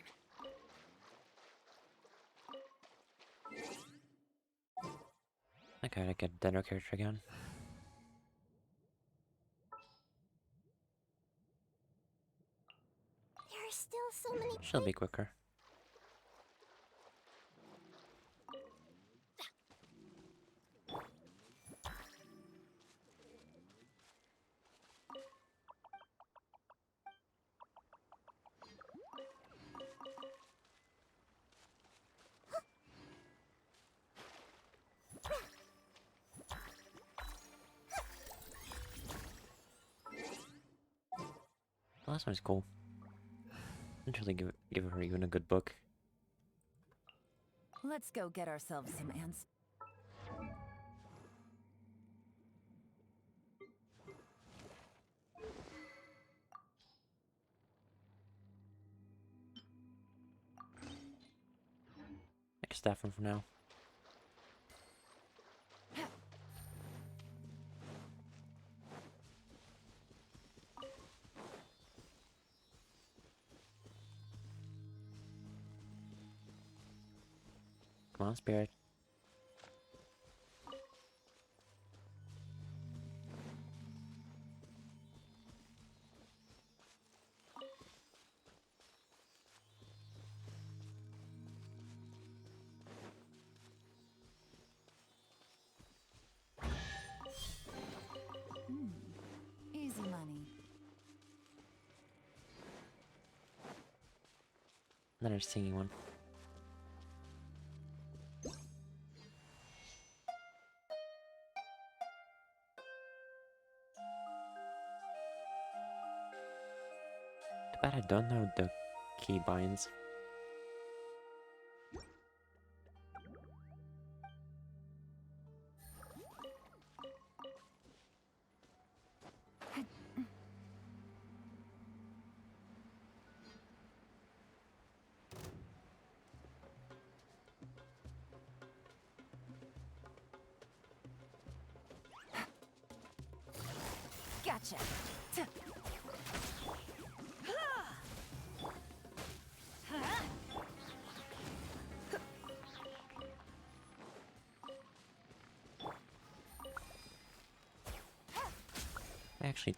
I gotta get a dinner character again. There are still so many. She'll be quicker. The last one's cool. Didn't really give her even a good book. Let's go get ourselves some ants. I can staff him for now. Come on, Spirit. Easy money. Another singing one. Too bad I don't know the keybinds. Gotcha. Actually,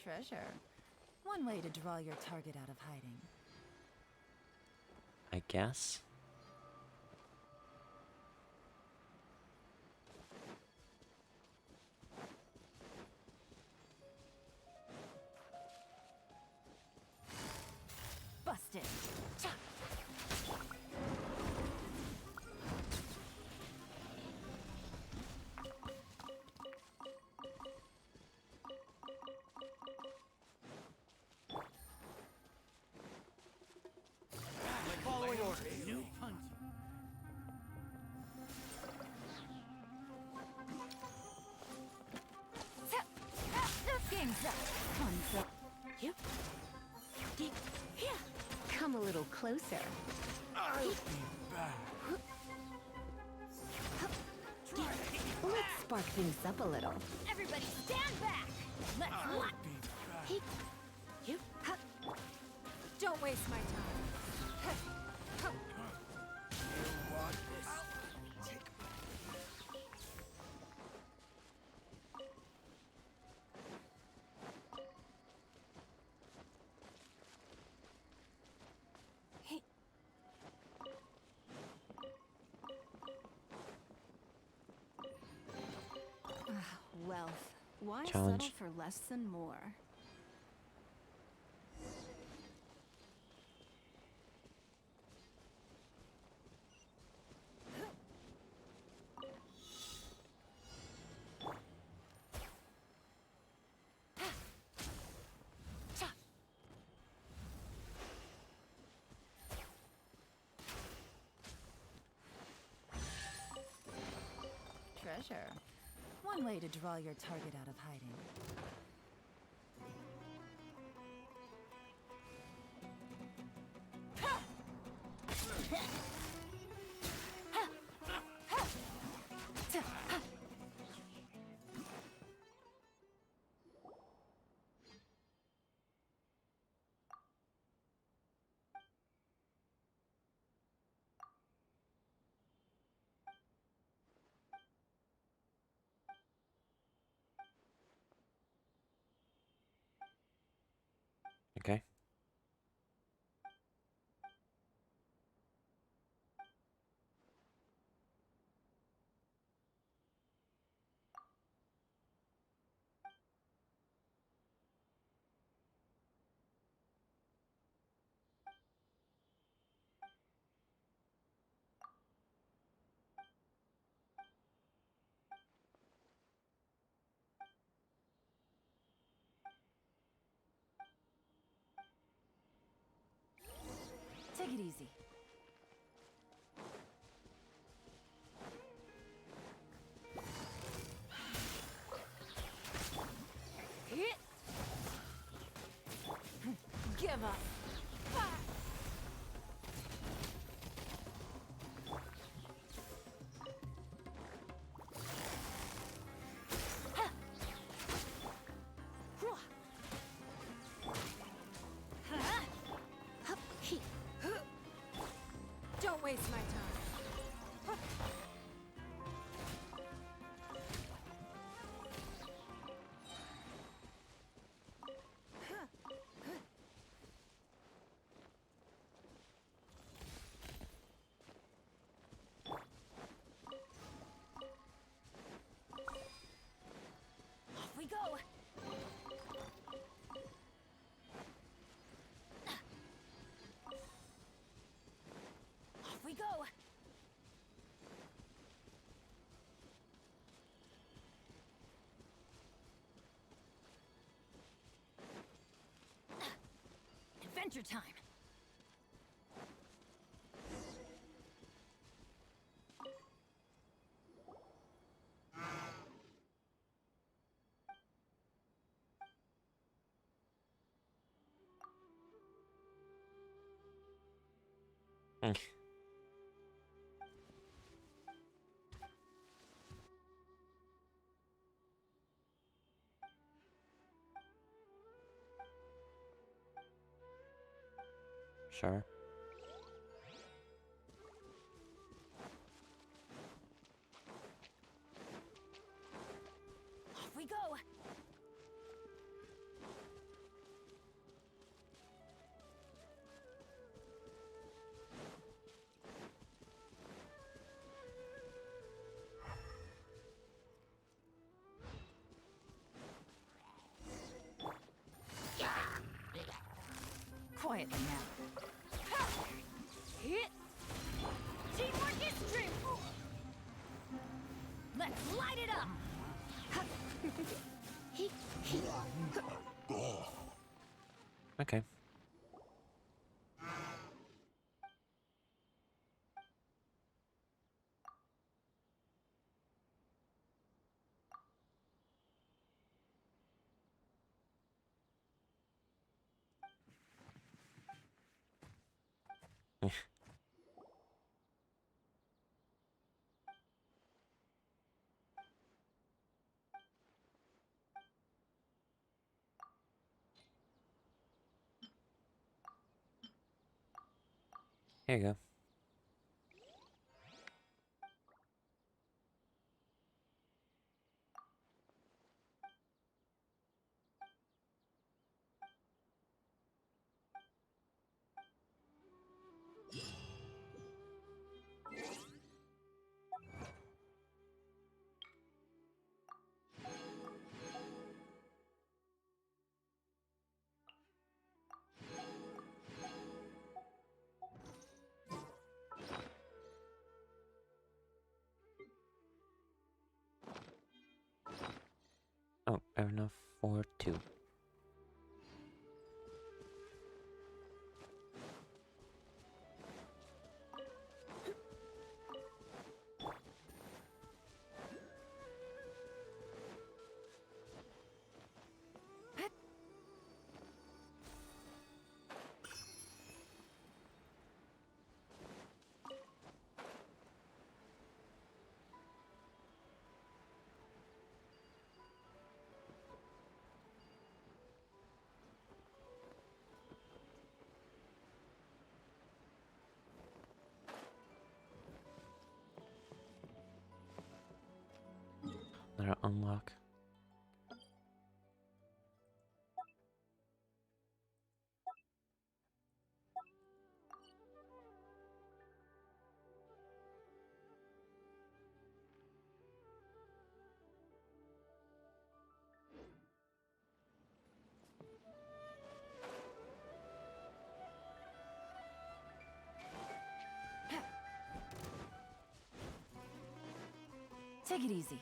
Treasure. One way to draw your target out of hiding. I guess. Busted. Following orders. New punch. Game's up. Comes up. Yep. Come a little closer. I'll be back. Let's spark things up a little. Everybody stand back. Let's I'll what? be back. Hey. You. Don't waste my time. You want this? Wealth. Why Challenge. settle for less than more? Treasure. One way to draw your target out of hiding. Okay. Take it easy. Give up. Don't waste my time. Off we go. Off we go. Adventure time. Mm. Sure. Off we go! Quietly now. Hit! Teamwork is dreamful! Let's light it up! Okay. Here you go. Oh, fair enough for 2. Another unlock. Take it easy.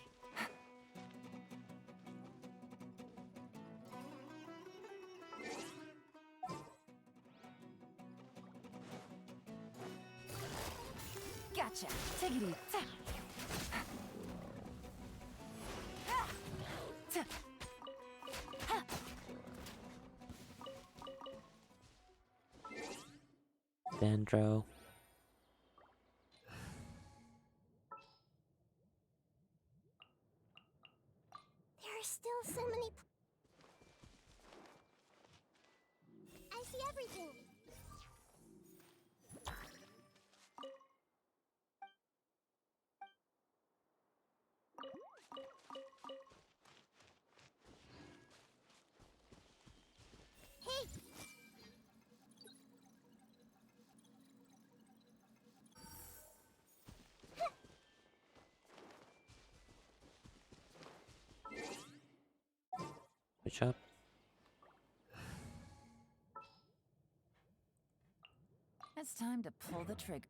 Gotcha. Take it easy. Dendro. There are still so many. I see everything. Hey! Switch up. It's time to pull the trigger.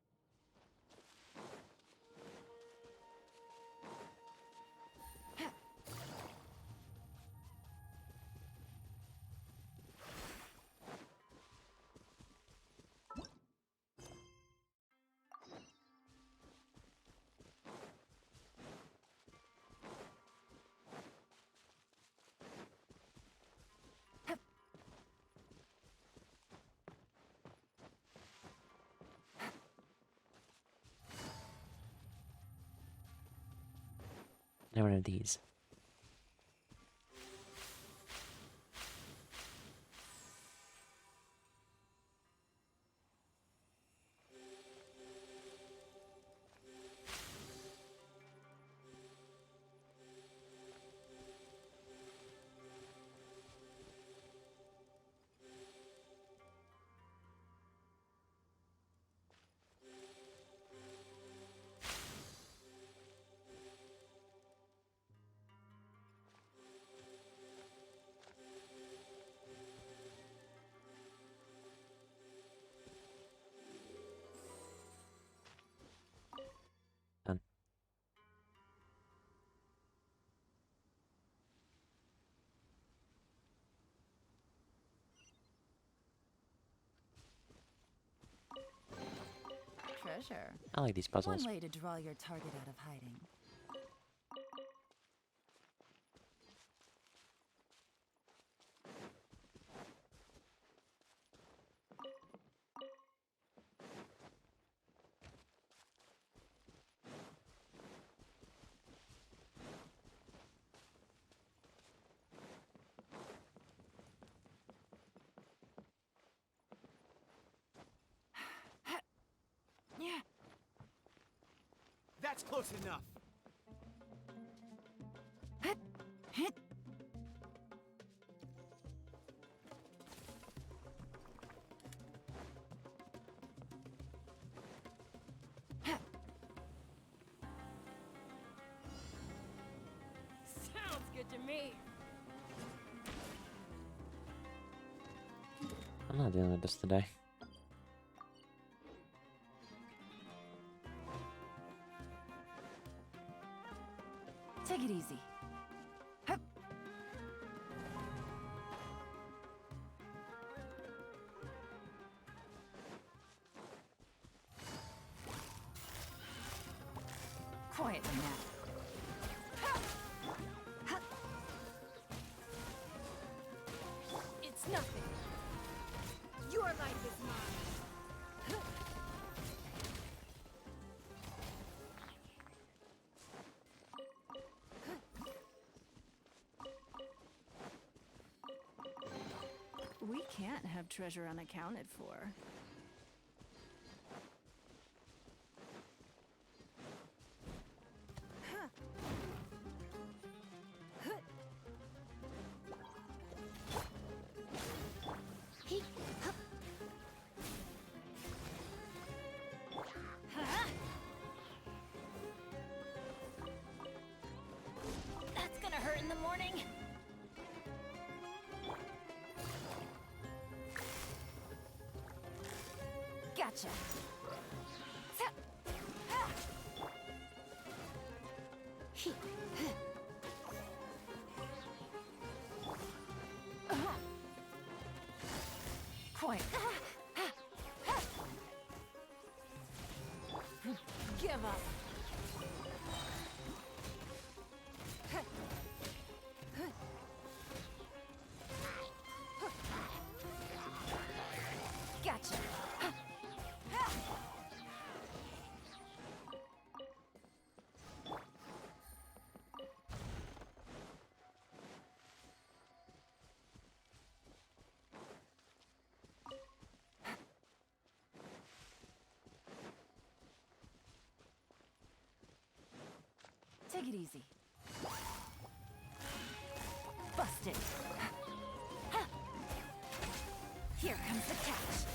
Now what are these? Done. Treasure. I like these puzzles. One way to draw your target out of hiding. Yeah. That's close enough. Sounds good to me. I'm not dealing with this today. Take it easy. Hup. Quietly now. It's nothing. Your life is mine. We can't have treasure unaccounted for. That's gonna hurt in the morning. Gotcha. Quiet. Give up. Gotcha. Take it easy. Busted. Here comes the catch.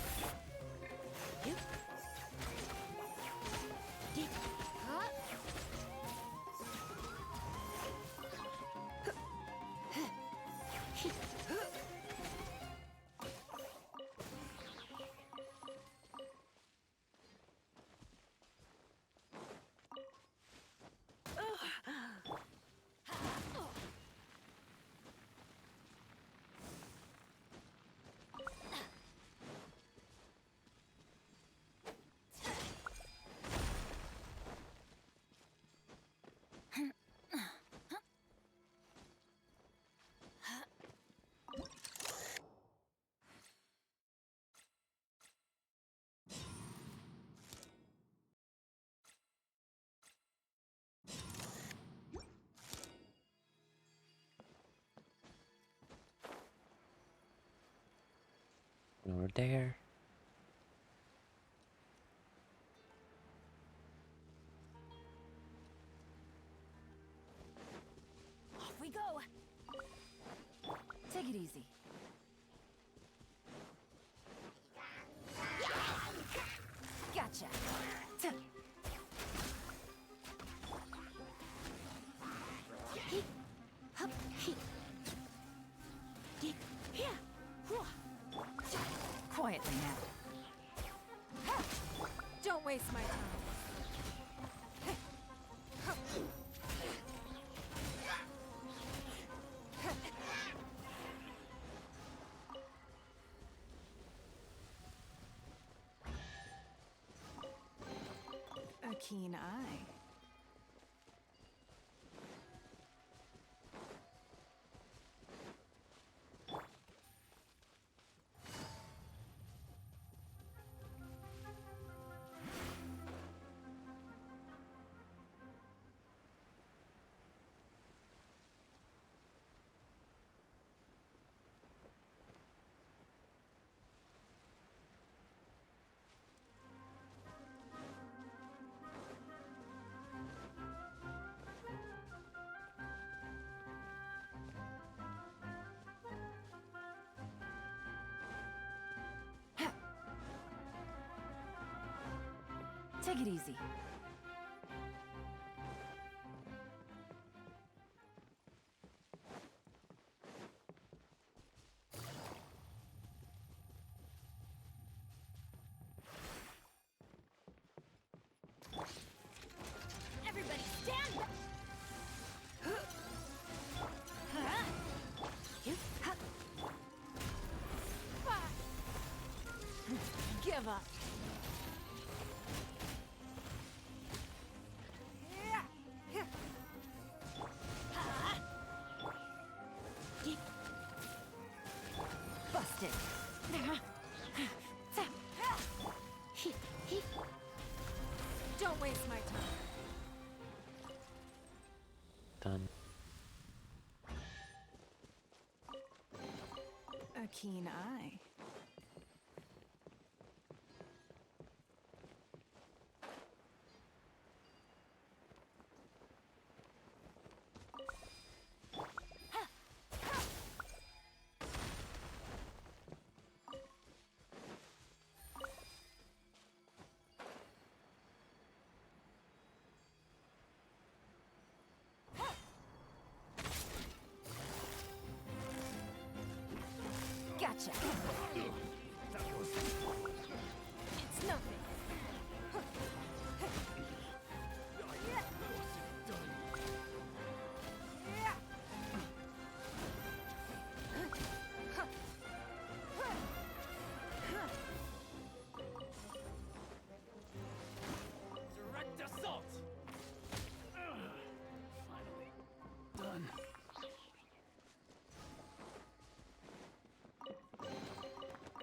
over there. Off we go. Take it easy. Gotcha. Quietly now. Don't waste my time. A keen eye. Take it easy. Everybody stand back! Give up. Busted. Don't waste my time. Done. A keen eye. Gotcha. It's nothing. Direct assault! Finally done.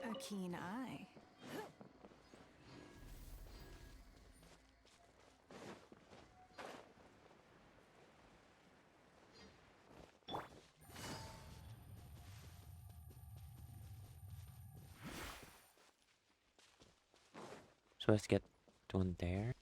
A keen eye. So let's get to one there.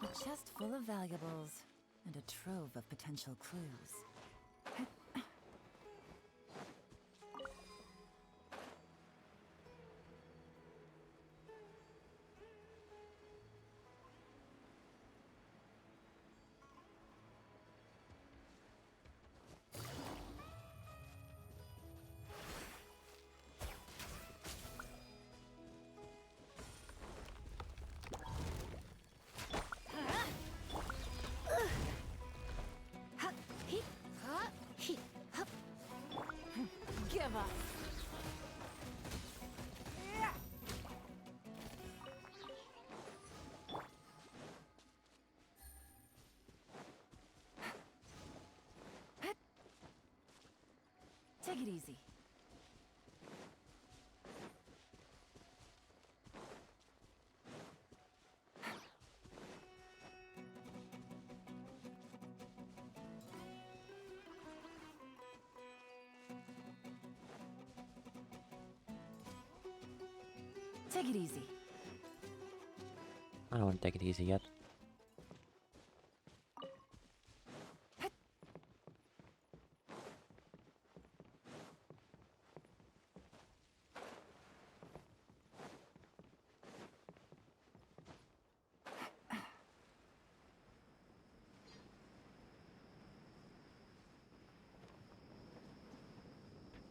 A chest full of valuables and a trove of potential clues. Take it easy. Take it easy. I don't want to take it easy yet.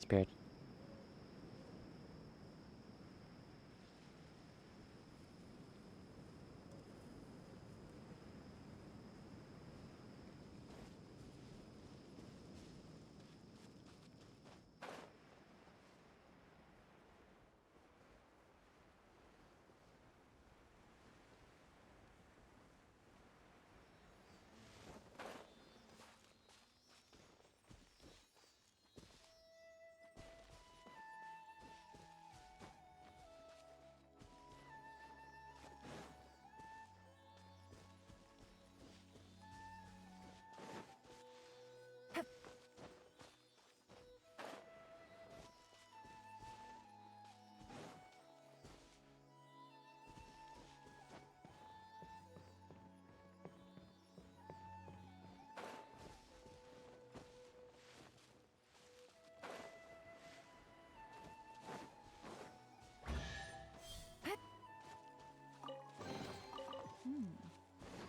Spirit.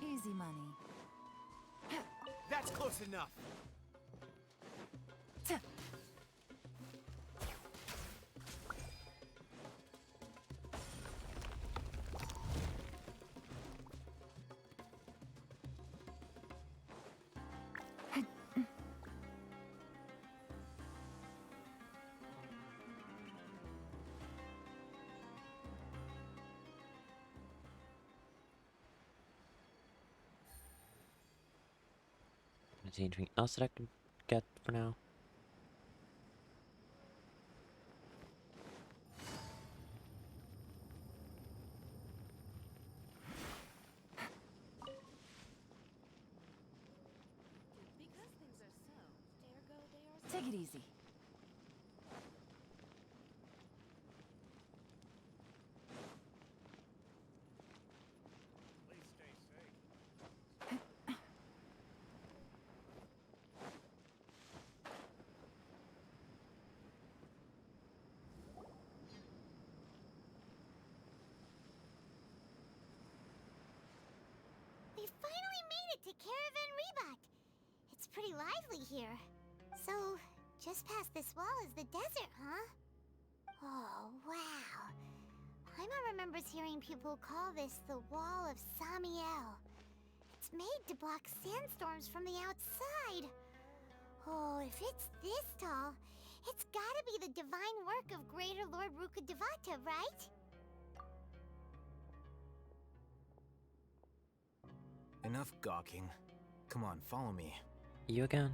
Easy money. That's close enough. Is there anything else that I can get for now? Take it easy. We finally made it to Caravan Rebak. It's pretty lively here. So, just past this wall is the desert, huh? Oh, wow. Paimon remembers hearing people call this the Wall of Samiel. It's made to block sandstorms from the outside. Oh, if it's this tall, it's gotta be the divine work of Greater Lord Rukkhadevata, right? Enough gawking. Come on, follow me. You again?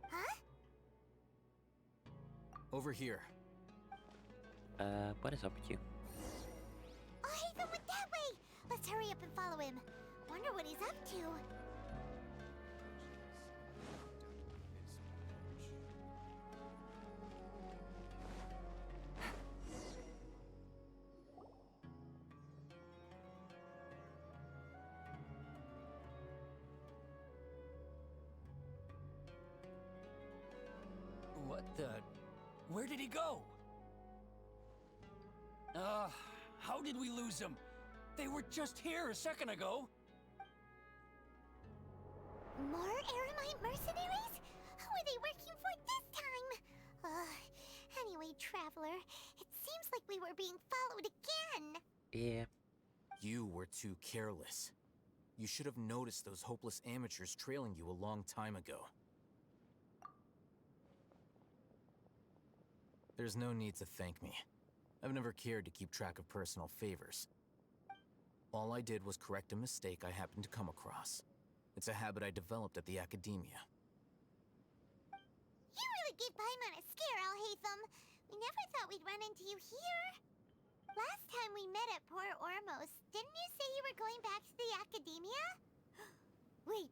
Huh? Over here. What is up with you? Oh, Haven went that way! Let's hurry up and follow him. Wonder what he's up to. What the? Where did he go? How did we lose them? They were just here a second ago. More Eremite mercenaries? Who are they working for this time? Anyway, Traveler, it seems like we were being followed again. Yeah. You were too careless. You should have noticed those hopeless amateurs trailing you a long time ago. There's no need to thank me. I've never cared to keep track of personal favors. All I did was correct a mistake I happened to come across. It's a habit I developed at the Academia. You to give Paimon a scare, Alhaitham. We never thought we'd run into you here. Last time we met at Port Ormos, didn't you say you were going back to the Academia? Wait,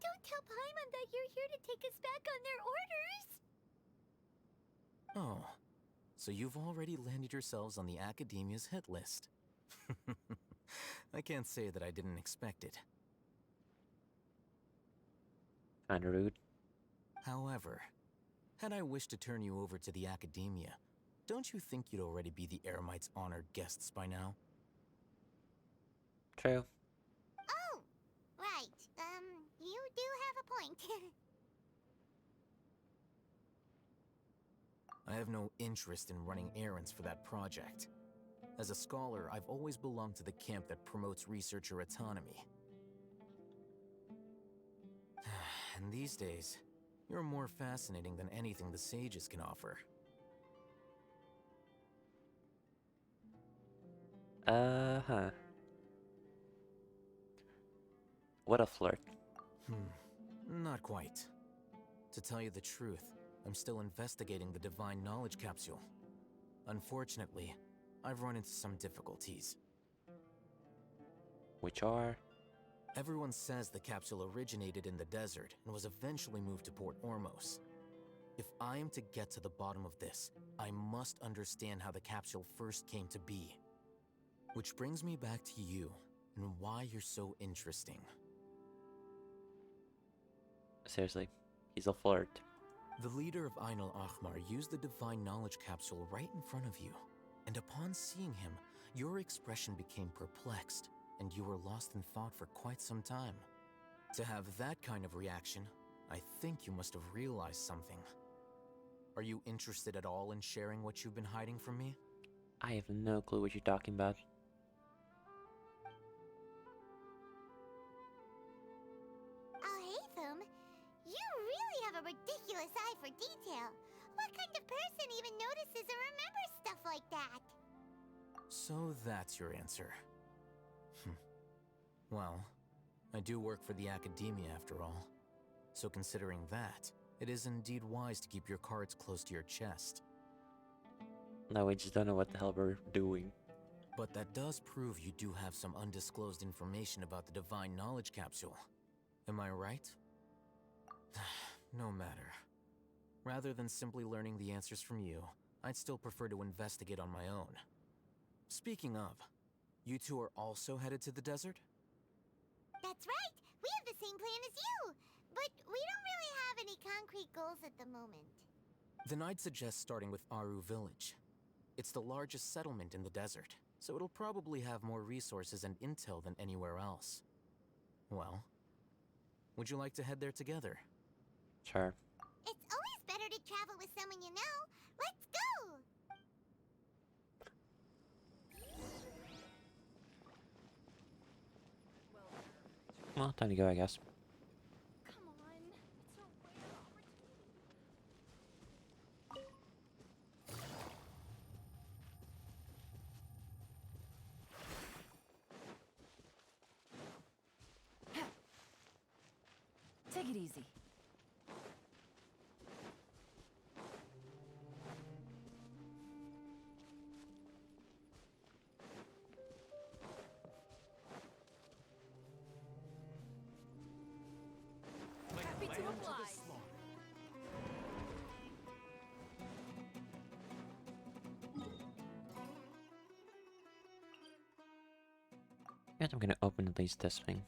don't tell Paimon that you're here to take us back on their orders! Oh, so you've already landed yourselves on the Academia's hit list. I can't say that I didn't expect it. Kinda rude. However, had I wished to turn you over to the Academia, don't you think you'd already be the Eremites' honored guests by now? True. Oh, right. You do have a point. I have no interest in running errands for that project. As a scholar, I've always belonged to the camp that promotes researcher autonomy. And these days, you're more fascinating than anything the sages can offer. Uh-huh. What a flirt. Not quite. To tell you the truth, I'm still investigating the Divine Knowledge Capsule. Unfortunately, I've run into some difficulties. Which are? Everyone says the capsule originated in the desert and was eventually moved to Port Ormos. If I am to get to the bottom of this, I must understand how the capsule first came to be. Which brings me back to you, and why you're so interesting. Seriously, he's a flirt. The leader of Ainul Ahmar used the Divine Knowledge Capsule right in front of you, and upon seeing him, your expression became perplexed, and you were lost in thought for quite some time. To have that kind of reaction, I think you must have realized something. Are you interested at all in sharing what you've been hiding from me? I have no clue what you're talking about. Alhaitham, you really have a ridiculous eye for detail. What kind of person even notices or remembers stuff like that? So that's your answer. Well, I do work for the Academia after all. So considering that, it is indeed wise to keep your cards close to your chest. No, we just don't know what the hell we're doing. But that does prove you do have some undisclosed information about the Divine Knowledge Capsule. Am I right? No matter. Rather than simply learning the answers from you, I'd still prefer to investigate on my own. Speaking of, you two are also headed to the desert? That's right! We have the same plan as you! But we don't really have any concrete goals at the moment. Then I'd suggest starting with Aru Village. It's the largest settlement in the desert, so it'll probably have more resources and intel than anywhere else. Well, would you like to head there together? Sure. It's always better to travel with someone you know. Let's go! Well, time to go, I guess. Come on, it's a rare opportunity. Take it easy. Happy to oblige. I guess I'm gonna open at least this thing.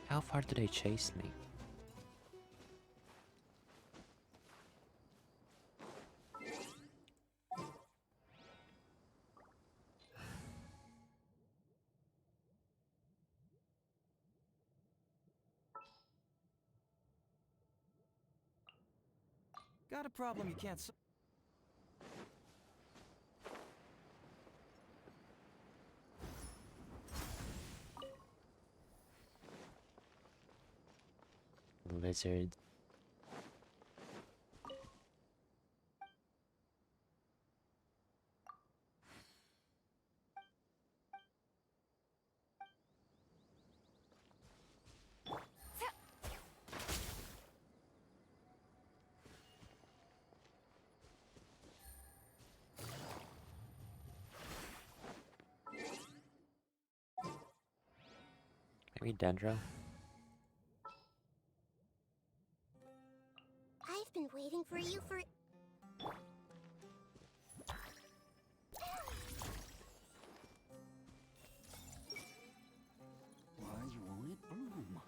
How far did they chase me? Got a problem you can't Lizard. Maybe Dendro? I've been waiting for you for... Why won't it bloom?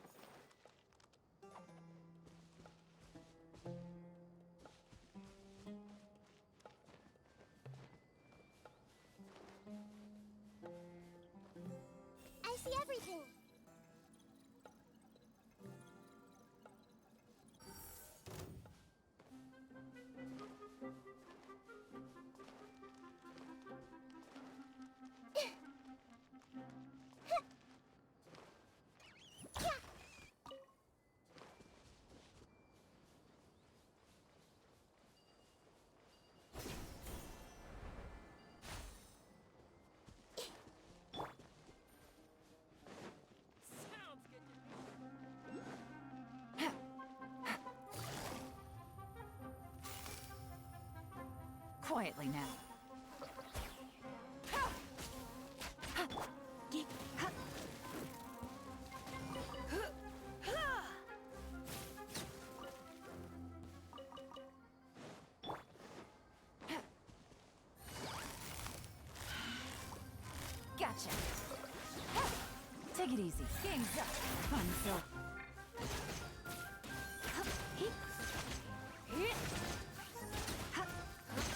I see everything. Quietly now. Gotcha. Take it easy. Game's up. Fun, so.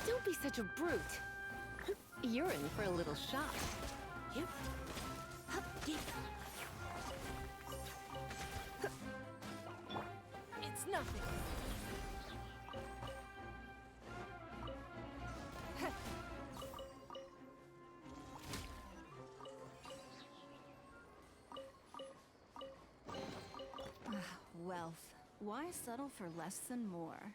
Don't be such a brute. You're in for a little shock. It's nothing. Wealth. Why settle for less than more?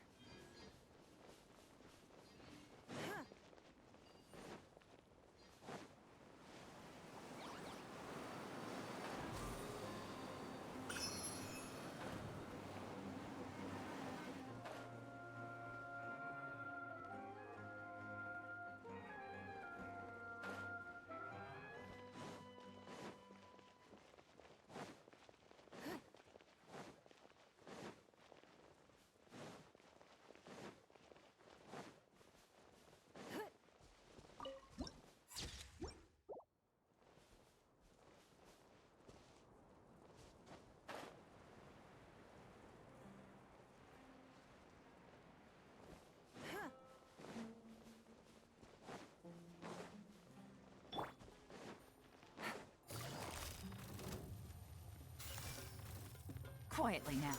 Quietly now.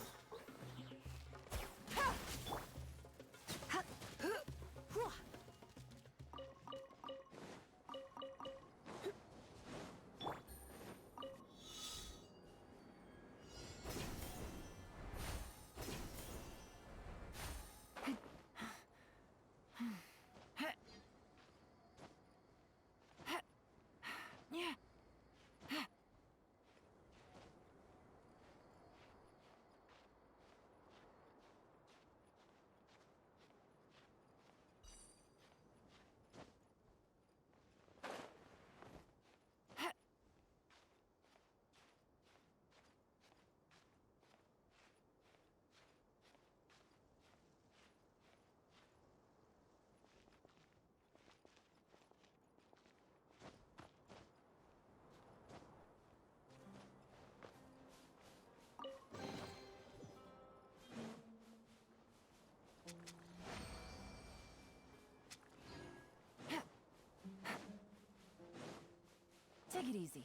Take it easy.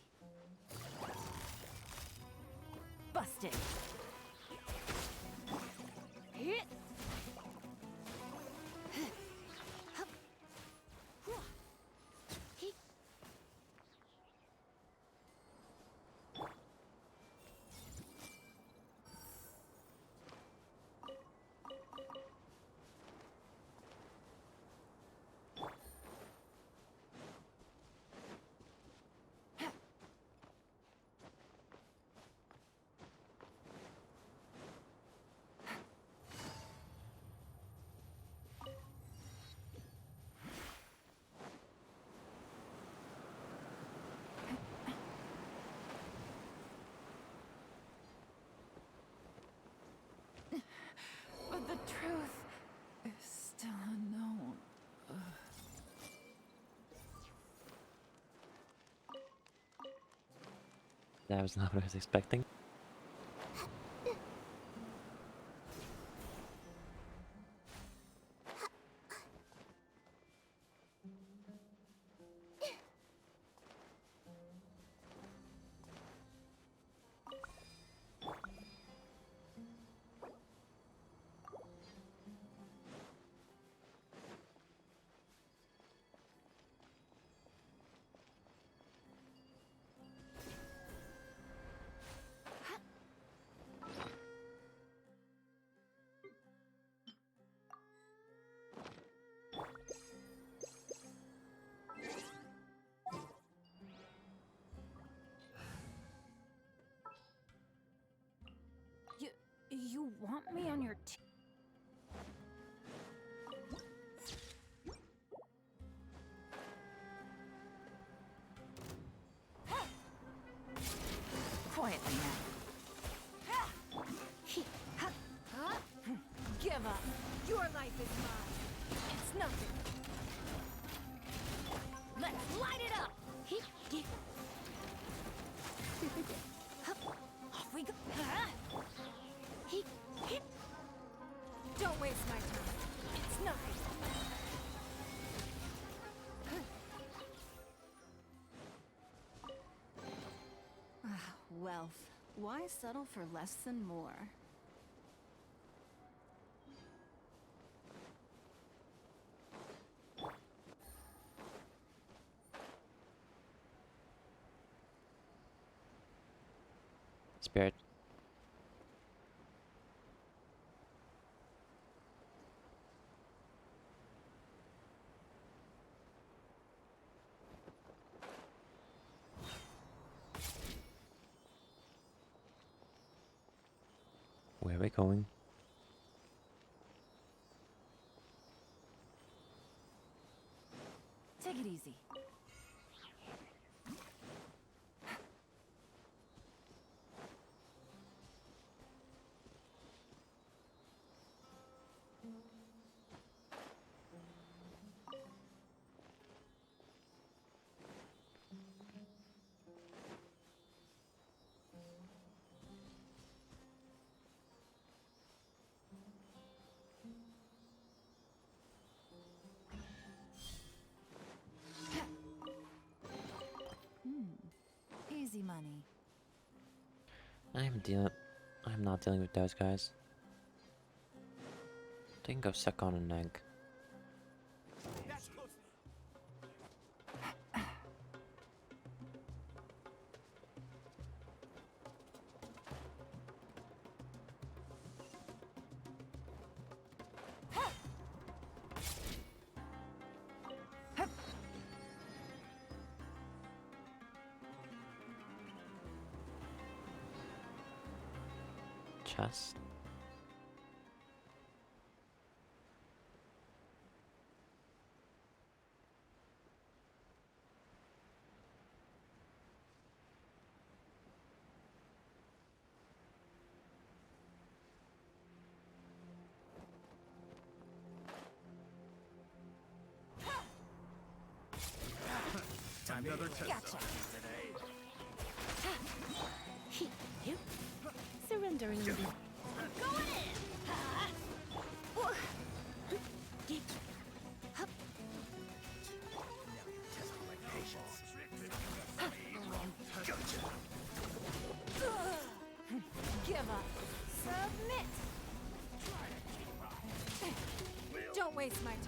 Busted. Hit. That was not what I was expecting. You want me on your team? Quietly now. Give up. Your life is mine. It's nothing. Let's light it up. Off we go. Don't waste my time. It's nothing. Wealth. Why settle for less than more? Spirit. Where are we going? Take it easy. Easy money. I'm not dealing with those guys. They can go suck on an egg. Chest. Another test. Gotcha. Surrendering you. Going in. Give up. Submit. Don't waste my time.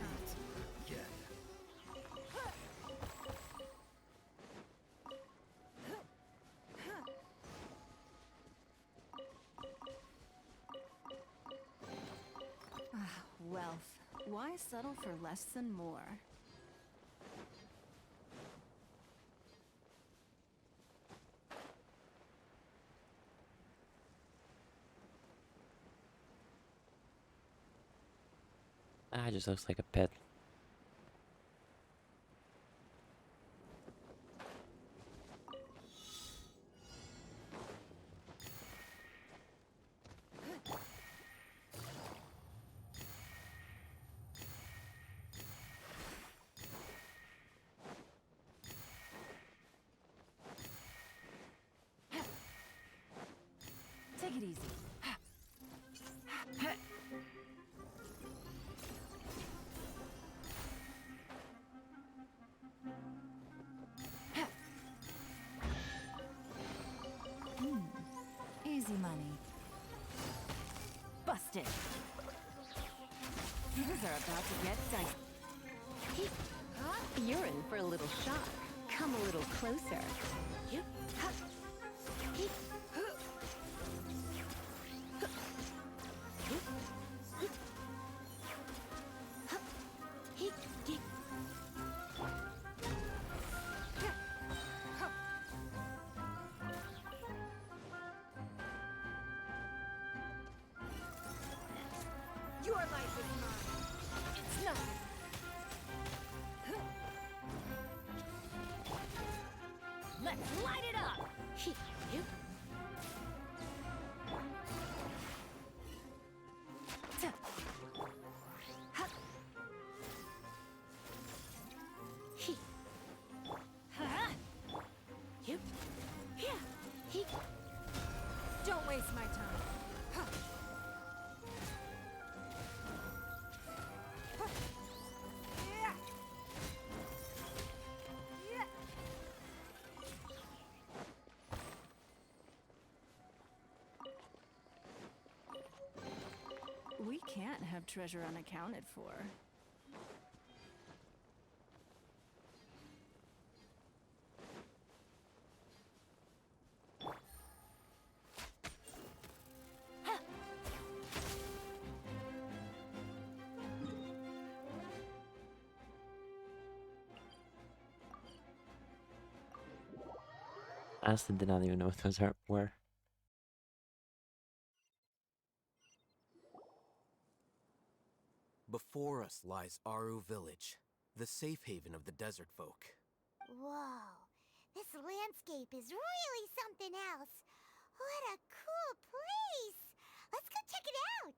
Wealth. Why settle for less than more? Ah, it just looks like a pit. you money. Busted. Things are about to get dicey. You're in for a little shock. Come a little closer. Your life is mine. It's nothing. Let's light it up! Don't waste my time. We can't have treasure unaccounted for. I honestly did not even know what those were. Before us lies Aru Village, the safe haven of the desert folk. Whoa, this landscape is really something else. What a cool place! Let's go check it out!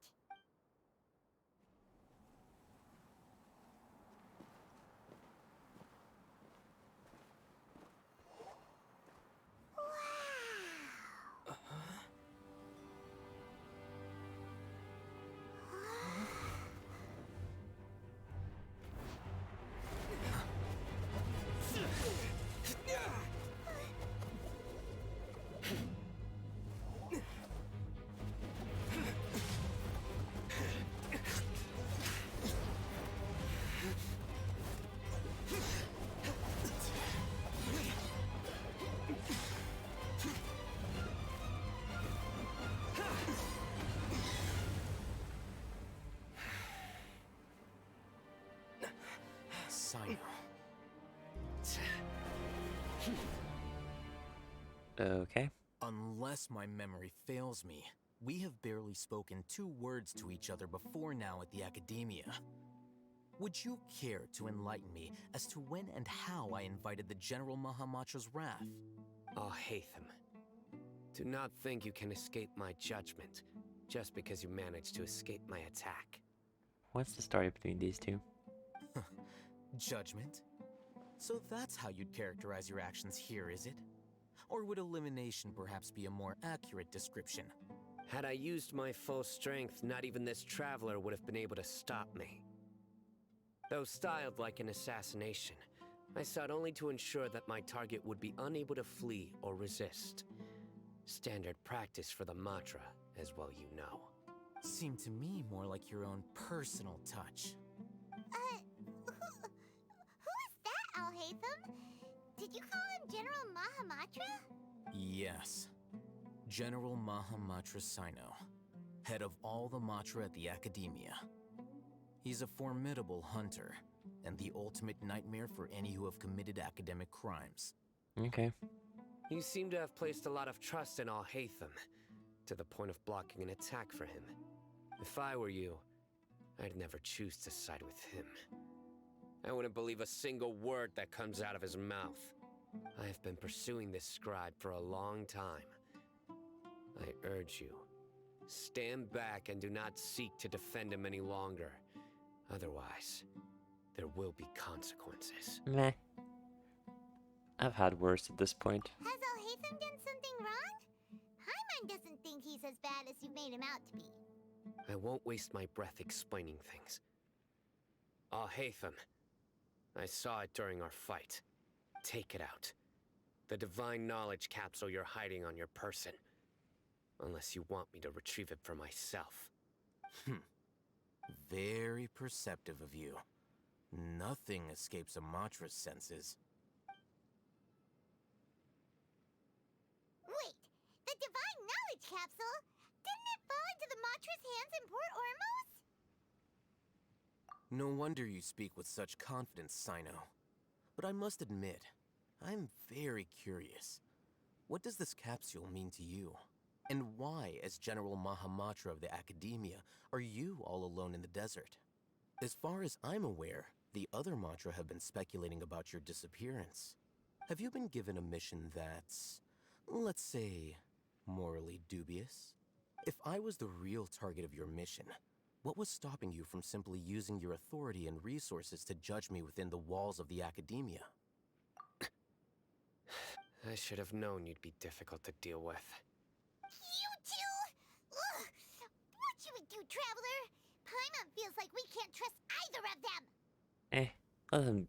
Sino. Okay. Unless my memory fails me, we have barely spoken 2 words to each other before now at the Academia. Would you care to enlighten me as to when and how I invited the General Mahamatra's wrath? Oh, Hatham. Do not think you can escape my judgment, just because you managed to escape my attack. What's the story between these two? Judgment? So that's how you'd characterize your actions here, is it? Or would elimination perhaps be a more accurate description? Had I used my full strength, not even this traveler would have been able to stop me. Though styled like an assassination, I sought only to ensure that my target would be unable to flee or resist. Standard practice for the Matra, as well you know. Seemed to me more like your own personal touch. Who is that, Alhaitham? Did you call him General Mahamatra? Yes. General Mahamatra Sino, head of all the Matra at the Academia. He's a formidable hunter, and the ultimate nightmare for any who have committed academic crimes. Okay. You seem to have placed a lot of trust in Alhaitham, to the point of blocking an attack for him. If I were you, I'd never choose to side with him. I wouldn't believe a single word that comes out of his mouth. I have been pursuing this scribe for a long time. I urge you, stand back and do not seek to defend him any longer. Otherwise, there will be consequences. Meh. I've had worse at this point. Has Alhaitham done something wrong? Paimon doesn't think he's as bad as you made him out to be. I won't waste my breath explaining things. Alhaitham, I saw it during our fight. Take it out. The divine knowledge capsule you're hiding on your person. Unless you want me to retrieve it for myself. Very perceptive of you. Nothing escapes Amatra's senses. Wait, the Divine Knowledge Capsule? Didn't it fall into the Matra's hands in Port Ormos? No wonder you speak with such confidence, Sino. But I must admit, I'm very curious. What does this capsule mean to you? And why, as General Mahamatra of the Academia, are you all alone in the desert? As far as I'm aware, the other Matra have been speculating about your disappearance. Have you been given a mission that's, let's say, morally dubious? If I was the real target of your mission, what was stopping you from simply using your authority and resources to judge me within the walls of the Academia? I should have known you'd be difficult to deal with. You two? Ugh! What should we do, Traveler? Paimon feels like we can't trust either of them. Let them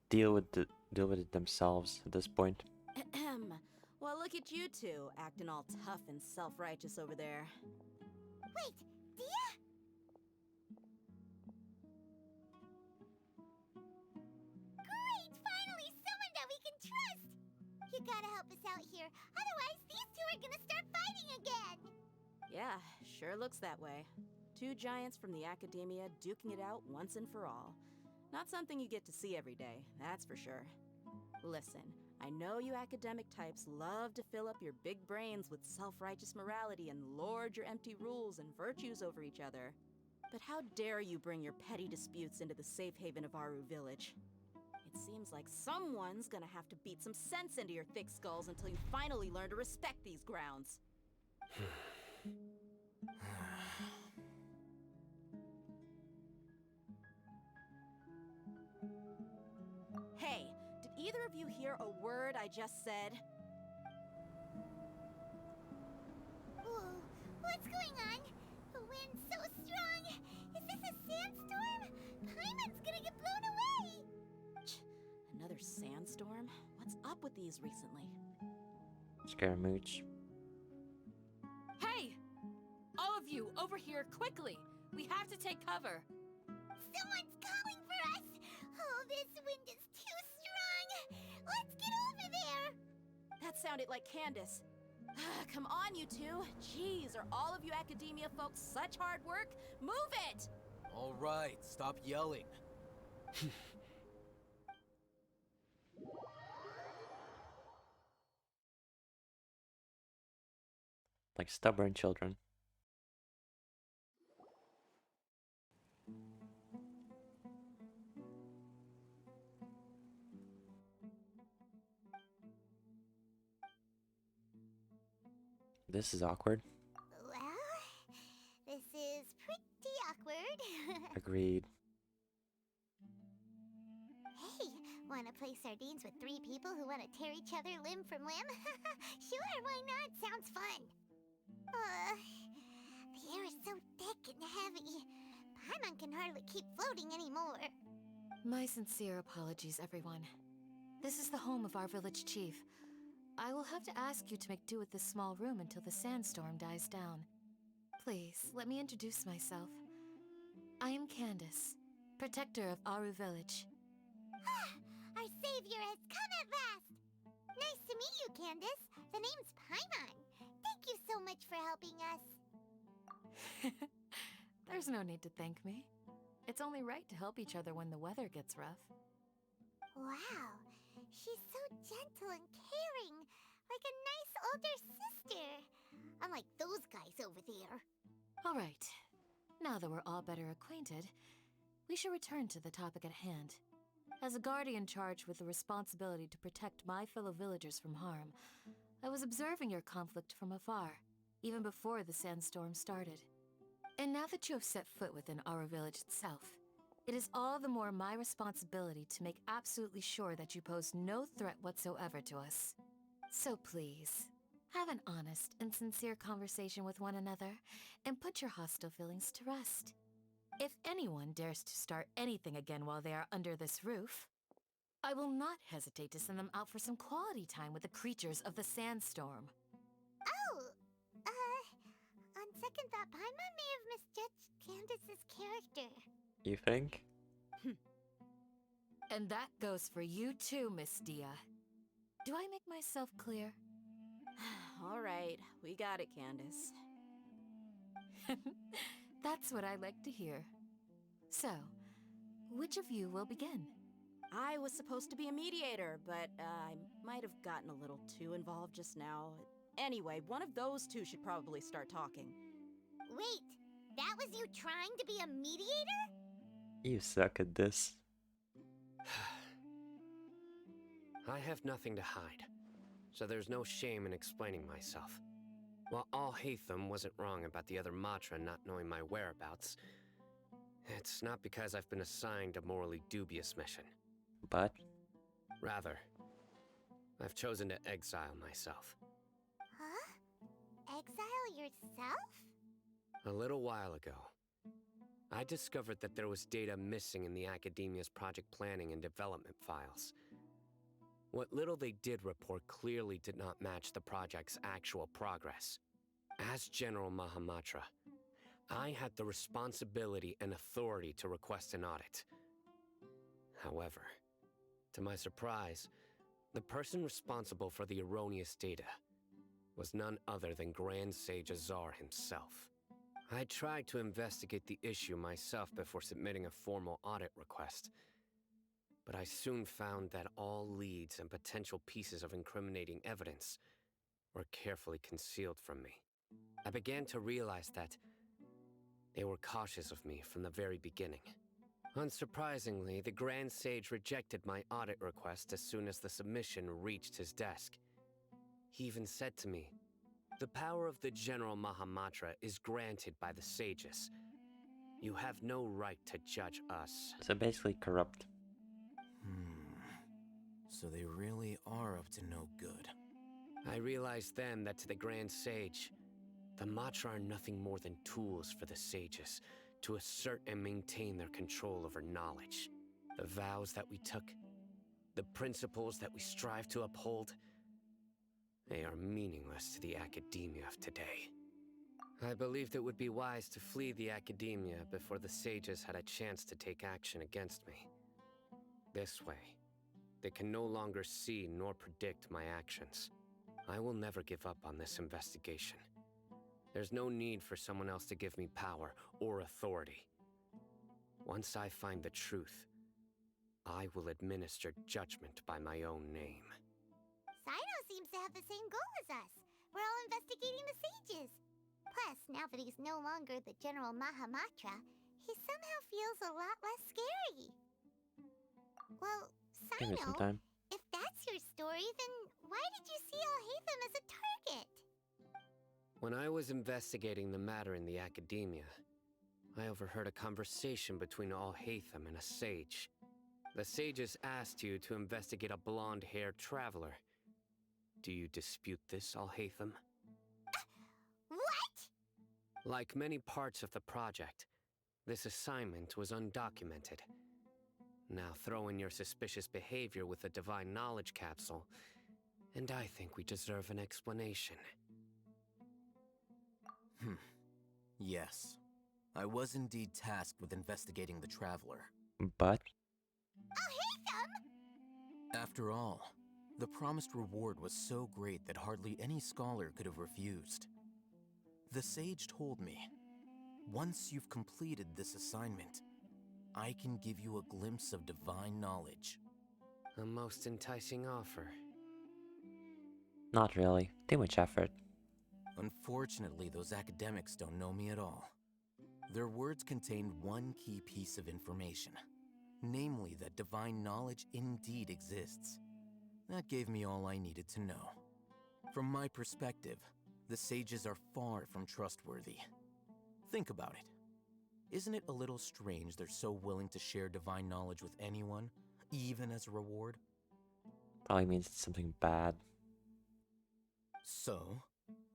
deal with it themselves at this point. Ahem. Well, look at you two, acting all tough and self-righteous over there. Wait, Dia? Great! Finally, someone that we can trust! You gotta help us out here, otherwise these two are gonna start fighting again! Yeah, sure looks that way. Two giants from the Academia duking it out once and for all. Not something you get to see every day, that's for sure. Listen, I know you academic types love to fill up your big brains with self-righteous morality and lord your empty rules and virtues over each other. But how dare you bring your petty disputes into the safe haven of Aru Village? It seems like someone's gonna have to beat some sense into your thick skulls until you finally learn to respect these grounds. Hey, did either of you hear a word I just said? Whoa, what's going on? The wind's so strong! Is this a sandstorm? Paimon's gonna get blown away! Another sandstorm? What's up with these recently? Scaramouche. Hey! All of you, over here, quickly! We have to take cover! Someone's calling for us! Oh, this wind is too strong! Let's get over there! That sounded like Candace. Come on, you two. Jeez, are all of you Academia folks such hard work? Move it! All right, stop yelling. Like stubborn children. This is awkward. Well, this is pretty awkward. Agreed. Hey, wanna play sardines with three people who wanna tear each other limb from limb? Sure, why not? Sounds fun. The air is so thick and heavy. Paimon can hardly keep floating anymore. My sincere apologies, everyone. This is the home of our village chief. I will have to ask you to make do with this small room until the sandstorm dies down. Please, let me introduce myself. I am Candace, protector of Aru Village. Our savior has come at last! Nice to meet you, Candace. The name's Paimon. Thank you so much for helping us. There's no need to thank me. It's only right to help each other when the weather gets rough. Wow, she's so gentle and caring, like a nice older sister. Unlike those guys over there. All right. Now that we're all better acquainted, we should return to the topic at hand. As a guardian charged with the responsibility to protect my fellow villagers from harm, I was observing your conflict from afar, even before the sandstorm started. And now that you have set foot within our village itself, it is all the more my responsibility to make absolutely sure that you pose no threat whatsoever to us. So please, have an honest and sincere conversation with one another, and put your hostile feelings to rest. If anyone dares to start anything again while they are under this roof, I will not hesitate to send them out for some quality time with the creatures of the sandstorm. Oh, Paimon may have misjudged Candace's character. You think? And that goes for you too, Miss Dia. Do I make myself clear? All right, we got it, Candace. That's what I like to hear. So, which of you will begin? I was supposed to be a mediator, but I might have gotten a little too involved just now. Anyway, one of those two should probably start talking. Wait, that was you trying to be a mediator? You suck at this. I have nothing to hide, so there's no shame in explaining myself. While Alhaitham wasn't wrong about the other Matra not knowing my whereabouts, it's not because I've been assigned a morally dubious mission. But? Rather, I've chosen to exile myself. Huh? Exile yourself? A little while ago, I discovered that there was data missing in the Academia's project planning and development files. What little they did report clearly did not match the project's actual progress. As General Mahamatra, I had the responsibility and authority to request an audit. However, to my surprise, the person responsible for the erroneous data was none other than Grand Sage Azar himself. I tried to investigate the issue myself before submitting a formal audit request, but I soon found that all leads and potential pieces of incriminating evidence were carefully concealed from me. I began to realize that they were cautious of me from the very beginning. Unsurprisingly, the Grand Sage rejected my audit request as soon as the submission reached his desk. He even said to me, "The power of the General Mahamatra is granted by the sages. You have no right to judge us." So basically corrupt. So they really are up to no good. I realized then that to the Grand Sage, the Matra are nothing more than tools for the sages to assert and maintain their control over knowledge. The vows that we took, the principles that we strive to uphold, they are meaningless to the academia of today. I believed it would be wise to flee the academia before the sages had a chance to take action against me. This way, they can no longer see nor predict my actions. I will never give up on this investigation. There's no need for someone else to give me power or authority. Once I find the truth, I will administer judgment by my own name. Saito seems to have the same goal as us. We're all investigating the sages. Plus, now that he's no longer the General Mahamatra, he somehow feels a lot less scary. Well, Give me some Saito, time. if that's your story, then why did you see Alhaitham as a target? When I was investigating the matter in the academia, I overheard a conversation between Alhaitham and a sage. The sages asked you to investigate a blonde-haired traveler. Do you dispute this, Alhaitham? What? Like many parts of the project, this assignment was undocumented. Now throw in your suspicious behavior with the Divine Knowledge Capsule, and I think we deserve an explanation. Yes. I was indeed tasked with investigating the Traveler. But? Alhaitham! After all, the promised reward was so great that hardly any scholar could have refused. The sage told me, once you've completed this assignment, I can give you a glimpse of divine knowledge. A most enticing offer. Not really. Too much effort. Unfortunately, those academics don't know me at all. Their words contained one key piece of information, namely that divine knowledge indeed exists. That gave me all I needed to know. From my perspective, the sages are far from trustworthy. Think about it. Isn't it a little strange they're so willing to share divine knowledge with anyone, even as a reward? Probably means it's something bad. So,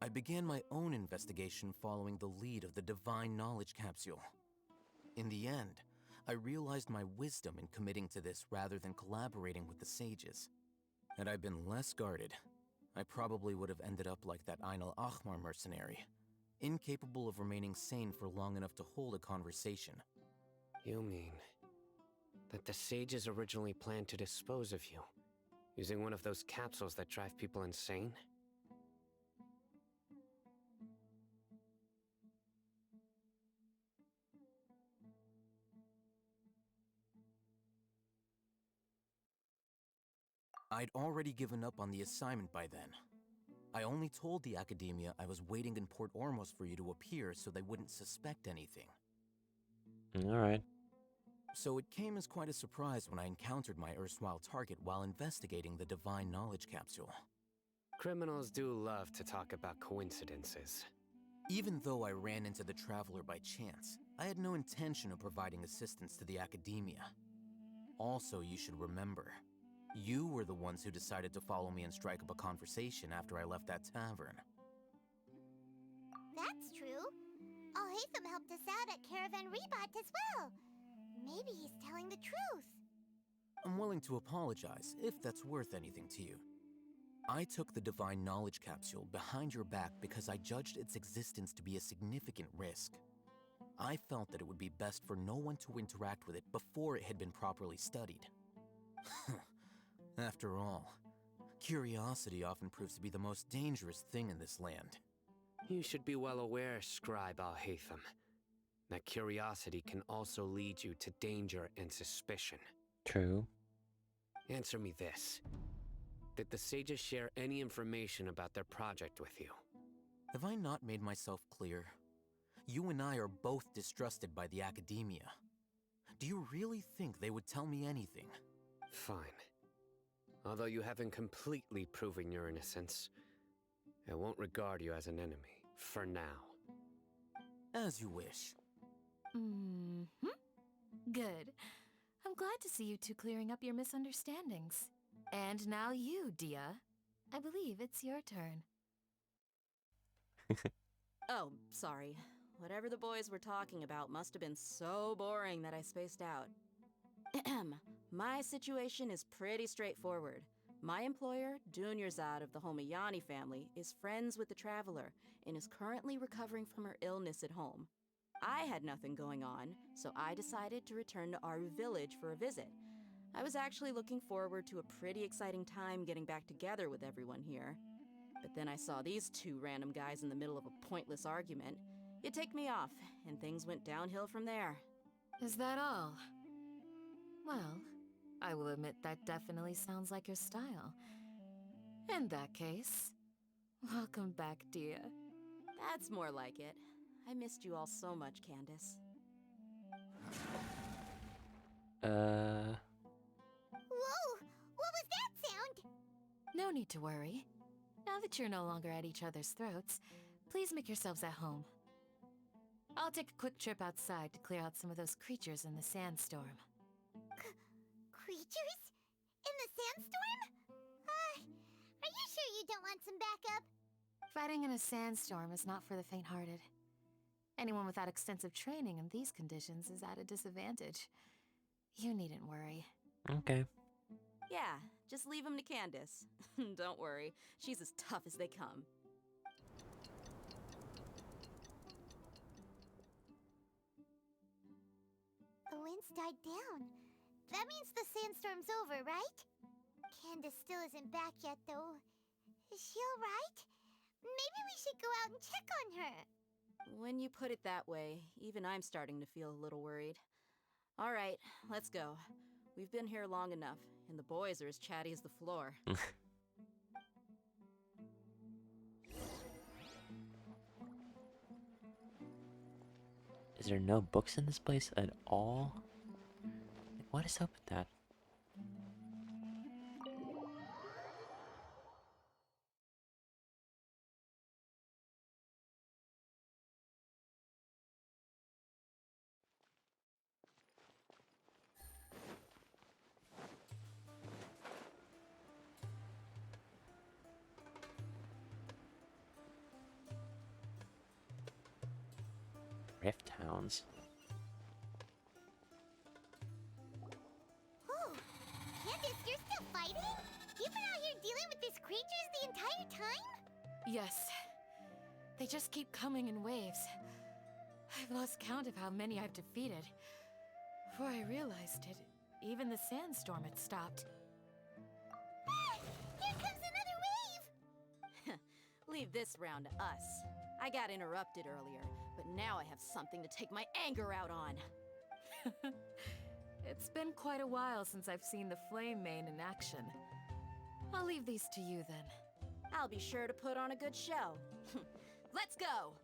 I began my own investigation following the lead of the Divine Knowledge Capsule. In the end, I realized my wisdom in committing to this rather than collaborating with the sages. Had I been less guarded, I probably would have ended up like that Ainul Ahmar mercenary, incapable of remaining sane for long enough to hold a conversation. You mean that the sages originally planned to dispose of you, using one of those capsules that drive people insane? I'd already given up on the assignment by then. I only told the Academia I was waiting in Port Ormos for you to appear so they wouldn't suspect anything. Alright. So it came as quite a surprise when I encountered my erstwhile target while investigating the Divine Knowledge Capsule. Criminals do love to talk about coincidences. Even though I ran into the Traveler by chance, I had no intention of providing assistance to the Academia. Also, you should remember, you were the ones who decided to follow me and strike up a conversation after I left that tavern. That's true. Alhaitham helped us out at Caravan Rebot as well. Maybe he's telling the truth. I'm willing to apologize, if that's worth anything to you. I took the Divine Knowledge Capsule behind your back because I judged its existence to be a significant risk. I felt that it would be best for no one to interact with it before it had been properly studied. After all, curiosity often proves to be the most dangerous thing in this land. You should be well aware, Scribe Alhaitham, that curiosity can also lead you to danger and suspicion. True. Answer me this. Did the sages share any information about their project with you? Have I not made myself clear? You and I are both distrusted by the Academia. Do you really think they would tell me anything? Fine. Although you haven't completely proven your innocence, I won't regard you as an enemy, for now. As you wish. Mm-hmm. Good. I'm glad to see you two clearing up your misunderstandings. And now you, Dia. I believe it's your turn. Oh, sorry. Whatever the boys were talking about must have been so boring that I spaced out. My situation is pretty straightforward. My employer, Dunyarzad of the Homayani family, is friends with the Traveler and is currently recovering from her illness at home. I had nothing going on, so I decided to return to Aru village for a visit. I was actually looking forward to a pretty exciting time getting back together with everyone here. But then I saw these two random guys in the middle of a pointless argument. It ticked me off, and things went downhill from there. Is that all? Well, I will admit that definitely sounds like your style. In that case, welcome back, Dia. That's more like it. I missed you all so much, Candace. Whoa! What was that sound? No need to worry. Now that you're no longer at each other's throats, please make yourselves at home. I'll take a quick trip outside to clear out some of those creatures in the sandstorm. Creatures? In the sandstorm? Are you sure you don't want some backup? Fighting in a sandstorm is not for the faint-hearted. Anyone without extensive training in these conditions is at a disadvantage. You needn't worry. Okay. Yeah, just leave him to Candace. Don't worry, she's as tough as they come. The winds died down. That means the sandstorm's over, right? Candace still isn't back yet, though. Is she alright? Maybe we should go out and check on her. When you put it that way, even I'm starting to feel a little worried. All right, let's go. We've been here long enough, and the boys are as chatty as the floor. Is there no books in this place at all? Like, what is up with that? Rift Towns. Oh, Candace, you're still fighting? You've been out here dealing with these creatures the entire time? Yes. They just keep coming in waves. I've lost count of how many I've defeated. Before I realized it, even the sandstorm had stopped. Ah! Here comes another wave! Leave this round to us. I got interrupted earlier, but now I have something to take my anger out on. It's been quite a while since I've seen the Flame Mane in action. I'll leave these to you then. I'll be sure to put on a good show. Let's go!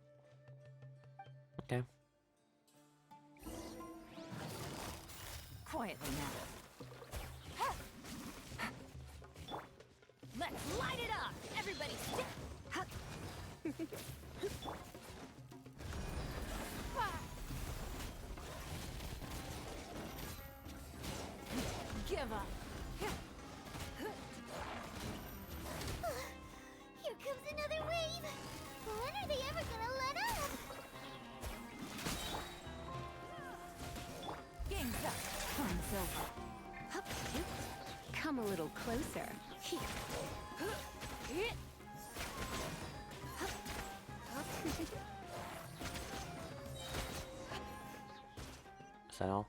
Okay. Quietly now. Let's light it up! Everybody stick! Give up! Here comes another wave! When are they ever gonna let up? Game's up. Time's over. Come a little closer. Here. Is that all?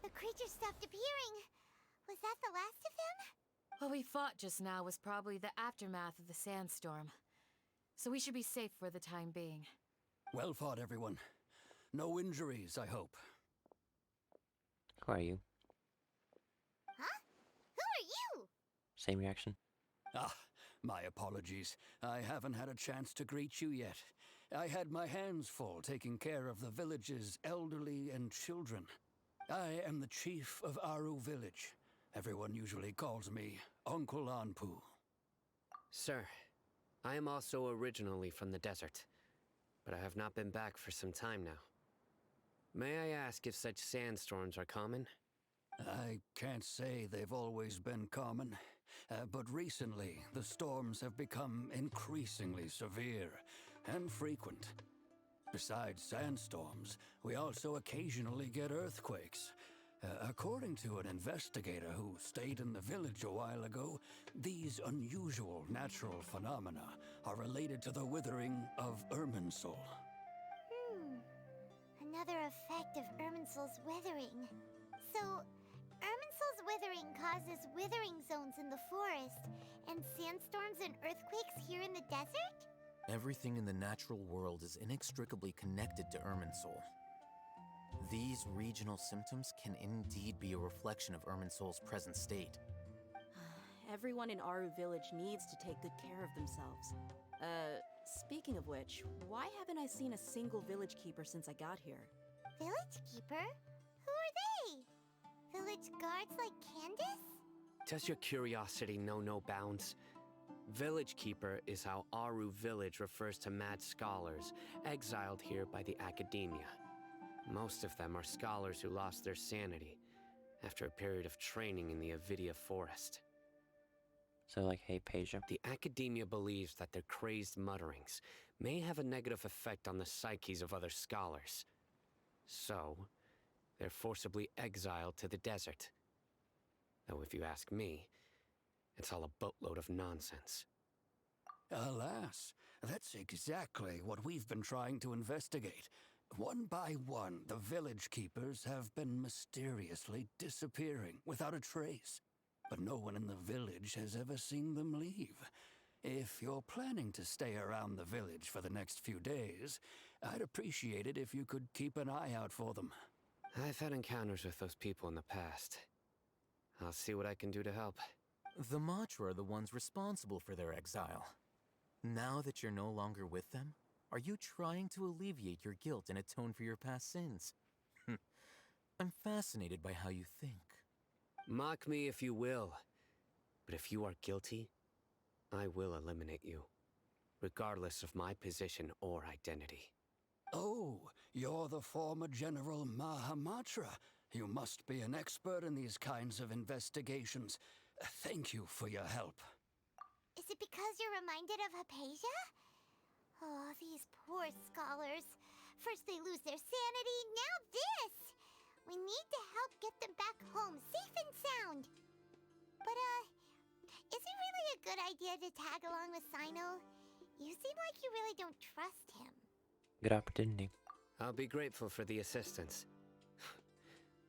The creature stopped appearing. Was that the last of them? What we fought just now was probably the aftermath of the sandstorm. So we should be safe for the time being. Well fought, everyone. No injuries, I hope. Who are you? Huh? Who are you? Same reaction? Ah, my apologies. I haven't had a chance to greet you yet. I had my hands full taking care of the village's elderly and children. I am the chief of Aru village. Everyone usually calls me Uncle Anpu. Sir, I am also originally from the desert, but I have not been back for some time now. May I ask if such sandstorms are common? I can't say they've always been common, but recently the storms have become increasingly severe and frequent. Besides sandstorms, we also occasionally get earthquakes. According to an investigator who stayed in the village a while ago, these unusual natural phenomena are related to the withering of Irminsul. Another effect of Irminsul's withering. So, Irminsul's withering causes withering zones in the forest, and sandstorms and earthquakes here in the desert? Everything in the natural world is inextricably connected to Irminsul. These regional symptoms can indeed be a reflection of Irminsul's present state. Everyone in Aru village needs to take good care of themselves. Speaking of which, why haven't I seen a single village keeper since I got here? Village keeper? Who are they? Village guards like Candace? Does your curiosity know no bounds? Village Keeper is how Aru village refers to mad scholars exiled here by the academia. Most of them are scholars who lost their sanity after a period of training in the Avidia forest. So like, hey, Peja? The academia believes that their crazed mutterings may have a negative effect on the psyches of other scholars. So, they're forcibly exiled to the desert. Though if you ask me, it's all a boatload of nonsense. Alas, that's exactly what we've been trying to investigate. One by one, the village keepers have been mysteriously disappearing without a trace. But no one in the village has ever seen them leave. If you're planning to stay around the village for the next few days, I'd appreciate it if you could keep an eye out for them. I've had encounters with those people in the past. I'll see what I can do to help. The Matra are the ones responsible for their exile. Now that you're no longer with them, are you trying to alleviate your guilt and atone for your past sins? I'm fascinated by how you think. Mock me if you will, but if you are guilty, I will eliminate you, regardless of my position or identity. Oh, you're the former General Mahamatra. You must be an expert in these kinds of investigations. Thank you for your help. Is it because you're reminded of Hypatia? Oh, these poor scholars. First they lose their sanity, now this! We need to help get them back home, safe and sound. But, is it really a good idea to tag along with Sino? You seem like you really don't trust him. Good opportunity. I'll be grateful for the assistance.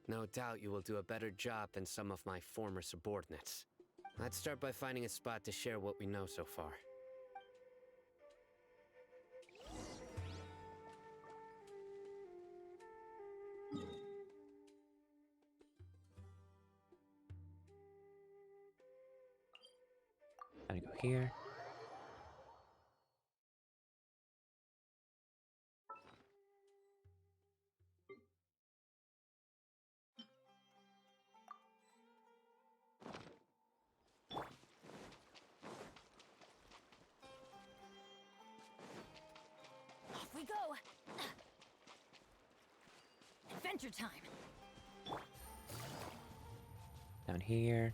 No doubt you will do a better job than some of my former subordinates. Let's start by finding a spot to share what we know so far. Gotta go here. Off we go! Adventure time! Down here.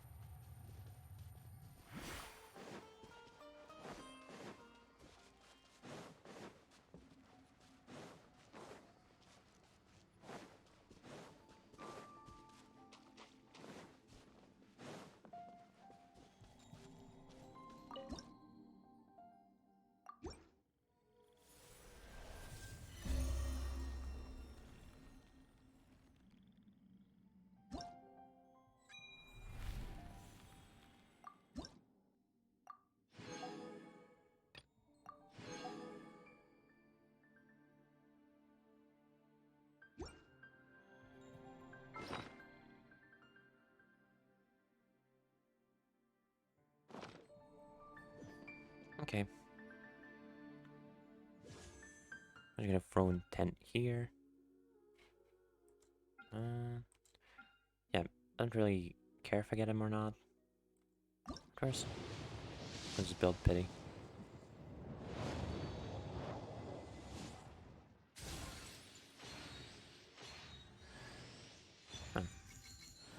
Okay. I'm just gonna throw in tent here. Yeah, don't really care if I get him or not. Of course. I'll just build pity. Oh. Am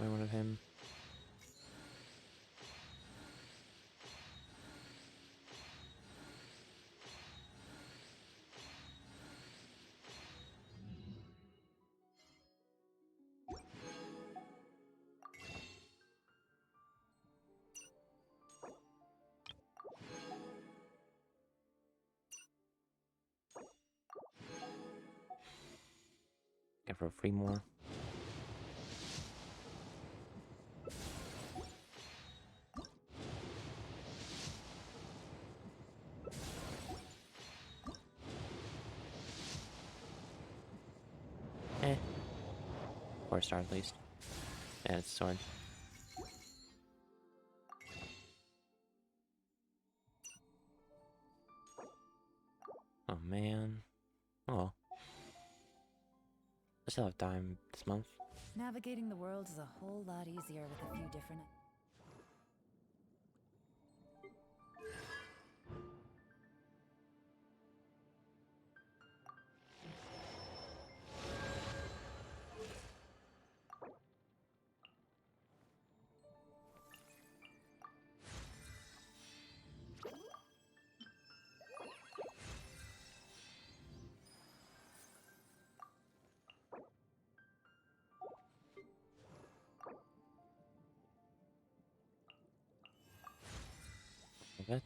I one of him? Go for 3 more. Eh. 4 star at least. Yeah, it's sword. Oh man. Oh well. I still have time this month. Navigating the world is a whole lot easier with a few different... Of it.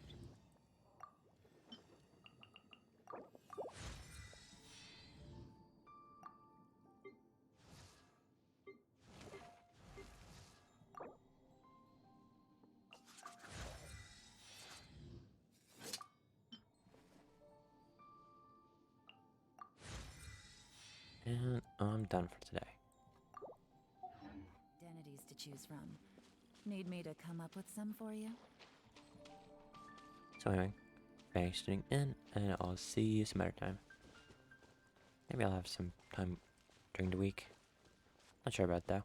And I'm done for today. Identities to choose from. Need me to come up with some for you? So anyway, thanks for tuning in, and I'll see you some other time. Maybe I'll have some time during the week. Not sure about that.